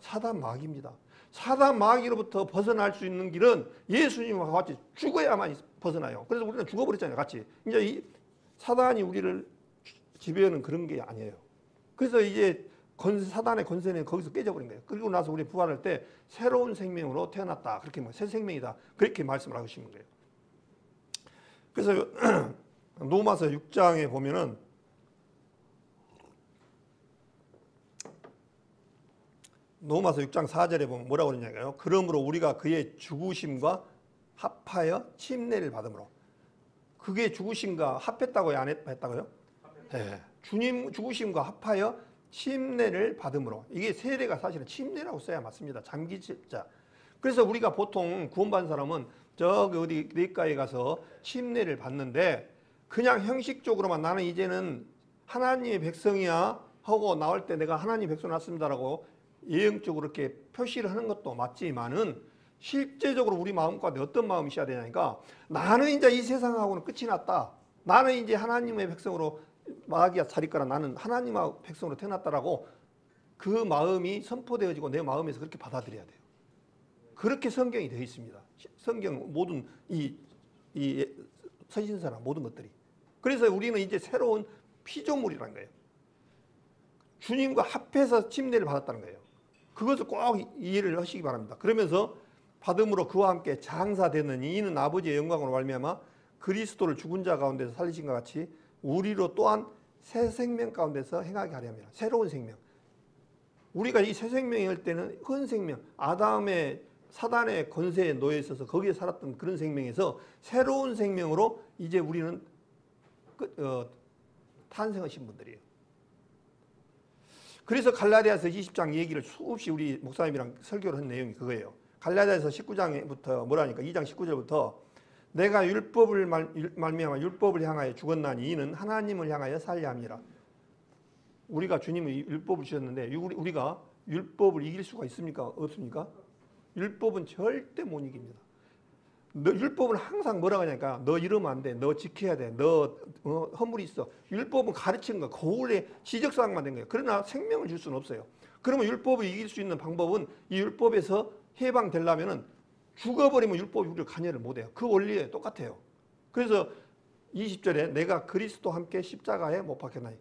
사단 마귀입니다. 사단 마귀로부터 벗어날 수 있는 길은 예수님과 같이 죽어야만 벗어나요. 그래서 우리는 죽어버렸잖아요. 같이. 이제 이 사단이 우리를 지배하는 그런 게 아니에요. 그래서 이제 사단의 권세는 거기서 깨져버린 거예요. 그리고 나서 우리 부활할 때 새로운 생명으로 태어났다. 그렇게 새 생명이다. 그렇게 말씀을 하시는 거예요. 그래서 로마서 6장에 보면은 로마서 6장 4절에 보면 뭐라고 그러냐고요? 그러므로 우리가 그의 죽으심과 합하여 침례를 받음으로. 그게 죽으심과 합했다고요? 안 했다고요? 네. 주님 죽으심과 합하여 침례를 받음으로. 이게 세례가 사실은 침례라고 써야 맞습니다. 잠기자. 그래서 우리가 보통 구원받은 사람은 저기 어디 내과에 가서 침례를 받는데 그냥 형식적으로만 나는 이제는 하나님의 백성이야 하고 나올 때 내가 하나님의 백성 났습니다라고 예형적으로 이렇게 표시를 하는 것도 맞지만은 실제적으로 우리 마음 가운데 어떤 마음이 있어야 되냐니까 나는 이제 이 세상하고는 끝이 났다. 나는 이제 하나님의 백성으로 마귀가 차릴 거라 나는 하나님의 백성으로 태어났다라고 그 마음이 선포되어지고 내 마음에서 그렇게 받아들여야 돼요. 그렇게 성경이 되어 있습니다. 성경 모든 이 서신서나 모든 것들이. 그래서 우리는 이제 새로운 피조물이라는 거예요. 주님과 합해서 침례를 받았다는 거예요. 그것을 꼭 이해를 하시기 바랍니다. 그러면서 받음으로 그와 함께 장사되느니 이는 아버지의 영광으로 말미암아 그리스도를 죽은 자 가운데서 살리신 것 같이 우리로 또한 새 생명 가운데서 행하게 하려 함이라. 새로운 생명. 우리가 이 새 생명일 때는 큰 생명, 아담의 사단의 권세에 놓여 있어서 거기에 살았던 그런 생명에서 새로운 생명으로 이제 우리는 탄생하신 분들이에요. 그래서 갈라디아서 20장 얘기를 수없이 우리 목사님이랑 설교를 한 내용이 그거예요. 갈라디아서 19장부터 뭐라니까 2장 19절부터 내가 율법을 말미암아 율법을 향하여 죽었나니 이는 하나님을 향하여 살려 함이라. 우리가 주님의 율법을 주셨는데 우리가 율법을 이길 수가 있습니까? 없습니까? 율법은 절대 못 이깁니다. 율법은 항상 뭐라고 하냐니까 너 이러면 안 돼. 너 지켜야 돼. 너 허물이 있어. 율법은 가르치는 거. 거울에 지적사항만 된 거예요. 그러나 생명을 줄 수는 없어요. 그러면 율법을 이길 수 있는 방법은 이 율법에서 해방되려면은 죽어버리면 율법이 우리를 관여를 못해요. 그 원리에 똑같아요. 그래서 20절에 내가 그리스도 함께 십자가에 못 박혔나니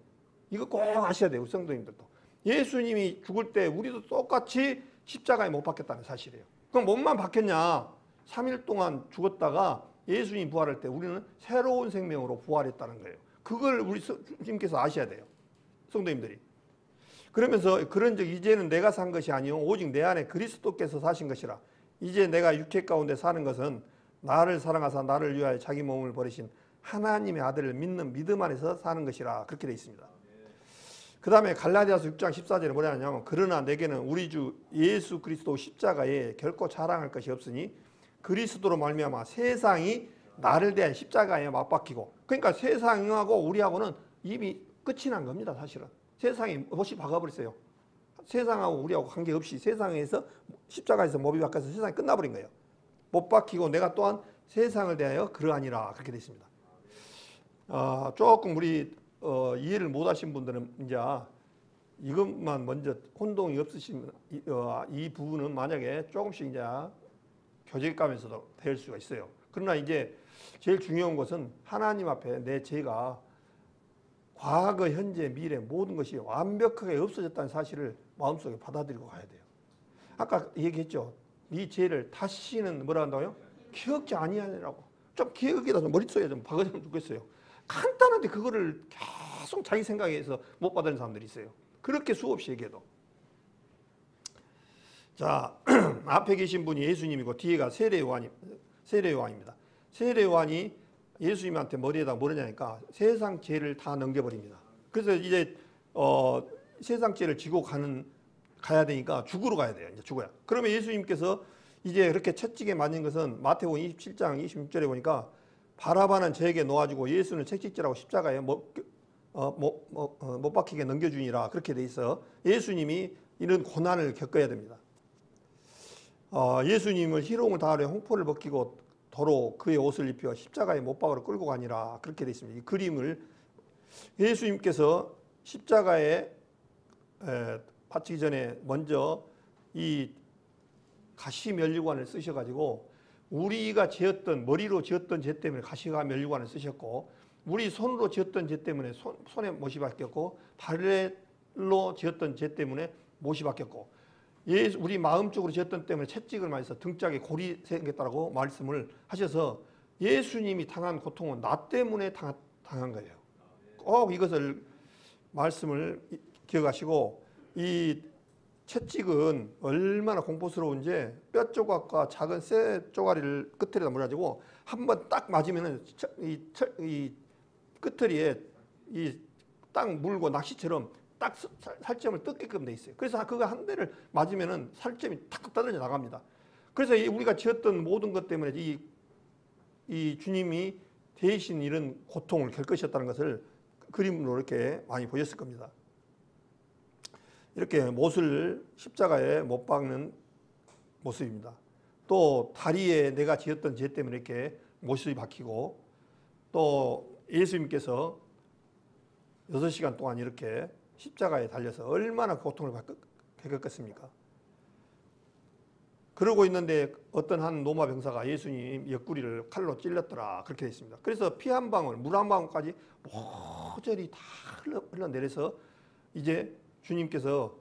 이거 꼭 아셔야 돼요. 성도님들도. 예수님이 죽을 때 우리도 똑같이 십자가에 못 박혔다는 사실이에요. 그럼 몸만 박혔냐? 3일 동안 죽었다가 예수님 부활할 때 우리는 새로운 생명으로 부활했다는 거예요. 그걸 우리 주님께서 아셔야 돼요. 성도님들이. 그러면서 그런즉 이제는 내가 산 것이 아니요 오직 내 안에 그리스도께서 사신 것이라. 이제 내가 육체 가운데 사는 것은 나를 사랑하사 나를 위하여 자기 몸을 버리신 하나님의 아들을 믿는 믿음 안에서 사는 것이라. 그렇게 되어 있습니다. 그 다음에 갈라디아서 6장 14절에 뭐라 하냐면 그러나 내게는 우리 주 예수 그리스도 십자가에 결코 자랑할 것이 없으니 그리스도로 말미암아 세상이 나를 대한 십자가에 맞박히고 그러니까 세상하고 우리하고는 이미 끝이 난 겁니다. 사실은 세상이 못이 박아버렸어요. 세상하고 우리하고 관계없이 세상에서 십자가에서 못이 박혀서 세상이 끝나버린 거예요. 못 박히고 내가 또한 세상을 대하여 그러하니라. 그렇게 되어 있습니다. 조금 우리 이해를 못하신 분들은 이제 이것만 먼저 혼동이 없으신 이 부분은 만약에 조금씩 이제 교제감에서도 될 수가 있어요. 그러나 이제 제일 중요한 것은 하나님 앞에 내 죄가 과거, 현재, 미래 모든 것이 완벽하게 없어졌다는 사실을 마음속에 받아들이고 가야 돼요. 아까 얘기했죠. 이 죄를 다시는 뭐라 한다고요? 기억지 아니하니라고. 좀 기억에다 좀 머릿속에 좀 박아주면 좋겠어요. 간단한데 그거를 계속 자기 생각에서 못 받아들이는 사람들이 있어요. 그렇게 수없이 얘기해도. 자, 앞에 계신 분이 예수님이고 뒤에가 세례요한입니다. 세례요한이 예수님한테 머리에다 뭐냐니까 세상 죄를 다 넘겨버립니다. 그래서 이제 세상 죄를 지고 가야 되니까 죽으러 가야 돼요. 이제 죽어야. 그러면 예수님께서 이제 그렇게 채찍에 맞는 것은 마태복음 27장 26절에 보니까 바라바는 저에게 놓아주고 예수는 채찍질하고 십자가에 못 박히게 넘겨주니라 그렇게 돼 있어. 예수님이 이런 고난을 겪어야 됩니다. 예수님을 희롱을 당하려 홍포를 벗기고 도로 그의 옷을 입혀 십자가에 못 박으러 끌고 가니라 그렇게 돼 있습니다. 이 그림을 예수님께서 십자가에 바치기 전에 먼저 이 가시면류관을 쓰셔가지고 우리가 지었던 머리로 지었던 죄 때문에 가시면류관을 쓰셨고 우리 손으로 지었던 죄 때문에 손에 못이 박혔고 발로 지었던 죄 때문에 못이 박혔고 우리 마음 쪽으로 지었던 때문에 채찍을 맞아서 등짝에 골이 생겼다고 말씀을 하셔서 예수님이 당한 고통은 나 때문에 당한 거예요. 꼭 이것을 말씀을 기억하시고 이 채찍은 얼마나 공포스러운지 뼈 조각과 작은 쇠 쪼가리를 끝에다 물어가지고 한번 딱 맞으면은 이 끝털이에 이 딱 물고 낚시처럼 딱 살점을 뜯게끔 돼 있어요. 그래서 그거 한 대를 맞으면은 살점이 탁 떨어져 나갑니다. 그래서 우리가 지었던 모든 것 때문에 이 주님이 대신 이런 고통을 겪으셨다는 것을 그림으로 이렇게 많이 보셨을 겁니다. 이렇게 못을 십자가에 못 박는 모습입니다. 또 다리에 내가 지었던 죄 때문에 이렇게 못이 박히고 또 예수님께서 6시간 동안 이렇게 십자가에 달려서 얼마나 고통을 겪었겠습니까? 그러고 있는데 어떤 한 로마 병사가 예수님 옆구리를 칼로 찔렀더라 그렇게 되어 있습니다. 그래서 피 한 방울, 물 한 방울까지 모조리 다 흘러내려서 이제 주님께서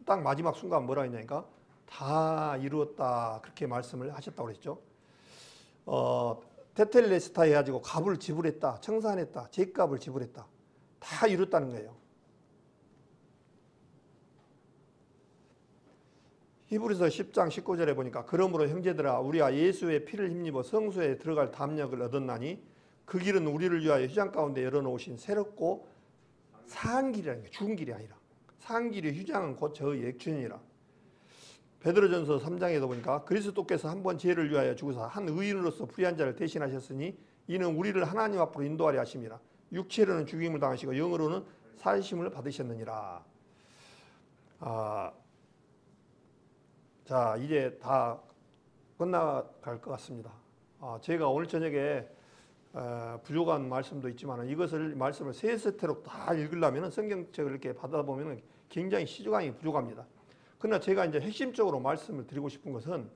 딱 마지막 순간 뭐라 했냐니까 다 이루었다 그렇게 말씀을 하셨다고 그랬죠. 테텔레스타 해가지고 값을 지불했다, 청산했다, 죄값을 지불했다, 다 이뤘다는 거예요. 히브리서 10장 19절에 보니까 그러므로 형제들아 우리가 예수의 피를 힘입어 성소에 들어갈 담력을 얻었나니 그 길은 우리를 위하여 휴장 가운데 열어놓으신 새롭고 사한 길이라는 게 죽은 길이 아니라 사한 길이 휴장은 곧 저의 액춘이라. 베드로전서 3장에도 보니까 그리스도께서 한 번 죄를 위하여 죽으사 한 의인으로서 불의한 자를 대신하셨으니 이는 우리를 하나님 앞으로 인도하려 하심이라. 육체로는 죽임을 당하시고 영으로는 사심을 받으셨느니라. 자, 이제 다 끝나갈 것 같습니다. 제가 오늘 저녁에 부족한 말씀도 있지만 말씀을 세 세트로 다 읽으려면 성경책을 이렇게 받아보면 굉장히 시간이 부족합니다. 그러나 제가 이제 핵심적으로 말씀을 드리고 싶은 것은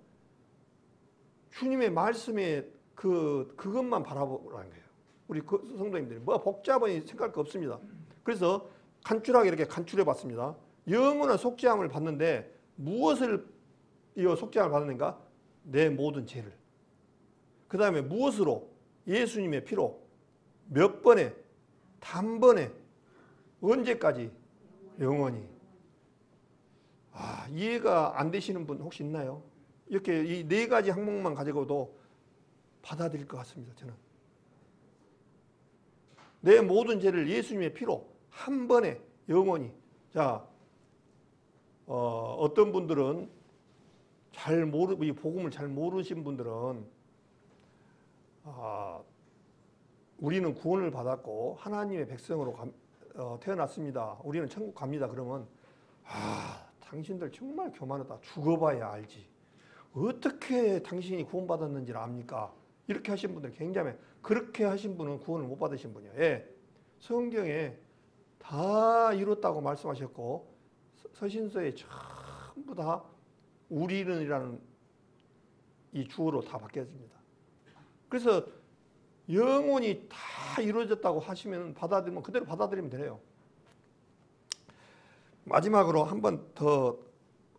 주님의 말씀에 그것만 바라보라는 거예요. 우리 성도님들이 뭐 복잡하게 생각할 거 없습니다. 그래서 간단하게 이렇게 간추려 봤습니다. 영원한 속죄함을 받는데 무엇을 속죄함을 받는가? 내 모든 죄를. 그 다음에 무엇으로? 예수님의 피로. 몇 번에? 단번에? 언제까지? 영원히. 이해가 안 되시는 분 혹시 있나요? 이렇게 이 네 가지 항목만 가지고도 받아들일 것 같습니다. 저는. 내 모든 죄를 예수님의 피로 한 번에 영원히. 자, 어떤 분들은 이 복음을 잘 모르신 분들은 우리는 구원을 받았고 하나님의 백성으로 태어났습니다. 우리는 천국 갑니다. 그러면 당신들 정말 교만하다. 죽어봐야 알지. 어떻게 당신이 구원받았는지를 압니까? 이렇게 하신 분들 굉장히 그렇게 하신 분은 구원을 못 받으신 분이에요. 예. 성경에 다 이뤘다고 말씀하셨고 서신서에 전부 다 우리는이라는 이 주어로 다 바뀌어집니다. 그래서 영원히 다 이루어졌다고 하시면 받아들이면 그대로 받아들이면 되네요. 마지막으로 한 번 더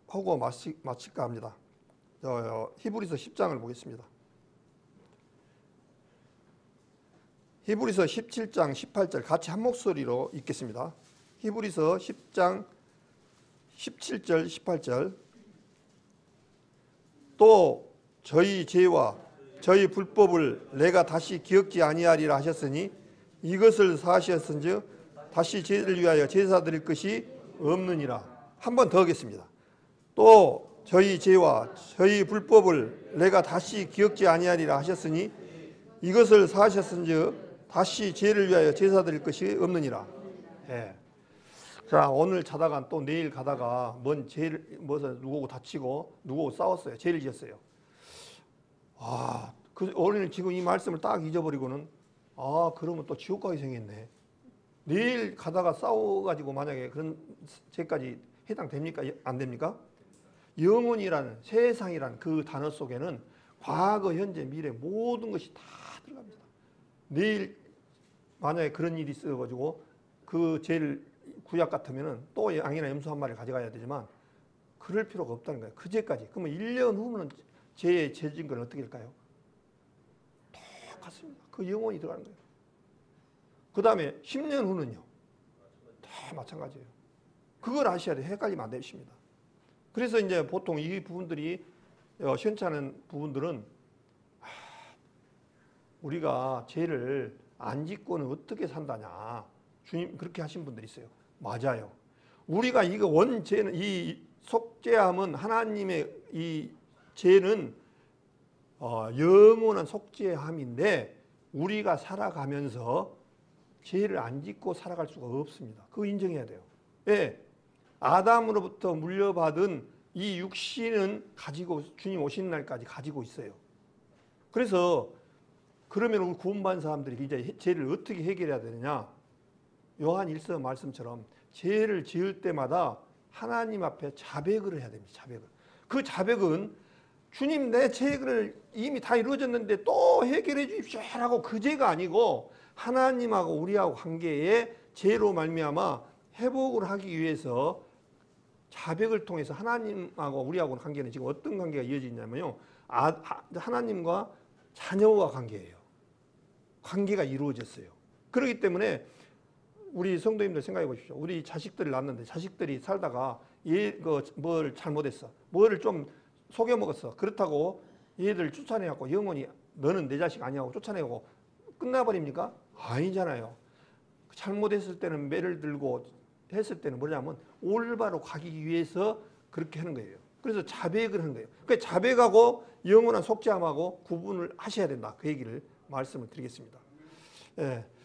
하고 마칠까 합니다. 히브리서 10장을 보겠습니다. 히브리서 17장 18절 같이 한 목소리로 읽겠습니다. 히브리서 10장 17절 18절 또 저희 죄와 저희 불법을 내가 다시 기억지 아니하리라 하셨으니 이것을 사하셨은즉 다시 죄를 위하여 제사 드릴 것이 없느니라. 한 번 더 하겠습니다. 또 저희 죄와 저희 불법을 내가 다시 기억지 아니하리라 하셨으니 이것을 사하셨은즉 다시 죄를 위하여 제사 드릴 것이 없느니라. 예. 자, 오늘 자다가 또 내일 가다가 누구하고 다치고 누구하고 싸웠어요. 죄를 지었어요. 그 어린이 지금 이 말씀을 딱 잊어버리고는 그러면 또 지옥 가게 생겼네. 내일 가다가 싸워가지고 만약에 그런 죄까지 해당됩니까? 안 됩니까? 영혼이라는 세상이라는 그 단어 속에는 과거, 현재, 미래 모든 것이 다 들어갑니다. 내일 만약에 그런 일이 있어가지고 그 죄를 구약 같으면은 또 양이나 염소 한 마리를 가져가야 되지만 그럴 필요가 없다는 거예요. 그 죄까지. 그러면 1년 후면 죄의 죄진 건 어떻게 될까요? 똑같습니다. 그 영혼이 들어가는 거예요. 그 다음에 10년 후는요. 다 마찬가지예요. 그걸 아셔야 돼요. 헷갈리면 안 되십니다. 그래서 이제 보통 이 부분들이 시원치 않은 부분들은 우리가 죄를 안 짓고는 어떻게 산다냐. 주님 그렇게 하신 분들이 있어요. 맞아요. 우리가 이거 원죄는 이 속죄함은 하나님의 이 죄는 영원한 속죄함인데 우리가 살아가면서 죄를 안 짓고 살아갈 수가 없습니다. 그거 인정해야 돼요. 예. 아담으로부터 물려받은 이 육신은 가지고 주님 오시는 날까지 가지고 있어요. 그래서 그러면 우리 구원받은 사람들이 이제 죄를 어떻게 해결해야 되느냐? 요한 1서 말씀처럼 죄를 지을 때마다 하나님 앞에 자백을 해야 됩니다. 자백을. 그 자백은 주님 내 죄를 이미 다 이루어졌는데 또 해결해 주십시오라고 그 죄가 아니고 하나님하고 우리하고 관계에 죄로 말미암아 회복을 하기 위해서 자백을 통해서 하나님하고 우리하고 관계는 지금 어떤 관계가 이어지냐면요. 하나님과 자녀와 관계예요. 관계가 이루어졌어요. 그렇기 때문에 우리 성도님들 생각해 보십시오. 우리 자식들을 낳는데 자식들이 살다가 뭘 잘못했어. 뭐를 좀 속여 먹었어. 그렇다고 얘들 쫓아내갖고 영원히 너는 내 자식 아니냐고 쫓아내고 끝나버립니까? 아니잖아요. 잘못했을 때는 매를 들고 했을 때는 뭐냐면 올바로 가기 위해서 그렇게 하는 거예요. 그래서 자백을 하는 거예요. 그러니까 자백하고 영원한 속죄함하고 구분을 하셔야 된다. 그 얘기를 말씀을 드리겠습니다. 예.